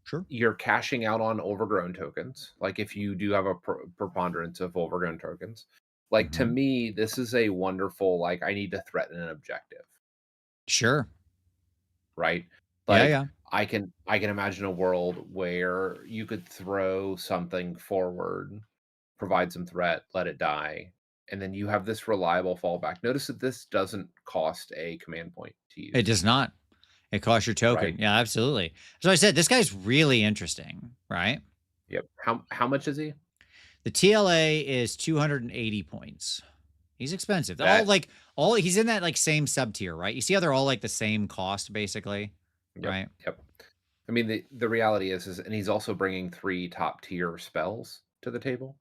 Sure. You're cashing out on overgrown tokens. Like if you do have a preponderance of overgrown tokens, like to me, this is a wonderful, like I need to threaten an objective. Sure. Right. Like, yeah. I can imagine a world where you could throw something forward, provide some threat, let it die, and then you have this reliable fallback. Notice that this doesn't cost a command point to use. It does not. It costs your token. Right. Yeah, absolutely. So I said, this guy's really interesting, right? Yep. How much is he? The TLA is 280 points. He's expensive. He's in that like same sub tier, right? You see how they're all like the same cost, basically, right? Yep. I mean, the reality is, and he's also bringing 3 top tier spells to the table.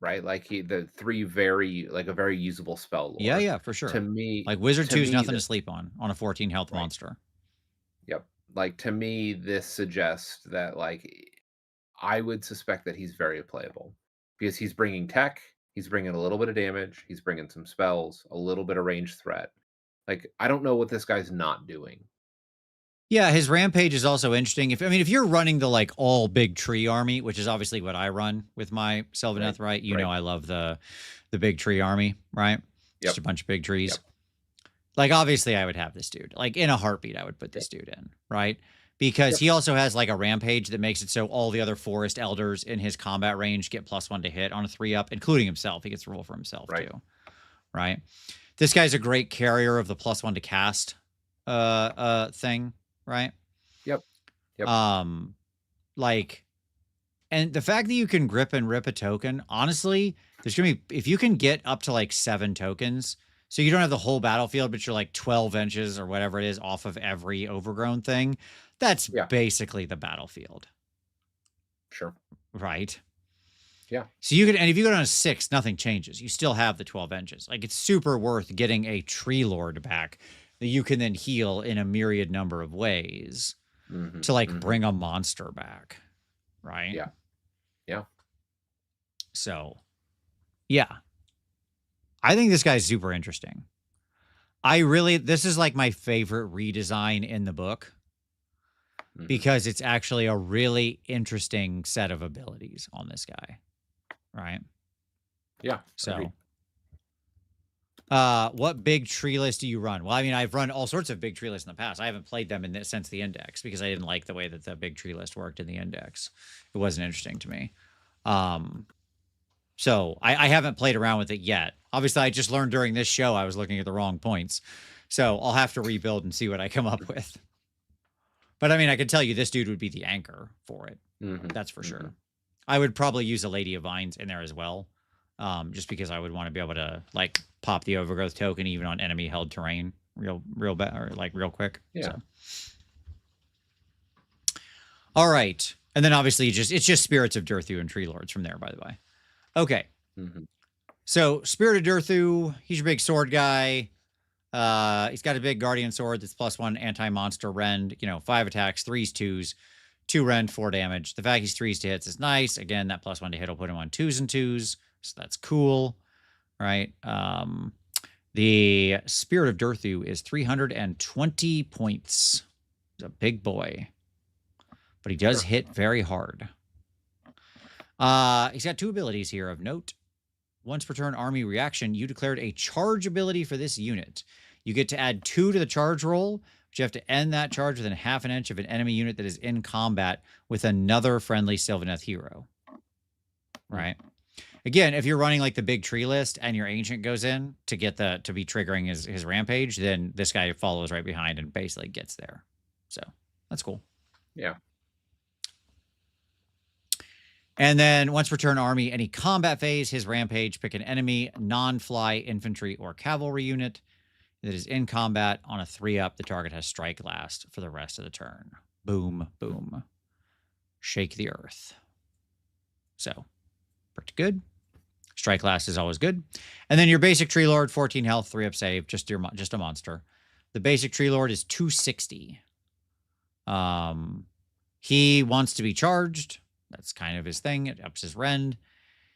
Right, like the 3 a very usable spell lore. Yeah, for sure. To me, like Wizard 2 is nothing to sleep on a 14 health monster. Yep. Like to me, this suggests that like I would suspect that he's very playable because he's bringing tech, he's bringing a little bit of damage, he's bringing some spells, a little bit of ranged threat. Like I don't know what this guy's not doing. Yeah, his rampage is also interesting. If you're running the like all big tree army, which is obviously what I run with my Sylvaneth, right? You know, I love the big tree army, right? Just a bunch of big trees. Like obviously, I would have this dude. Like in a heartbeat, I would put this dude in, right? Because he also has like a rampage that makes it so all the other forest elders in his combat range get +1 to hit on a 3-up, including himself. He gets to roll for himself too, right? This guy's a great carrier of the +1 to cast thing. Right. Yep. Like, and the fact that you can grip and rip a token, honestly, there's gonna be, if you can get up to like 7 tokens, so you don't have the whole battlefield, but you're like 12 inches or whatever it is off of every overgrown thing. That's basically the battlefield. Sure. Right. Yeah. So you could, and if you go down to 6, nothing changes. You still have the 12 inches. Like it's super worth getting a Tree Lord back that you can then heal in a myriad number of ways to like bring a monster back. Right. Yeah. So yeah, I think this guy's super interesting. This is like my favorite redesign in the book because it's actually a really interesting set of abilities on this guy. Right. Yeah. So agreed. What big tree list do you run? Well, I mean, I've run all sorts of big tree lists in the past. I haven't played them since the index because I didn't like the way that the big tree list worked in the index. It wasn't interesting to me. So I haven't played around with it yet. Obviously, I just learned during this show I was looking at the wrong points. So I'll have to rebuild and see what I come up with. But I mean, I can tell you this dude would be the anchor for it. That's for sure. I would probably use a Lady of Vines in there as well. Just because I would want to be able to like pop the overgrowth token even on enemy held terrain, real bad, or like real quick. Yeah. So. All right. And then obviously it's just Spirits of Durthu and Tree Lords from there, by the way. Okay. So Spirit of Durthu, he's your big sword guy. He's got a big guardian sword that's +1 anti-monster rend, 5 attacks, 3s, 2s, 2 rend, 4 damage. The fact he's 3s to hits is nice. Again, that +1 to hit will put him on 2s and 2s. So that's cool. Right. The Spirit of Durthu is 320 points. He's a big boy. But he does hit very hard. He's got 2 abilities here of note. Once per turn army reaction, you declared a charge ability for this unit. You get to add 2 to the charge roll, but you have to end that charge within ½ an inch of an enemy unit that is in combat with another friendly Sylvaneth hero. Right? Again, if you're running like the big tree list and your ancient goes in to get to be triggering his rampage, then this guy follows right behind and basically gets there. So that's cool. Yeah. And then once per turn army, any combat phase, his rampage, pick an enemy, non-fly infantry or cavalry unit that is in combat on a 3-up. The target has strike last for the rest of the turn. Boom, boom. Shake the earth. So, pretty good. Strike last is always good. And then your basic Tree Lord, 14 health, 3-up save, just a monster. The basic Tree Lord is 260. He wants to be charged. That's kind of his thing. It ups his rend.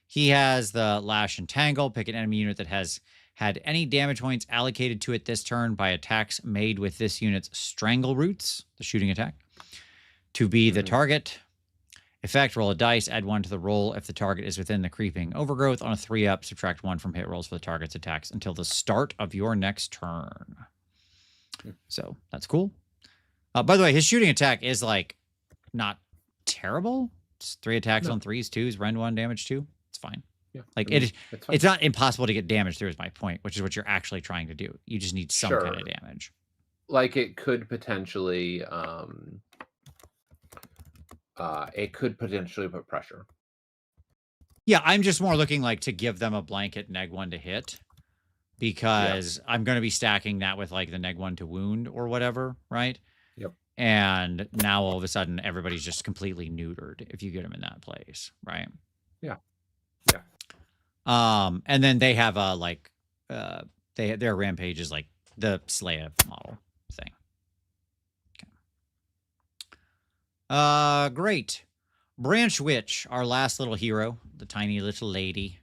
He has the Lash and Tangle. Pick an enemy unit that has had any damage points allocated to it this turn by attacks made with this unit's Strangle Roots, the shooting attack, to be the target. Effect, roll a dice, add 1 to the roll if the target is within the creeping overgrowth. On a 3-up, subtract 1 from hit rolls for the target's attacks until the start of your next turn. So that's cool. By the way, his shooting attack is like not terrible. It's 3 attacks on 3s, 2s, rend 1, damage 2. It's fine. Yeah, like it's not impossible to get damage through is my point, which is what you're actually trying to do. You just need some kind of damage. Like it could potentially put pressure. Yeah, I'm just more looking like to give them a blanket neg 1 to hit because I'm going to be stacking that with like the neg 1 to wound or whatever, right? Yep. And now all of a sudden everybody's just completely neutered if you get them in that place, right? Yeah. Yeah. And then they have a like their rampage is like the Slaya model thing. Okay. Great. Branch Witch, our last little hero, the tiny little lady.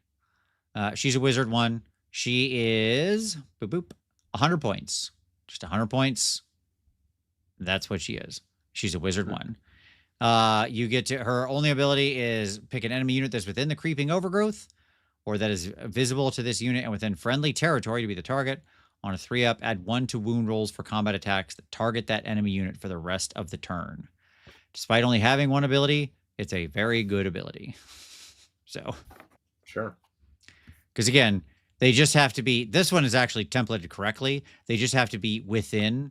She's a wizard 1. She is 100 points. Just 100 points. That's what she is. She's a wizard 1. You get to her only ability is pick an enemy unit that's within the creeping overgrowth or that is visible to this unit and within friendly territory to be the target. On a 3-up, add 1 to wound rolls for combat attacks that target that enemy unit for the rest of the turn. Despite only having 1 ability, it's a very good ability. So, sure. Because again, they just have to be. This one is actually templated correctly. They just have to be within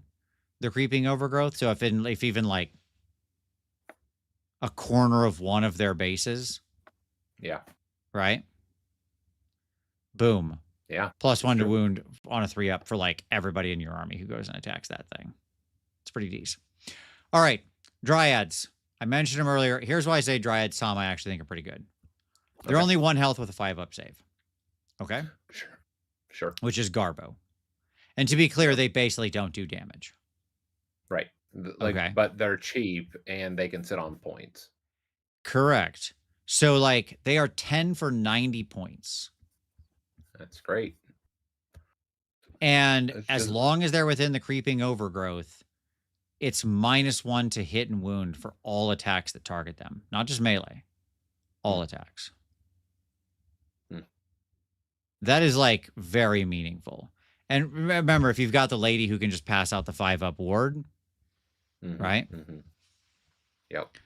the creeping overgrowth. So if even like a corner of one of their bases, right? Boom. Yeah. +1 to wound on a 3-up for like everybody in your army who goes and attacks that thing. It's pretty decent. All right. Dryads. I mentioned them earlier. Here's why I say Dryads, Tom, I actually think are pretty good. They're only 1 health with a 5-up save. Okay? Sure. Which is Garbo. And to be clear, they basically don't do damage. Right. Like, but they're cheap and they can sit on points. Correct. So like they are 10 for 90 points. That's great. And as long as they're within the creeping overgrowth, it's -1 to hit and wound for all attacks that target them. Not just melee. All attacks. That is like very meaningful. And remember, if you've got the lady who can just pass out the 5-up ward, right? Yep.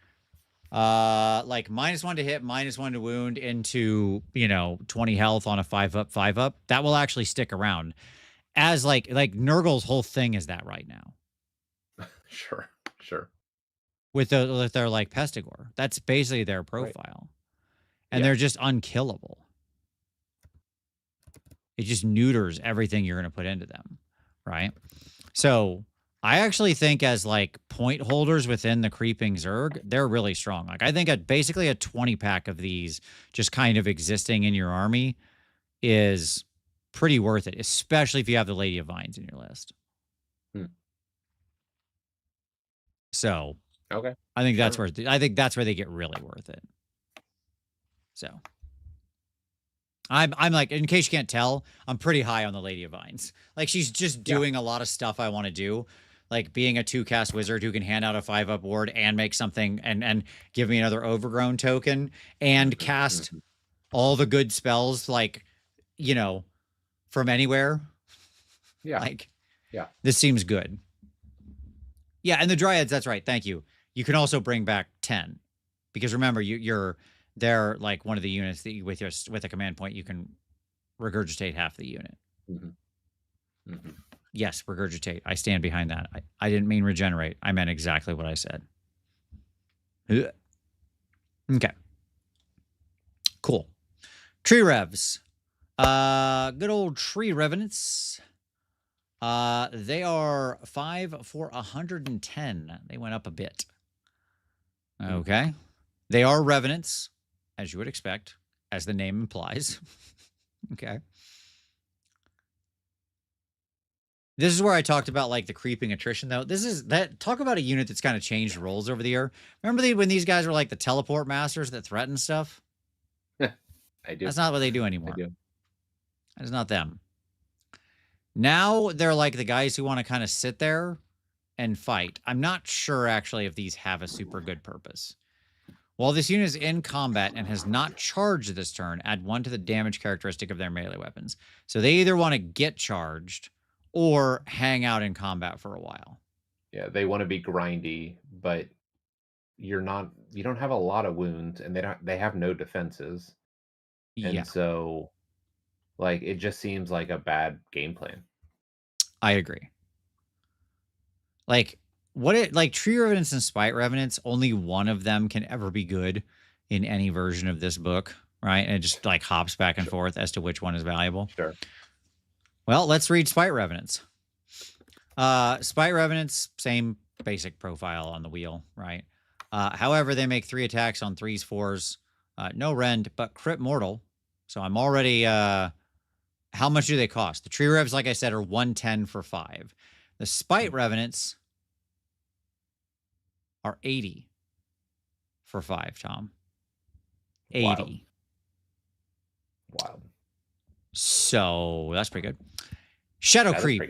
Like -1 to hit, -1 to wound into, 20 health on a 5-up, that will actually stick around. As like Nurgle's whole thing is that right now. Sure. With their like Pestigore. That's basically their profile. And they're just unkillable. It just neuters everything you're going to put into them. right? So I actually think as like point holders within the Creeping Zerg, they're really strong. Like I think basically a 20 pack of these just kind of existing in your army is pretty worth it, especially if you have the Lady of Vines in your list. So okay, I think that's where they get really worth it. So I'm like, in case you can't tell, I'm pretty high on the Lady of Vines. Like she's just doing a lot of stuff I want to do. Like being a 2-cast wizard who can hand out a 5-up ward and make something and give me another overgrown token and cast all the good spells, like, you know, from anywhere. Yeah. Like, this seems good. Yeah, and the Dryads, that's right. Thank you. You can also bring back 10. Because remember, they're like one of the units that with a command point, you can regurgitate half the unit. Yes, regurgitate. I stand behind that. I didn't mean regenerate. I meant exactly what I said. Okay. Cool. Tree Revs. Good old Tree Revenants. They are 5 for 110. They went up a bit. Okay. They are Revenants, as you would expect, as the name implies. Okay. This is where I talked about like the creeping attrition, though. Talk about a unit that's kind of changed roles over the year. Remember when these guys were like the teleport masters that threaten stuff? I do. That's not what they do anymore. I do. That's not them. Now they're like the guys who want to kind of sit there and fight. I'm not sure actually if these have a super good purpose. While this unit is in combat and has not charged this turn, add 1 to the damage characteristic of their melee weapons. So they either want to get charged or hang out in combat for a while. Yeah, they want to be grindy, but you don't have a lot of wounds, and they have no defenses. And so like it just seems like a bad game plan. I agree. Like Tree Revenants and Spite Revenants, only one of them can ever be good in any version of this book, right? And it just like hops back and forth as to which one is valuable. Sure. Well, let's read Spite Revenants. Spite Revenants, same basic profile on the wheel, right? However, they make 3 attacks on 3s, 4s, no rend, but crit mortal. So I'm already, how much do they cost? The Tree Revs, like I said, are 110 for 5. The Spite Revenants are 80 for 5, Tom. 80. Wild. So that's pretty good. Shadow Creep.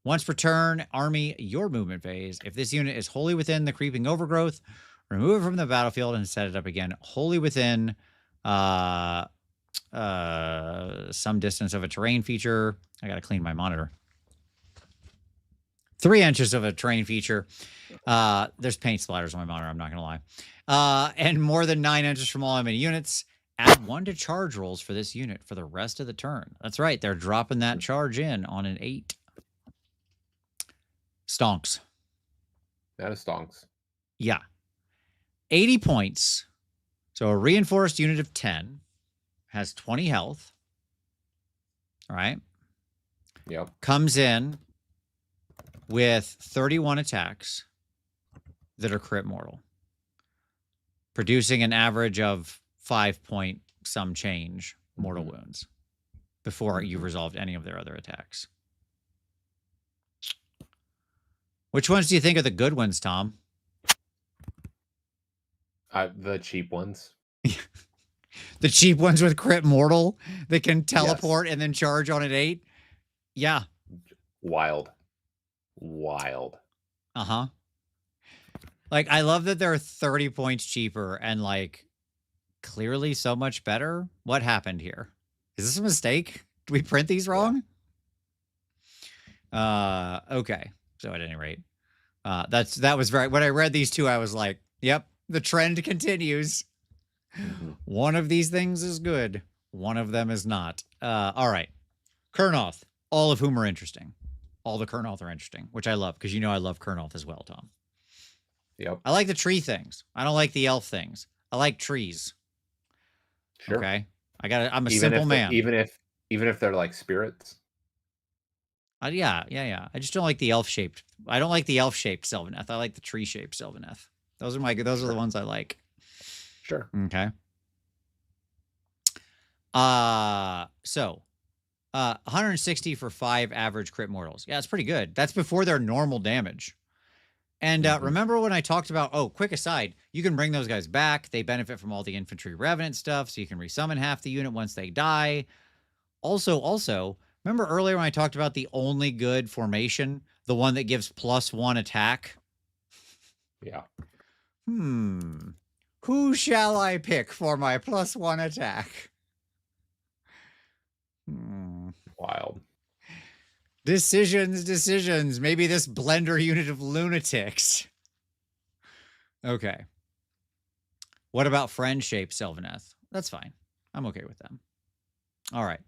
Once per turn, army your movement phase. If this unit is wholly within the creeping overgrowth, remove it from the battlefield and set it up again. Wholly within some distance of a terrain feature. I got to clean my monitor. 3 inches of a terrain feature. There's paint splatters on my monitor, I'm not going to lie. And more than 9 inches from all enemy units. Add 1 to charge rolls for this unit for the rest of the turn. That's right. They're dropping that charge in on an 8. Stonks. That is stonks. Yeah. 80 points. So a reinforced unit of 10 has 20 health. All right. Yep. Comes in with 31 attacks that are crit mortal, producing an average of 5 point some change mortal wounds before you've resolved any of their other attacks. Which ones do you think are the good ones, Tom? The cheap ones. The cheap ones with crit mortal that can teleport and then charge on an 8? Yeah. Wild. Uh-huh. Like, I love that they're 30 points cheaper and, like, clearly so much better. What happened here? Is this a mistake? Did we print these wrong? Okay. So at any rate, that was very, when I read these two, I was like, yep, the trend continues. One of these things is good. One of them is not. All right. Kurnoth, all of whom are interesting. All the Kurnoth are interesting, which I love because you know I love Kurnoth as well, Tom. Yep. I like the tree things. I don't like the elf things. I like trees. Sure. Okay. I'm a simple man. Even if they're like spirits. Yeah. I just don't like the elf-shaped. I don't like the elf-shaped Sylvaneth. I like the tree-shaped Sylvaneth. Those are the ones I like. Sure. Okay. 160 for 5 average crit mortals. Yeah, it's pretty good. That's before their normal damage. And remember when I talked about, quick aside, you can bring those guys back. They benefit from all the infantry revenant stuff, so you can resummon half the unit once they die. Also, remember earlier when I talked about the only good formation, the one that gives +1 attack? Yeah. Who shall I pick for my +1 attack? Wild. Decisions. Maybe this blender unit of lunatics. Okay. What about friend-shaped Sylvaneth? That's fine. I'm okay with them. All right.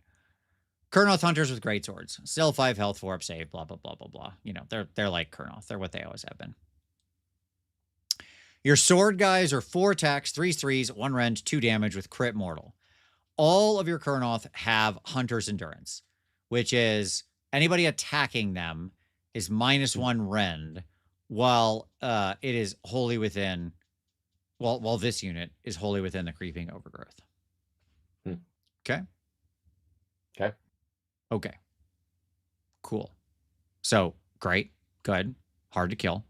Kurnoth hunters with great swords. Still 5 health, 4 up save, blah, blah, blah, blah, blah. You know, they're like Kurnoth. They're what they always have been. Your sword guys are 4 attacks, 3 threes, 1 rend, 2 damage with crit mortal. All of your Kurnoth have Hunter's Endurance, which is anybody attacking them is -1 rend, while it is wholly within, while this unit is wholly within the creeping overgrowth. Okay? Okay. Cool. So, great, good, hard to kill.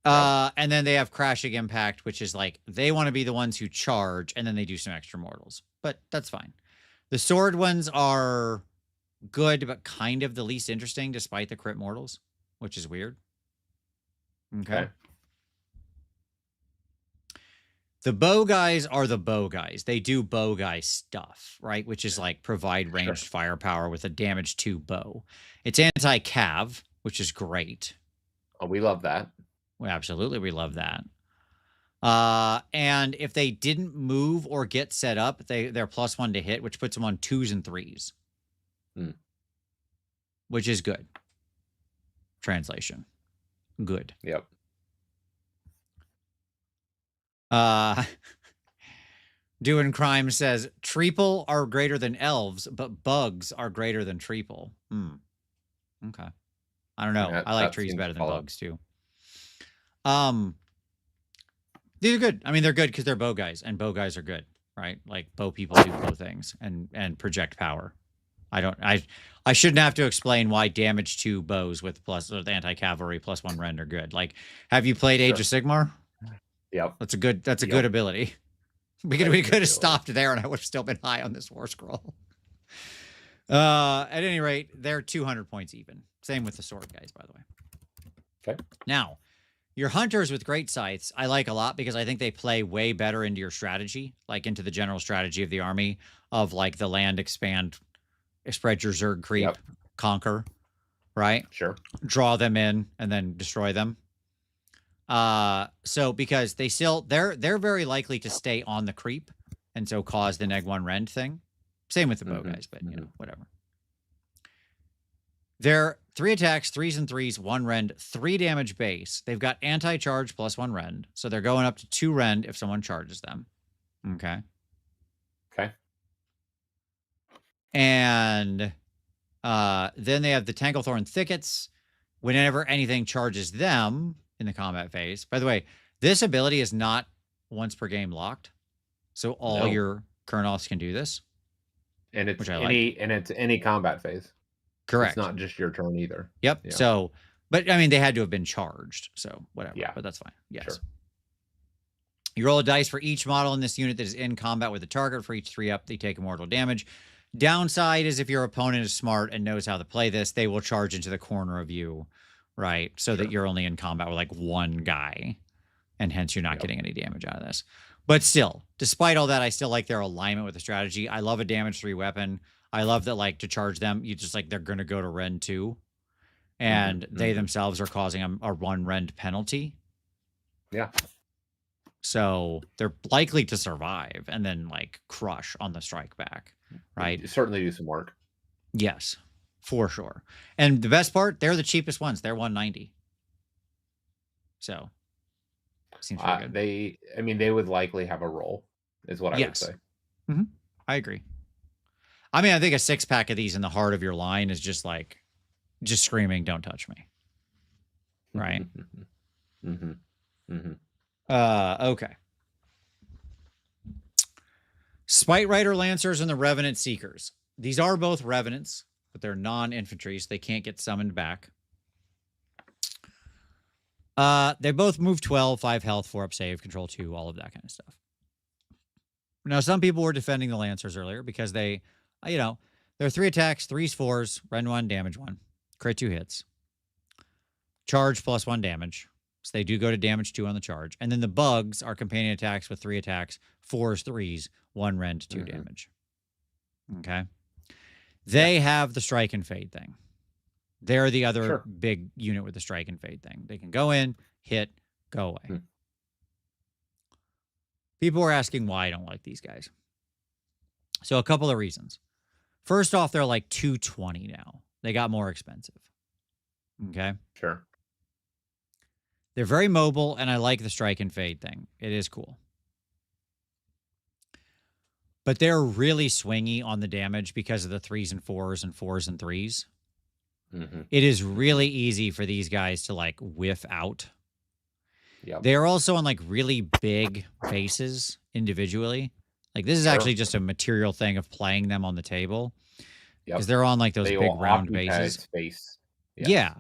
And then they have Crashing Impact, which is like, they want to be the ones who charge, and then they do some extra mortals. But that's fine. The sword ones are good, but kind of the least interesting, despite the crit mortals, which is weird. Okay. The bow guys are the bow guys. They do bow guy stuff, right? Which is like provide ranged firepower with a damage 2 bow. It's anti-cav, which is great. Oh, we love that. Well, absolutely, we love that. And if they didn't move or get set up, they're +1 to hit, which puts them on 2s and 3s. Which is good. Translation. Good. Yep. Doing Crime says, Treeple are greater than elves, but bugs are greater than Treeple. Okay. I don't know. I like trees better than bugs, too. These are good. I mean, they're good because they're bow guys, and bow guys are good, right? Like, bow people do bow things and project power. I shouldn't have to explain why damage 2 bows with anti-cavalry +1 rend are good. Like, have you played Age of Sigmar? Yep. That's a good ability. We could have stopped there and I would have still been high on this Warscroll. At any rate, they're 200 points even. Same with the sword guys, by the way. Okay. Now, your hunters with great scythes, I like a lot because I think they play way better into your strategy, like into the general strategy of the army of like the land expand, spread your Zerg creep, conquer, right? Sure. Draw them in and then destroy them. So because they're very likely to stay on the creep and so cause the -1 rend thing. Same with the bow guys, but you know, whatever. They're 3 attacks, 3s and 3s, 1 rend, 3 damage base. They've got anti-charge +1 rend. So they're going up to 2 rend if someone charges them. Okay. And then they have the Tanglethorn Thickets. Whenever anything charges them in the combat phase. By the way, this ability is not once per game locked. So all your Kurnoths can do this. And it's any combat phase. Correct. It's not just your turn either. Yep. Yeah. So, but I mean, they had to have been charged. So whatever. Yeah. But that's fine. Yes. Sure. You roll a dice for each model in this unit that is in combat with a target. For each 3 up, they take immortal damage. Downside is if your opponent is smart and knows how to play this, they will charge into the corner of you, right? So that you're only in combat with like 1 guy, and hence you're not getting any damage out of this. But still, despite all that, I still like their alignment with the strategy. I love a damage 3 weapon. I love that, like, to charge them, you just like they're going to go to rend 2, and they themselves are causing a 1 rend penalty. Yeah. So they're likely to survive and then like crush on the strike back, right? You certainly do some work. Yes, for sure. And the best part, they're the cheapest ones. They're 190. So seems pretty good. They would likely have a role, is what I would say. I agree. I mean, I think a 6-pack of these in the heart of your line is just like, just screaming, "Don't touch me!" Right? Okay. Spite Rider Lancers and the Revenant Seekers. These are both Revenants, but they're non-infantry, so they can't get summoned back. They both move 12, 5 health, 4 up save, control 2, all of that kind of stuff. Now, some people were defending the Lancers earlier because they, they're 3 attacks, 3s, 4s, rend 1, damage 1, crit 2 hits, charge plus 1 damage. So they do go to damage 2 on the charge. And then the bugs are companion attacks with 3 attacks, 4s, 3s, 1 rend, 2 damage. Okay. They have the strike and fade thing. They're the other big unit with the strike and fade thing. They can go in, hit, go away. People are asking why I don't like these guys. So a couple of reasons. First off, they're like 220 now. They got more expensive. Okay. Sure. They're very mobile, and I like the strike and fade thing. It is cool. But they're really swingy on the damage because of the 3s and 4s and 4s and 3s. It is really easy for these guys to like whiff out. Yep. They're also on like really big bases individually. Like this is actually just a material thing of playing them on the table. Because they're on like those big round bases. Space. Yeah.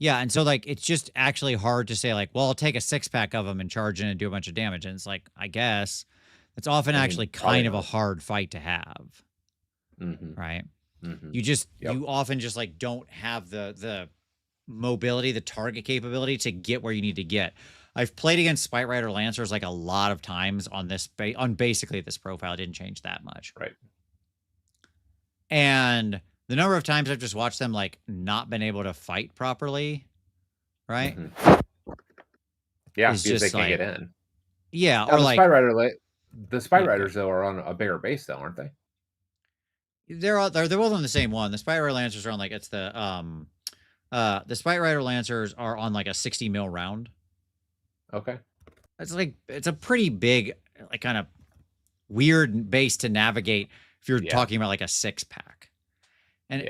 Yeah. And so like it's just actually hard to say like, well, I'll take a 6-pack of them and charge in and do a bunch of damage. And it's like, I guess it's often actually kind of a hard fight to have. Right. You often just like don't have the mobility, the target capability to get where you need to get. I've played against Spite Rider Lancers like a lot of times on this on basically this profile. It didn't change that much. Right. And the number of times I've just watched them like not been able to fight properly. Right. Yeah, because they can't get in. Yeah. Now, or like the Spite Riders though are on a bigger base though, aren't they? They're both on the same one. The Spite Rider Lancers are on like the Spite Rider Lancers are on like a 60 mil round. Okay. It's a pretty big, like kind of weird base to navigate if you're talking about like a 6-pack. And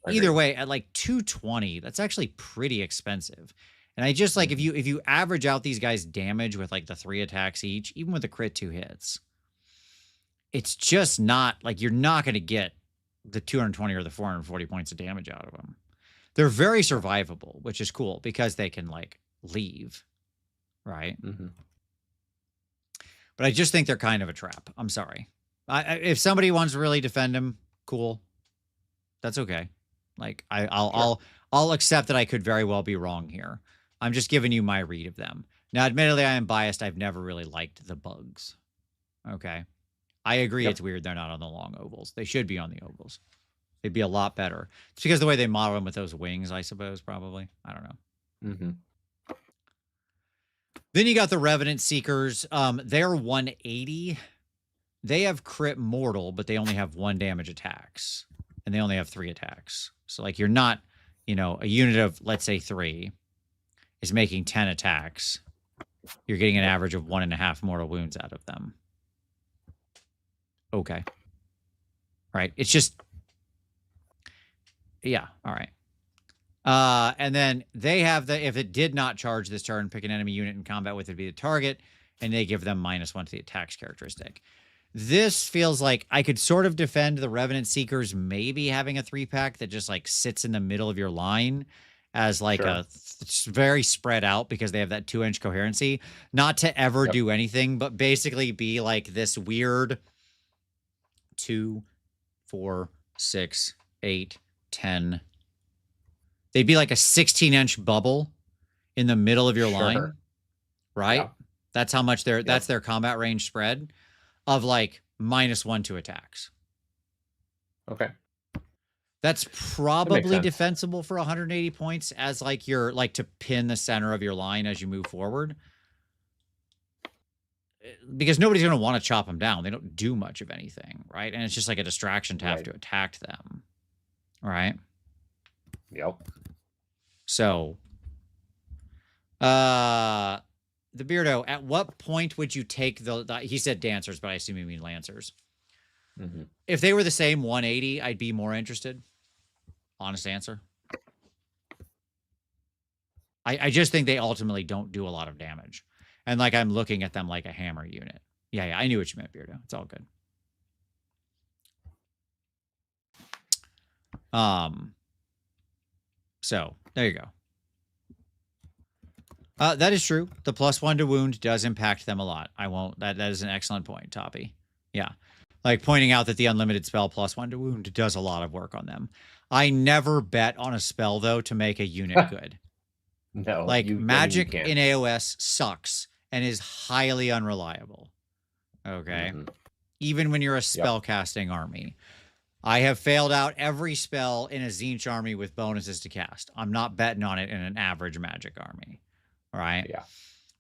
either way, at like 220, that's actually pretty expensive. And I just like if you average out these guys' damage with like the 3 attacks each, even with the crit 2 hits, it's just not like you're not going to get the 220 or the 440 points of damage out of them. They're very survivable, which is cool because they can like leave. Right. But I just think they're kind of a trap. I'm sorry. If somebody wants to really defend them, cool. That's okay. Like I'll accept that I could very well be wrong here. I'm just giving you my read of them. Now, admittedly, I am biased. I've never really liked the bugs. Okay. I agree it's weird they're not on the long ovals. They should be on the ovals. They'd be a lot better. It's because the way they model them with those wings, I suppose, probably. I don't know. Then you got the Revenant Seekers. They're 180. They have crit mortal, but they only have 1 damage attacks. And they only have 3 attacks. So, like, you're not, a unit of, let's say, 3 is making 10 attacks. You're getting an average of 1.5 mortal wounds out of them. Okay. Right. It's just, yeah. All right. And then they have if it did not charge this turn, pick an enemy unit in combat with it be the target, and they give them -1 to the attacks characteristic. This feels like I could sort of defend the Revenant Seekers maybe having a 3-pack that just like sits in the middle of your line as like it's very spread out because they have that 2-inch coherency, not to ever do anything, but basically be like this weird 2, 4, 6, 8, 10. They'd be like a 16-inch bubble in the middle of your line, right? Yeah. That's how much that's their combat range spread of like -1 to attacks. Okay. That's probably defensible for 180 points as like your to pin the center of your line as you move forward. Because nobody's going to want to chop them down. They don't do much of anything, right? And it's just like a distraction to have to attack them, right? Yep. So, the Beardo, at what point would you take he said dancers, but I assume you mean lancers. If they were the same 180, I'd be more interested. Honest answer. I just think they ultimately don't do a lot of damage. And like I'm looking at them like a hammer unit. Yeah, I knew what you meant, Beardo. It's all good. So there you go. That is true. The +1 to wound does impact them a lot. I won't. That is an excellent point, Toppy. Yeah, like pointing out that the unlimited spell +1 to wound does a lot of work on them. I never bet on a spell though to make a unit good. No, like magic in AOS sucks and is highly unreliable. Okay, even when you're a spellcasting army. I have failed out every spell in a Tzeentch army with bonuses to cast. I'm not betting on it in an average magic army. All right. Yeah.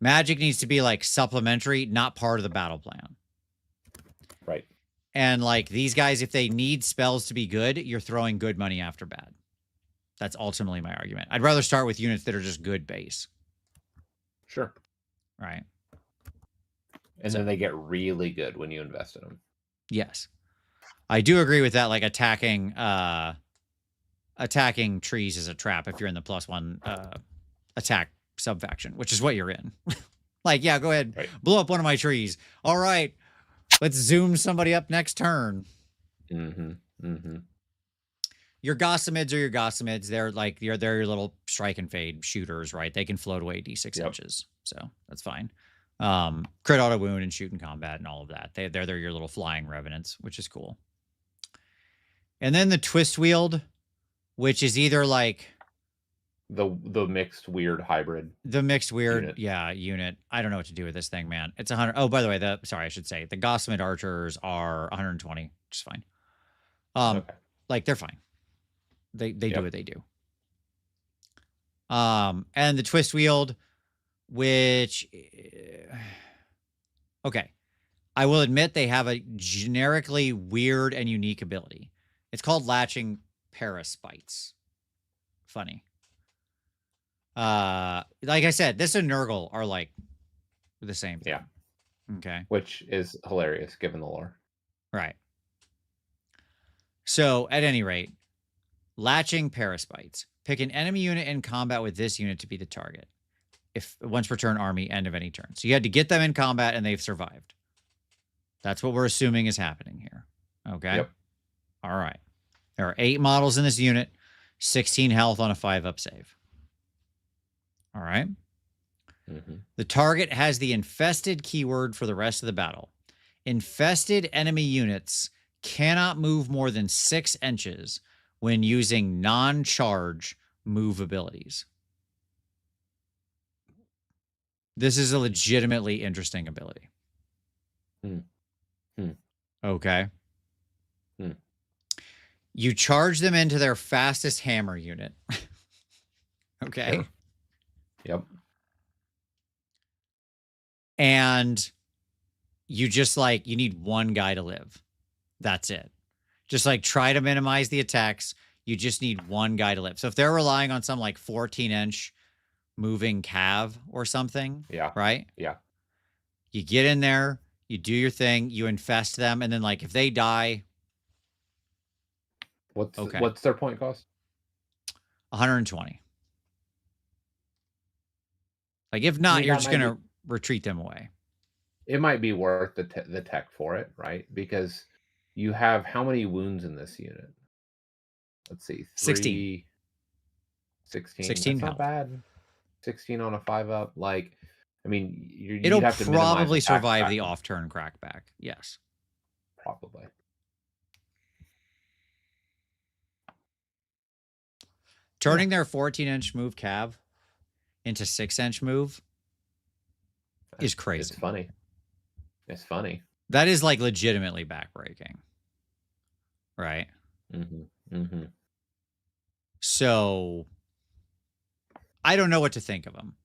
Magic needs to be like supplementary, not part of the battle plan. Right. And like these guys, if they need spells to be good, you're throwing good money after bad. That's ultimately my argument. I'd rather start with units that are just good base. Sure. Right. And then they get really good when you invest in them. Yes. I do agree with that. Like attacking trees is a trap if you're in the +1 attack subfaction, which is what you're in. Like, yeah, go ahead, blow up one of my trees. All right, let's zoom somebody up next turn. Your Gossamids are your Gossamids. They're like they're your little strike and fade shooters, right? They can float away d6 inches, so that's fine. Crit auto wound and shoot in combat and all of that. They're your little flying revenants, which is cool. And then the twist wield, which is either like the mixed weird hybrid. The mixed weird, unit. I don't know what to do with this thing, man. It's 100. Oh, by the way, I should say the Gossamed archers are 120, which is fine. Like they're fine. They do what they do. And the twist wield, which okay, I will admit they have a generically weird and unique ability. It's called latching paraspites. Funny. Like I said, this and Nurgle are like the same thing. Yeah. Okay. Which is hilarious given the lore. Right. So at any rate, latching paraspites. Pick an enemy unit in combat with this unit to be the target. If once per turn, army, end of any turn. So you had to get them in combat and they've survived. That's what we're assuming is happening here. Okay. Yep. All right. There are 8 models in this unit, 16 health on a 5-up save. All right. The target has the infested keyword for the rest of the battle. Infested enemy units cannot move more than 6 inches when using non-charge move abilities. This is a legitimately interesting ability. Okay. You charge them into their fastest hammer unit. Okay. Sure. Yep. And you just like, you need one guy to live. That's it. Just like try to minimize the attacks. You just need one guy to live. So if they're relying on some like 14-inch moving cav or something, right? Yeah. You get in there, you do your thing, you infest them, and then like if they die, what's their point cost? 120. Like if not, you're just gonna retreat them away. It might be worth the tech for it, right? Because you have how many wounds in this unit? Let's see, 16. 16. That's not bad. 16 on a 5-up. Like, I mean, it'll probably survive the off-turn crackback. Yes, probably. Turning their 14-inch move cav into 6-inch move is crazy. It's funny. It's funny. That is like legitimately backbreaking. Right? So I don't know what to think of them.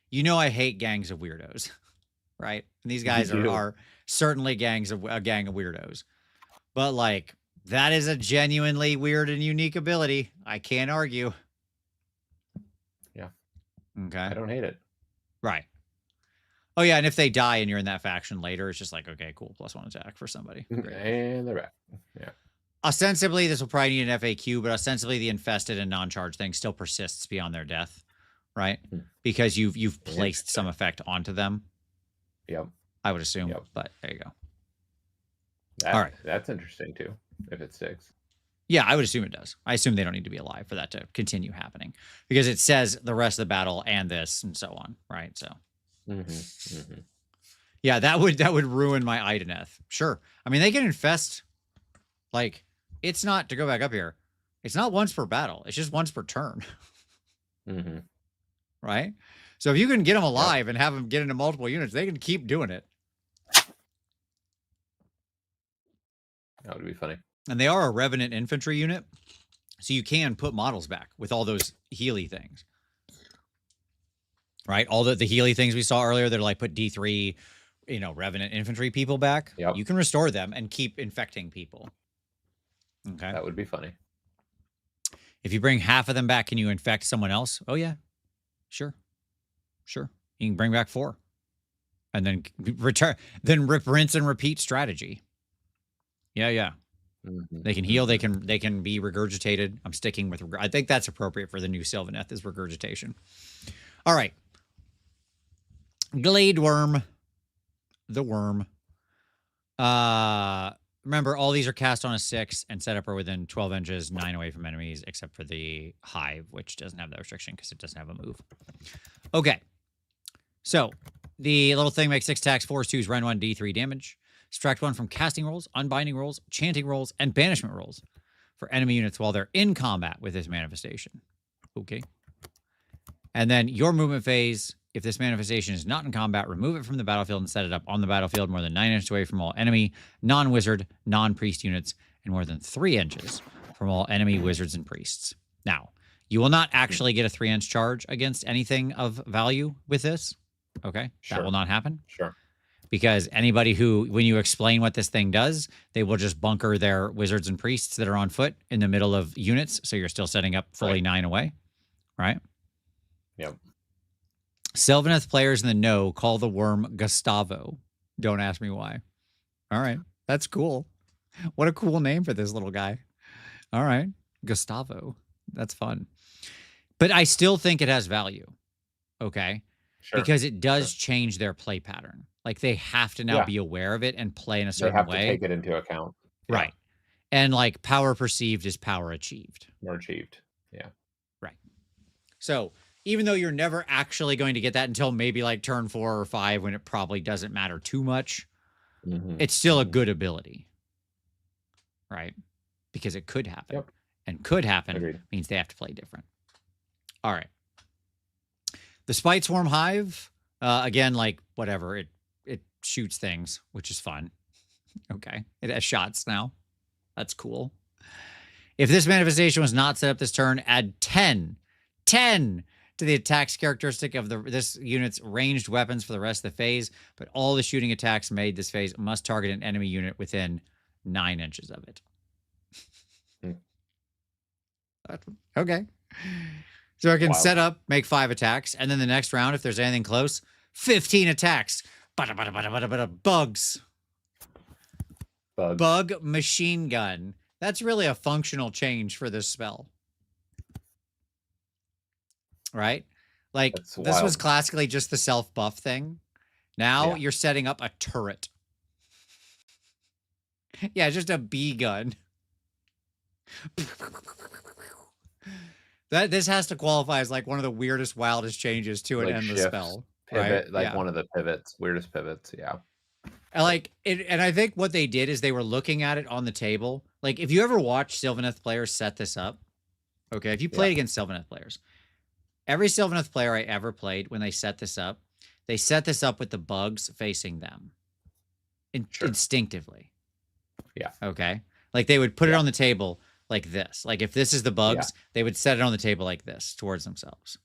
You know I hate gangs of weirdos, right? And these guys are certainly a gang of weirdos. But like that is a genuinely weird and unique ability. I can't argue. Yeah. Okay. I don't hate it. Right. Oh yeah, and if they die and you're in that faction later, it's just like, okay, cool, +1 attack for somebody. Great. And they're back. Yeah. Ostensibly, this will probably need an FAQ, but ostensibly the infested and non-charged thing still persists beyond their death, right? Because you've placed some effect onto them. Yep. I would assume, Yep. but there you go. All right. That's interesting too, if it sticks. Yeah, I would assume it does. I assume they don't need to be alive for that to continue happening because it says the rest of the battle and this and so on, right? So, yeah, that would ruin my Ideneth. Sure. I mean, they can infest, like, it's not, to go back up here, it's not once per battle. It's just once per turn. Right? So if you can get them alive and have them get into multiple units, they can keep doing it. That would be funny. And they are a Revenant infantry unit, so you can put models back with all those Healy things. Right? All the Healy things we saw earlier, they're like put D3, you know, Revenant infantry people back. Yep. You can restore them and keep infecting people. Okay. That would be funny. If you bring half of them back, can you infect someone else? Oh, yeah. Sure. Sure. You can bring back 4. And then return, then rinse and repeat strategy. Yeah, yeah. They can heal. They can be regurgitated. I'm sticking with. I think that's appropriate for the new Sylvaneth is regurgitation. All right. Glade Worm. The worm. Remember, all these are cast on a 6 and set up are within 12 inches, 9 away from enemies, except for the Hive, which doesn't have that restriction because it doesn't have a move. Okay. So the little thing makes 6 attacks, 4s, 2s, run 1, D3 damage. Subtract 1 from casting rolls, unbinding rolls, chanting rolls, and banishment rolls for enemy units while they're in combat with this manifestation. Okay. And then your movement phase, if this manifestation is not in combat, remove it from the battlefield and set it up on the battlefield more than 9 inches away from all enemy, non-wizard, non-priest units, and more than 3 inches from all enemy wizards and priests. Now, you will not actually get a 3-inch charge against anything of value with this. Okay? Sure. That will not happen. Sure. Because anybody who, when you explain what this thing does, they will just bunker their wizards and priests that are on foot in the middle of units. So you're still setting up fully 9 away. Right? Yep. Sylvaneth players in the know call the worm Gustavo. Don't ask me why. All right. That's cool. What a cool name for this little guy. All right. Gustavo. That's fun. But I still think it has value. Okay? Sure. Because it does change their play pattern. Like they have to now be aware of it and play in a certain way. They have to take it into account. Yeah. Right. And like power perceived is power achieved. Or achieved. Yeah. Right. So even though you're never actually going to get that until maybe like turn 4 or 5 when it probably doesn't matter too much, it's still a good ability. Right? Because it could happen. Yep. And could happen means they have to play different. All right. The Spite Swarm Hive, again, like whatever, it shoots things, which is fun. Okay. It has shots now. That's cool. If this manifestation was not set up this turn, add 10 to the attacks characteristic of this unit's ranged weapons for the rest of the phase, but all the shooting attacks made this phase must target an enemy unit within 9 inches of it. Okay. So I can set up, make 5 attacks, and then the next round, if there's anything close, 15 attacks. Bugs. Bug machine gun. That's really a functional change for this spell. Right? Like, this was classically just the self-buff thing. Now you're setting up a turret. Yeah, just a bee gun. This has to qualify as like one of the weirdest, wildest changes to an endless spell. Pivot, right? One of the pivots, weirdest pivots, And like and I think what they did is they were looking at it on the table. Like if you ever watch Sylvaneth players set this up, okay, if you played against Sylvaneth players, every Sylvaneth player I ever played, when they set this up with the bugs facing them instinctively. Yeah. Okay. Like they would put it on the table like this. Like if this is the bugs, they would set it on the table like this towards themselves.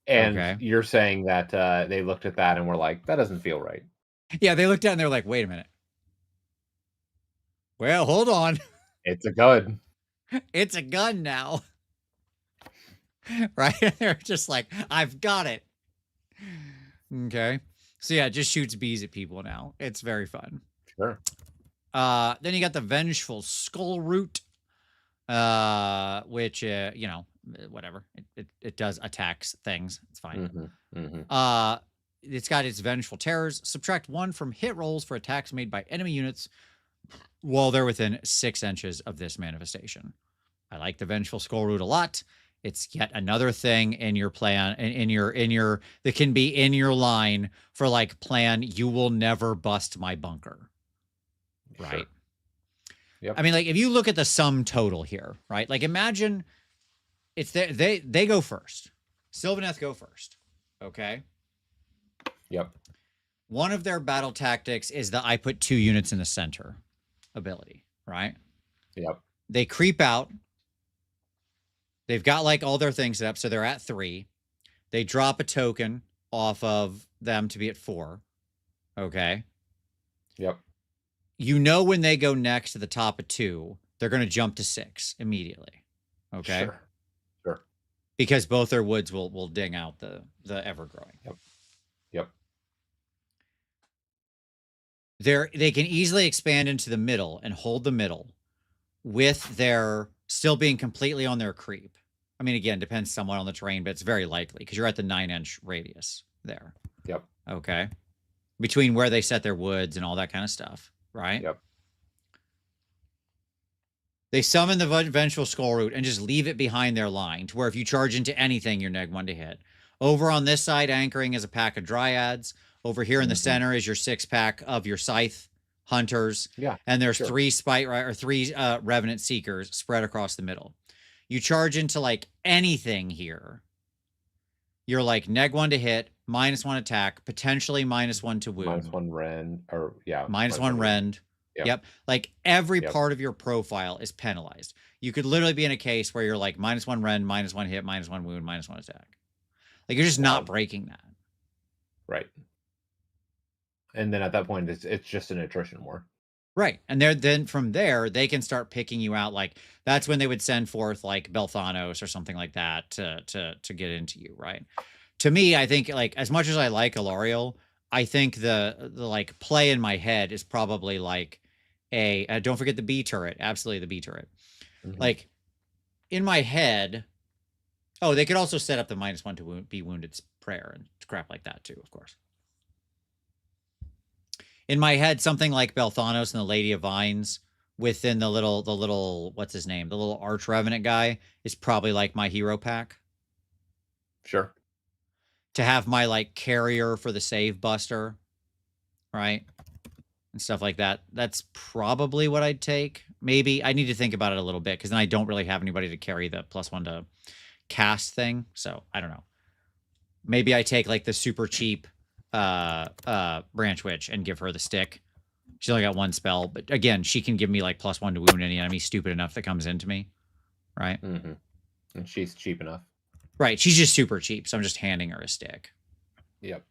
And you're saying that they looked at that and were like, that doesn't feel right. Yeah, they looked at it and they were like, wait a minute. Well, hold on. It's a gun. It's a gun now. Right? They're just like, I've got it. Okay. So yeah, it just shoots bees at people now. It's very fun. Sure. Then you got the Vengeful Skull Root, which you know, whatever. It does attacks things. It's fine. It's got its Vengeful Terrors. Subtract 1 from hit rolls for attacks made by enemy units while they're within 6 inches of this manifestation. I like the Vengeful Skull Root a lot. It's yet another thing in your plan, in your that can be in your line for like plan. You will never bust my bunker, right? Sure. Yep. I mean, like if you look at the sum total here, right? Like imagine it's they go first. Sylvaneth go first. Okay. Yep. One of their battle tactics is the I put 2 units in the center ability, right? Yep. They creep out. They've got like all their things set up, so they're at 3. They drop a token off of them to be at 4. Okay. Yep. You know when they go next to the top of 2, they're going to jump to 6 immediately. Okay. Sure. Because both their woods will ding out the ever growing. Yep. They can easily expand into the middle and hold the middle with their still being completely on their creep. I mean, again, depends somewhat on the terrain, but it's very likely because you're at the 9-inch radius there. Yep. Okay. Between where they set their woods and all that kind of stuff, right? Yep. They summon the Vengeful Skull Root and just leave it behind their line to where if you charge into anything, you're -1 to hit. Over on this side, anchoring is a pack of Dryads. Over here in the center is your 6-pack of your Scythe Hunters. Yeah. And there's 3 Revenant Seekers spread across the middle. You charge into like anything here. You're like -1 to hit, -1 attack, potentially -1 to wound. -1 rend, or yeah. -1 rend. Yep. Like every part of your profile is penalized. You could literally be in a case where you're like -1 rend, -1 hit, -1 wound, -1 attack. Like you're just not breaking that. Right. And then at that point, it's just an attrition war. Right. And then from there, they can start picking you out. Like that's when they would send forth like Belthanos or something like that to get into you. Right. To me, I think like as much as I like Alariel, I think the like play in my head is probably like don't forget the B turret. Absolutely the B turret. Like in my head. Oh, they could also set up the -1 to be wounded prayer and crap like that too, of course. In my head, something like Belthanos and the Lady of Vines within the little what's his name? The little Arch Revenant guy is probably like my hero pack. Sure. To have my like carrier for the save buster, right? And stuff like that. That's probably what I'd take. Maybe I need to think about it a little bit because then I don't really have anybody to carry the +1 to cast thing. So I don't know. Maybe I take like the super cheap Branch Witch and give her the stick. She's only got 1 spell, but again, she can give me like +1 to wound any enemy stupid enough that comes into me. Right. And she's cheap enough. Right. She's just super cheap. So I'm just handing her a stick. Yep.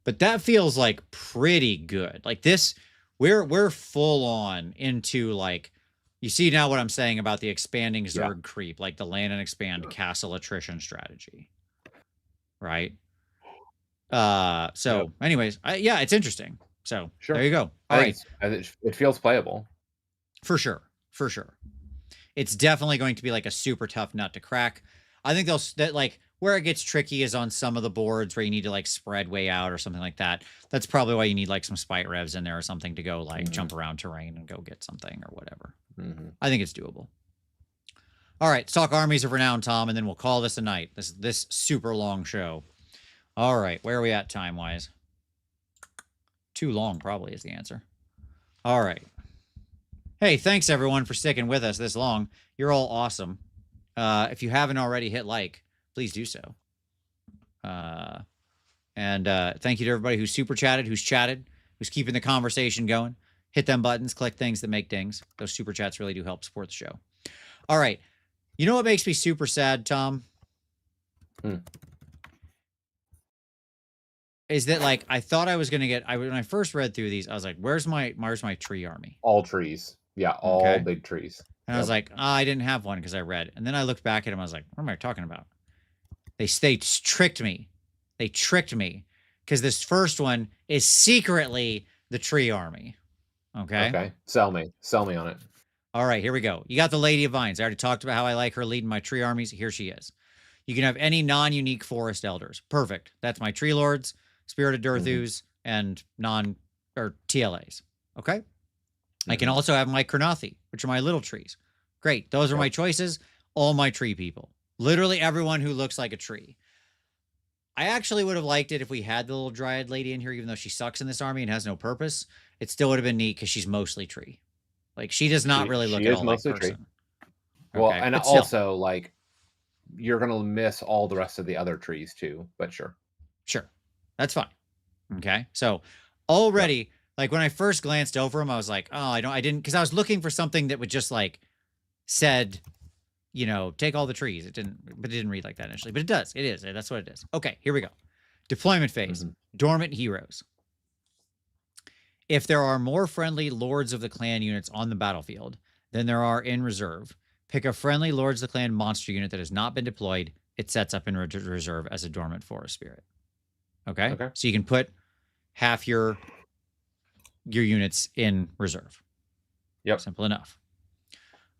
But that feels like pretty good. Like this, we're full on into like, you see now what I'm saying about the expanding Zerg creep, like the land and expand castle attrition strategy. Right. So anyways, yeah, it's interesting. So there you go. All right. It feels playable. For sure. It's definitely going to be like a super tough nut to crack. I think like where it gets tricky is on some of the boards where you need to like spread way out or something like that. That's probably why you need like some spite revs in there or something to go like jump around terrain and go get something or whatever. I think it's doable. All right, let's talk Armies of Renown, Tom, and then we'll call this a night. This super long show. All right, where are we at time-wise? Too long probably is the answer. All right. Hey, thanks everyone for sticking with us this long. You're all awesome. If you haven't already hit like, please do so. And thank you to everybody who's super chatted, who's keeping the conversation going. Hit them buttons, click things that make dings. Those super chats really do help support the show. All right. You know what makes me super sad, Tom? Is that like I thought I was gonna get when I first read through these, I was like, where's my tree army? All trees. Yeah, all big trees. And I was like, I didn't have one because I read. And then I looked back at him, I was like, what am I talking about? They tricked me. They tricked me because this first one is secretly the tree army. Okay. Okay. Sell me on it. All right, here we go. You got the Lady of Vines. I already talked about how I like her leading my tree armies. Here she is. You can have any non-unique forest elders. Perfect. That's my tree lords, spirited Durthus, and TLAs. Okay. I can also have my Kurnothi, which are my little trees. Great. Those are my choices. All my tree people. Literally everyone who looks like a tree. I actually would have liked it if we had the little dryad lady in here, even though she sucks in this army and has no purpose. It still would have been neat because she's mostly tree. Like, she does not really look at all like person. Tree. Well, okay, and also, like, you're going to miss all the rest of the other trees, too. But sure. Sure. That's fine. Okay. So, already, like, when I first glanced over them, I was like, oh, I didn't, because I was looking for something that would just, like, said, you know, take all the trees. It didn't read like that initially. But it does. It is. That's what it is. Okay. Here we go. Deployment phase. Dormant heroes. If there are more friendly Lords of the Clan units on the battlefield than there are in reserve, pick a friendly Lords of the Clan monster unit that has not been deployed. It sets up in reserve as a dormant forest spirit. Okay? So you can put half your units in reserve. Yep. Simple enough.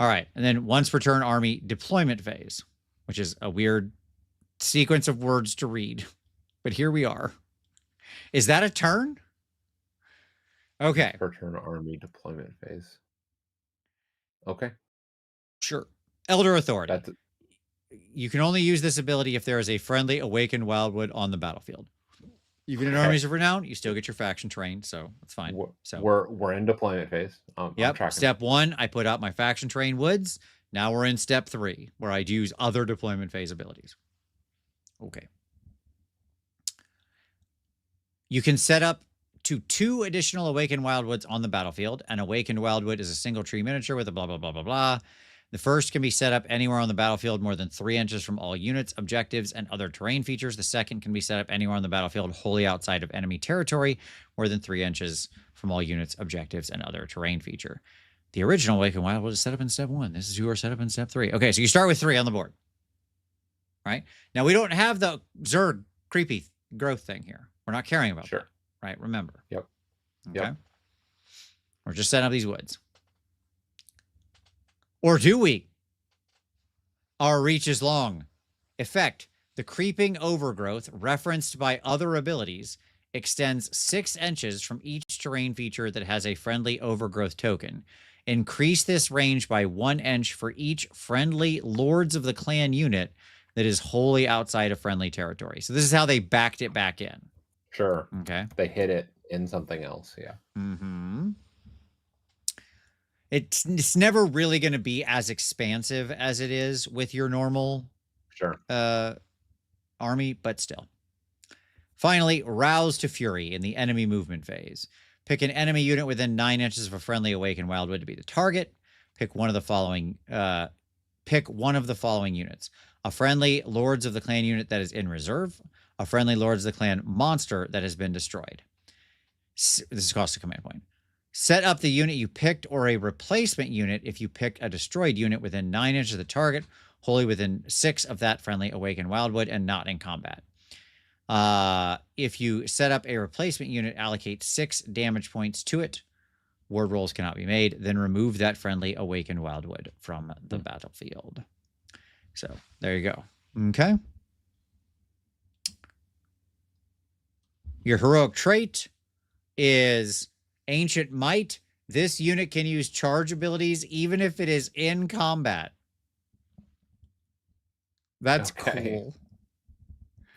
All right. And then once per turn army deployment phase, which is a weird sequence of words to read. But here we are. Is that a turn? Okay. Per turn army deployment phase. Okay. Sure. Elder Authority. You can only use this ability if there is a friendly Awakened Wildwood on the battlefield. Even in Armies of Renown, you still get your faction trained, so it's fine. So we're in deployment phase. Yep. Step 1, I put out my faction trained woods. Now we're in step 3, where I'd use other deployment phase abilities. Okay. You can set up to 2 additional Awakened Wildwoods on the battlefield. An Awakened Wildwood is a single tree miniature with a blah, blah, blah, blah, blah. The first can be set up anywhere on the battlefield more than 3 inches from all units, objectives, and other terrain features. The second can be set up anywhere on the battlefield wholly outside of enemy territory, more than 3 inches from all units, objectives, and other terrain feature. The original Awakened Wildwood is set up in step 1. This is yours set up in step 3. Okay, so you start with 3 on the board. Right? Now, we don't have the Zerg creepy growth thing here. We're not caring about that. Right? Remember. Yep. Okay. Yep. We're just setting up these woods. Or do we? Our reach is long. Effect. The creeping overgrowth referenced by other abilities extends 6 inches from each terrain feature that has a friendly overgrowth token. Increase this range by 1 inch for each friendly Lords of the Clan unit that is wholly outside of friendly territory. So this is how they backed it back in. Sure. Okay. They hit it in something else. Yeah. Mm-hmm. It's never really going to be as expansive as it is with your normal army, but still. Finally, rouse to fury in the enemy movement phase. Pick an enemy unit within 9 inches of a friendly Awakened Wildwood to be the target. Pick one of the following units. A friendly Lords of the Clan unit that is in reserve. A friendly Lords of the Clan monster that has been destroyed. This is cost a command point. Set up the unit you picked or a replacement unit if you picked a destroyed unit within 9 inches of the target, wholly within 6 of that friendly Awakened Wildwood and not in combat. If you set up a replacement unit, allocate 6 damage points to it. Ward rolls cannot be made. Then remove that friendly Awakened Wildwood from the battlefield. So there you go. Okay. Your heroic trait is Ancient Might. This unit can use charge abilities even if it is in combat. That's cool.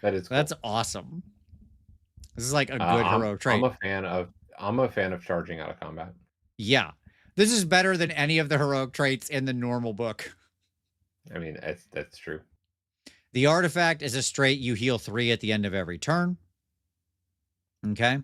That is cool. That's awesome. This is like a good heroic trait. I'm a fan of charging out of combat. Yeah. This is better than any of the heroic traits in the normal book. I mean, that's true. The artifact is a straight you heal 3 at the end of every turn. Okay.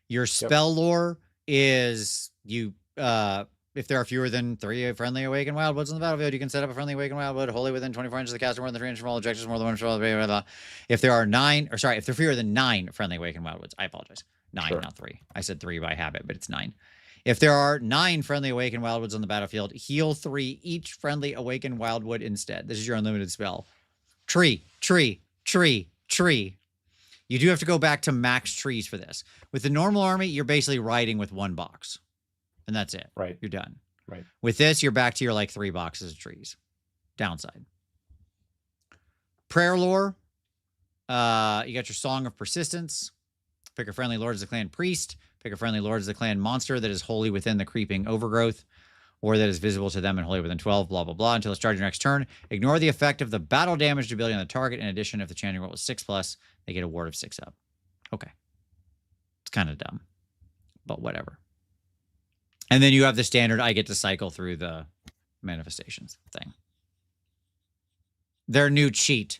Your spell lore is you if there are fewer than 3 friendly Awakened Wildwoods on the battlefield, you can set up a friendly Awakened Wildwood wholly within 24 inches of the caster, more than 3 inches from all objectives, more than 1 inch from all blah, blah, blah. If there are if there are fewer than 9 friendly Awakened Wildwoods, I apologize. 9, not 3. I said 3 by habit, but it's 9. If there are 9 friendly Awakened Wildwoods on the battlefield, heal 3 each friendly Awakened Wildwood instead. This is your unlimited spell. Tree, tree, tree, tree. You do have to go back to max trees for this. With the normal army, you're basically riding with 1 box. And that's it. Right. You're done. Right. With this, you're back to your like 3 boxes of trees. Downside. Prayer lore. You got your Song of Persistence. Pick a friendly Lords of the Clan priest. Pick a friendly Lords of the Clan monster that is wholly within the creeping overgrowth, or that is visible to them and wholly within 12, blah, blah, blah, until it starts your next turn. Ignore the effect of the battle damage ability on the target. In addition, if the chanting roll is 6+, they get a ward of 6 up. Okay. It's kind of dumb, but whatever. And then you have the standard, I get to cycle through the manifestations thing. Their new cheat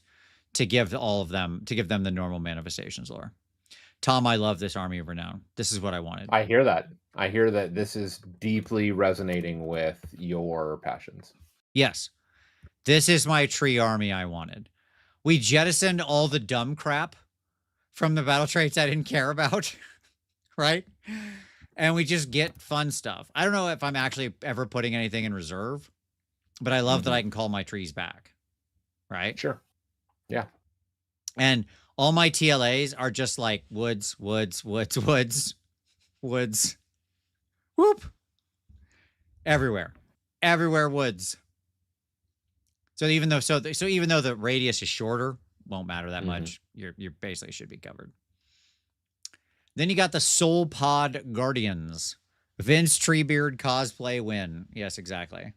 to give all of them, to give them the normal manifestations lore. Tom, I love this Army of Renown. This is what I wanted. I hear that. I hear that this is deeply resonating with your passions. Yes. This is my tree army I wanted. We jettisoned all the dumb crap from the battle traits I didn't care about, right? And we just get fun stuff. I don't know if I'm actually ever putting anything in reserve, but I love that I can call my trees back, right? Sure. Yeah. And all my TLAs are just like woods, woods, woods, woods, woods. Whoop. Everywhere. Everywhere woods. So even though even though the radius is shorter, won't matter that much. You're basically should be covered. Then you got the Soul Pod Guardians. Vince Treebeard cosplay win. Yes, exactly.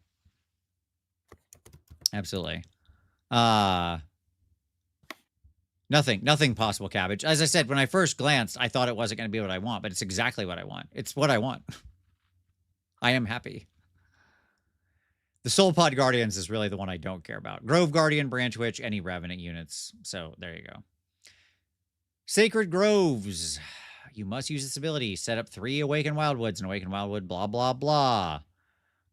Absolutely. Nothing possible, Cabbage. As I said, when I first glanced, I thought it wasn't going to be what I want, but it's exactly what I want. It's what I want. I am happy. The Soul Pod Guardians is really the one I don't care about. Grove Guardian, Branch Witch, any Revenant units. So there you go. Sacred Groves. You must use this ability. Set up 3 Awakened Wildwoods and Awakened Wildwood, blah, blah, blah.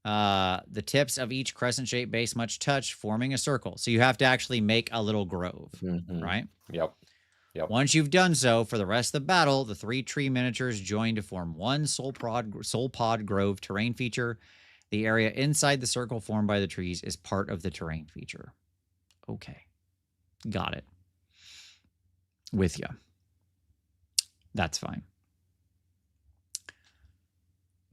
The tips of each crescent-shaped base much touch, forming a circle. So you have to actually make a little grove, right? Yep. Once you've done so, for the rest of the battle, the 3 tree miniatures join to form one Soul Pod Grove terrain feature. The area inside the circle formed by the trees is part of the terrain feature. Okay. Got it. With you. That's fine.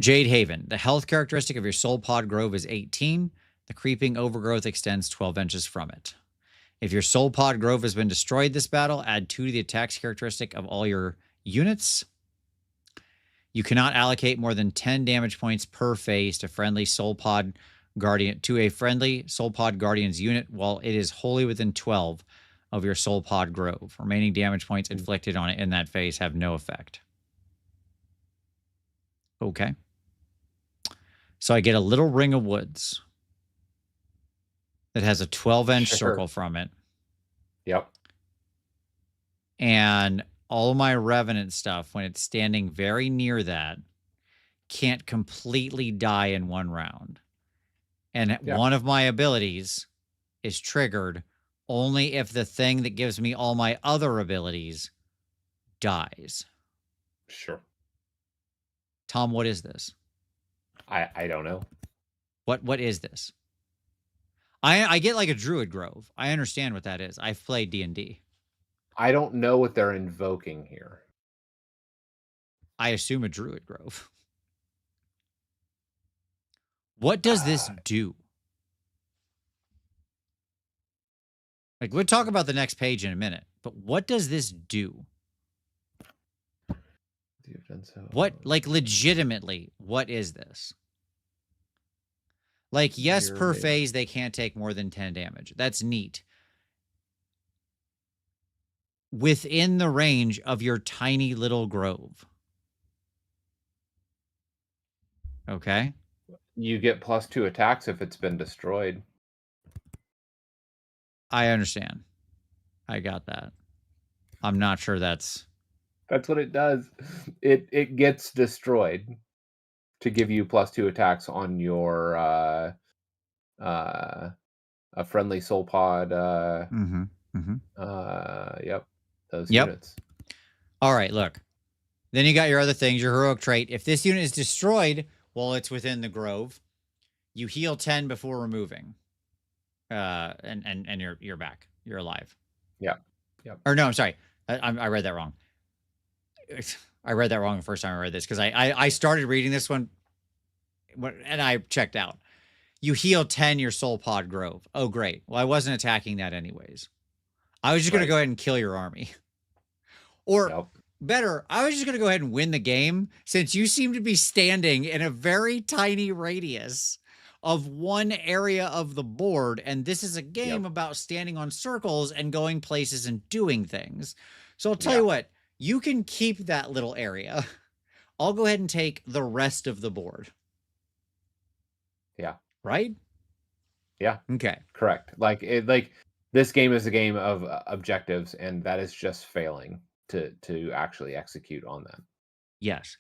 Jade Haven. The health characteristic of your Soul Pod Grove is 18. The creeping overgrowth extends 12 inches from it. If your Soul Pod Grove has been destroyed this battle, add 2 to the attacks characteristic of all your units. You cannot allocate more than 10 damage points per phase to friendly Soul Pod Guardian to a friendly Soul Pod Guardian's unit while it is wholly within 12 of your Soul Pod Grove. Remaining damage points inflicted on it in that phase have no effect. Okay. So I get a little ring of woods that has a 12-inch circle from it. Yep. And all of my Revenant stuff, when it's standing very near that, can't completely die in one round. And one of my abilities is triggered only if the thing that gives me all my other abilities dies. Sure. Tom, what is this? I don't know. What is this? I get like a Druid Grove. I understand what that is. I've played D&D. I don't know what they're invoking here. I assume a Druid Grove. What does this do? Like, we'll talk about the next page in a minute, but what does this do? You've done so. What, like, legitimately, what is this? Like, yes, per phase, they can't take more than 10 damage. That's neat. Within the range of your tiny little grove. Okay. You get +2 attacks if it's been destroyed. I understand. I got that. I'm not sure that's what it does. It gets destroyed to give you +2 attacks on your a friendly Soul Pod. Yep. Those units. All right, look. Then you got your other things, your heroic trait. If this unit is destroyed while it's within the grove, you heal 10 before removing. And you're back. You're alive. Yeah. Yep. Or no, I'm sorry. I read that wrong. I read that wrong the first time I read this because I started reading this one and I checked out. You heal 10 your soul pod grove. Oh, great. Well, I wasn't attacking that anyways. I was just going to go ahead and kill your army. Or better, I was just going to go ahead and win the game since you seem to be standing in a very tiny radius of one area of the board. And this is a game about standing on circles and going places and doing things. So I'll tell you what, you can keep that little area. I'll go ahead and take the rest of the board. Yeah. Right? Yeah. Okay. Correct. Like this game is a game of objectives, and that is just failing to actually execute on them. Yes.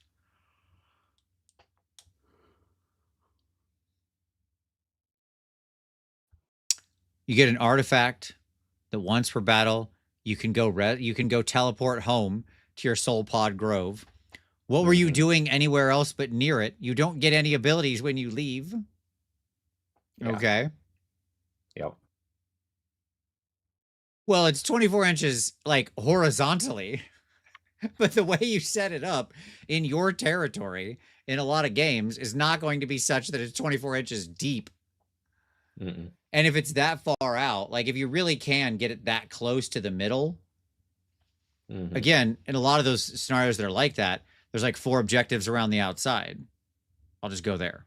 You get an artifact that once per battle, you can go teleport home to your soul pod grove. What were you doing anywhere else but near it? You don't get any abilities when you leave. Yeah. Okay. Yep. Well, it's 24 inches like horizontally, but the way you set it up in your territory in a lot of games is not going to be such that it's 24 inches deep. And if it's that far out, like if you really can get it that close to the middle, again, in a lot of those scenarios that are like that, there's like 4 objectives around the outside. I'll just go there.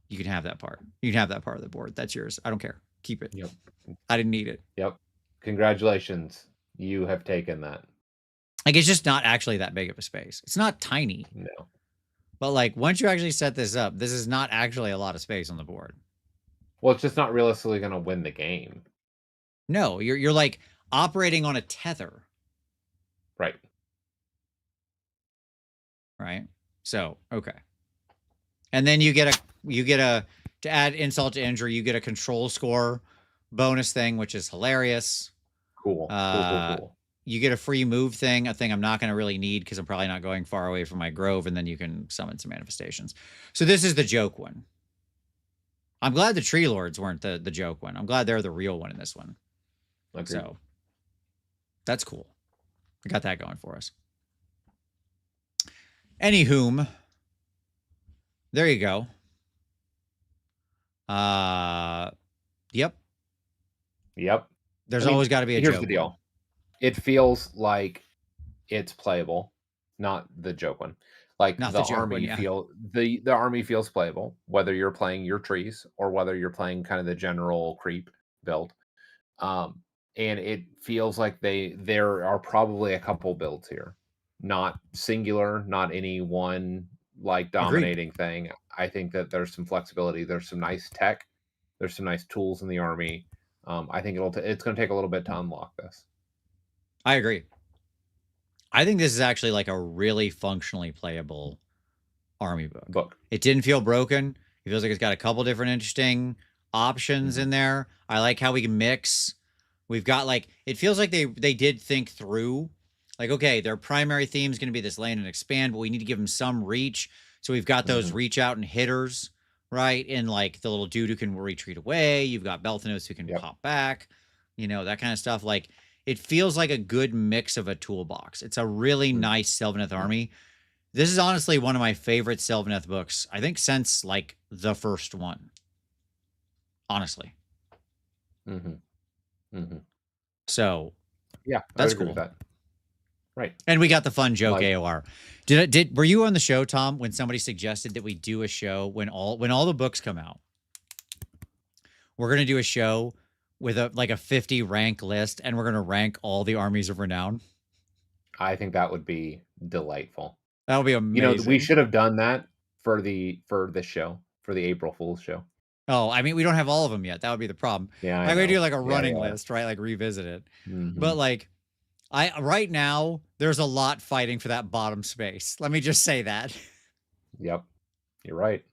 You can have that part. You can have that part of the board. That's yours. I don't care. Keep it. Yep. I didn't need it. Yep. Congratulations. You have taken that. Like, it's just not actually that big of a space. It's not tiny. No. But like, once you actually set this up, this is not actually a lot of space on the board. Well, it's just not realistically going to win the game. No, you're like operating on a tether. Right. Right. So, okay. And then you get a to add insult to injury, you get a control score bonus thing, which is hilarious. Cool. Cool. You get a free move thing, a thing I'm not going to really need because I'm probably not going far away from my grove, and then you can summon some manifestations. So this is the joke one. I'm glad the tree lords weren't the joke one. I'm glad they're the real one in this one. Agreed. So that's cool. We got that going for us. Anywhom, there you go. Yep. There's always got to be a joke. Here's the deal. It feels like it's playable, not the joke one. Like not the army the army feels playable, whether you're playing your trees or whether you're playing kind of the general creep build. And it feels like there are probably a couple builds here, not singular, not any one like dominating thing. I think that there's some flexibility. There's some nice tech. There's some nice tools in the army. I think it's going to take a little bit to unlock this. I agree. I think this is actually like a really functionally playable army book. It didn't feel broken. It feels like it's got a couple different interesting options in there. I like how we can mix. We've got like, it feels like they did think through, like, okay, their primary theme is going to be this land and expand, but we need to give them some reach. So we've got those reach out and hitters, right? And like the little dude who can retreat away. You've got Belthanos who can pop back, you know, that kind of stuff. Like, it feels like a good mix of a toolbox. It's a really nice Sylvaneth army. This is honestly one of my favorite Sylvaneth books, I think, since like the first one. Honestly. So, yeah, that's cool. With that. Right. And we got the fun joke AOR. Were you on the show, Tom, when somebody suggested that we do a show when all the books come out? We're going to do a show with a 50 rank list, and we're going to rank all the armies of renown. I think that would be delightful. That would be amazing. You know, we should have done that for this show, for the April Fool's show. Oh, I mean, we don't have all of them yet. That would be the problem. Yeah, I'm going to do like a running list, right? Like revisit it. But like, right now, there's a lot fighting for that bottom space. Let me just say that. Yep, you're right.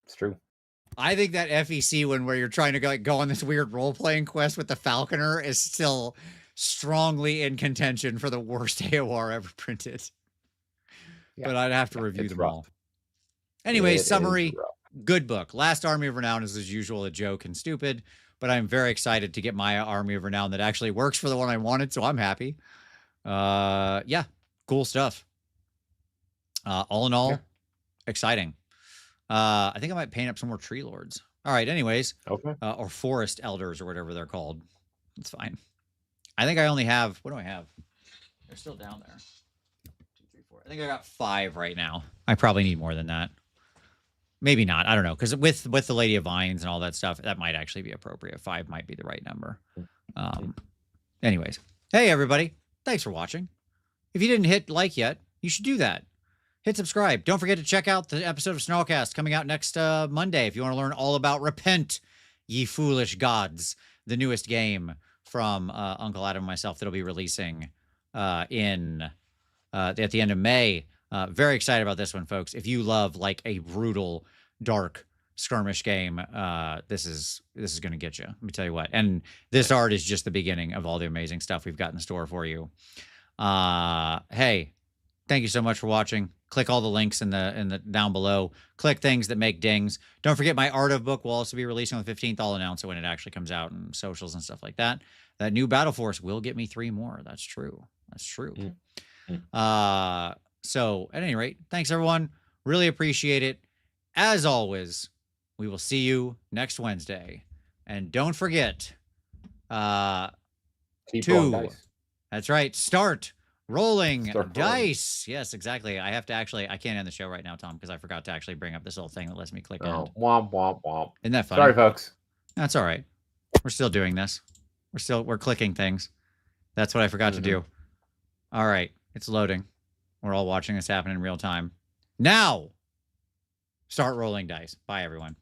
It's true. I think that FEC one where you're trying to go on this weird role-playing quest with the Falconer is still strongly in contention for the worst AOR ever printed. Yeah, but I'd have to review them all. Anyway, summary, good book. Last Army of Renown is, as usual, a joke and stupid, but I'm very excited to get my Army of Renown that actually works for the one I wanted, so I'm happy. Yeah, cool stuff. All in all, exciting. I think I might paint up some more tree lords. All right, anyways. Okay. Or forest elders or whatever they're called. It's fine. I think I only have, what do I have? They're still down there. 2, 3, 4. I think I got 5 right now. I probably need more than that. Maybe not. I don't know. Because with the Lady of Vines and all that stuff, that might actually be appropriate. 5 might be the right number. Anyways. Hey, everybody. Thanks for watching. If you didn't hit like yet, you should do that. Hit subscribe. Don't forget to check out the episode of Snarlcast coming out next Monday if you want to learn all about Repent, Ye Foolish Gods, the newest game from Uncle Adam and myself that'll be releasing at the end of May. Very excited about this one, folks. If you love like a brutal, dark skirmish game, this is going to get you. Let me tell you what. And this art is just the beginning of all the amazing stuff we've got in store for you. Hey, thank you so much for watching. Click all the links in the down below. Click things that make dings. Don't forget my Art of book will also be releasing on the 15th. I'll announce it when it actually comes out and socials and stuff like that. That new Battle Force will get me 3 more. That's true. That's true. So at any rate, thanks everyone. Really appreciate it. As always, we will see you next Wednesday. And don't forget that's right. Start rolling dice. Yes, exactly. I have to actually, I can't end the show right now, Tom, because I forgot to actually bring up this little thing that lets me click end. Womp, womp, womp. Isn't that funny? Sorry, folks. That's all right. We're still doing this. We're clicking things. That's what I forgot to do. All right. It's loading. We're all watching this happen in real time. Now, start rolling dice. Bye, everyone.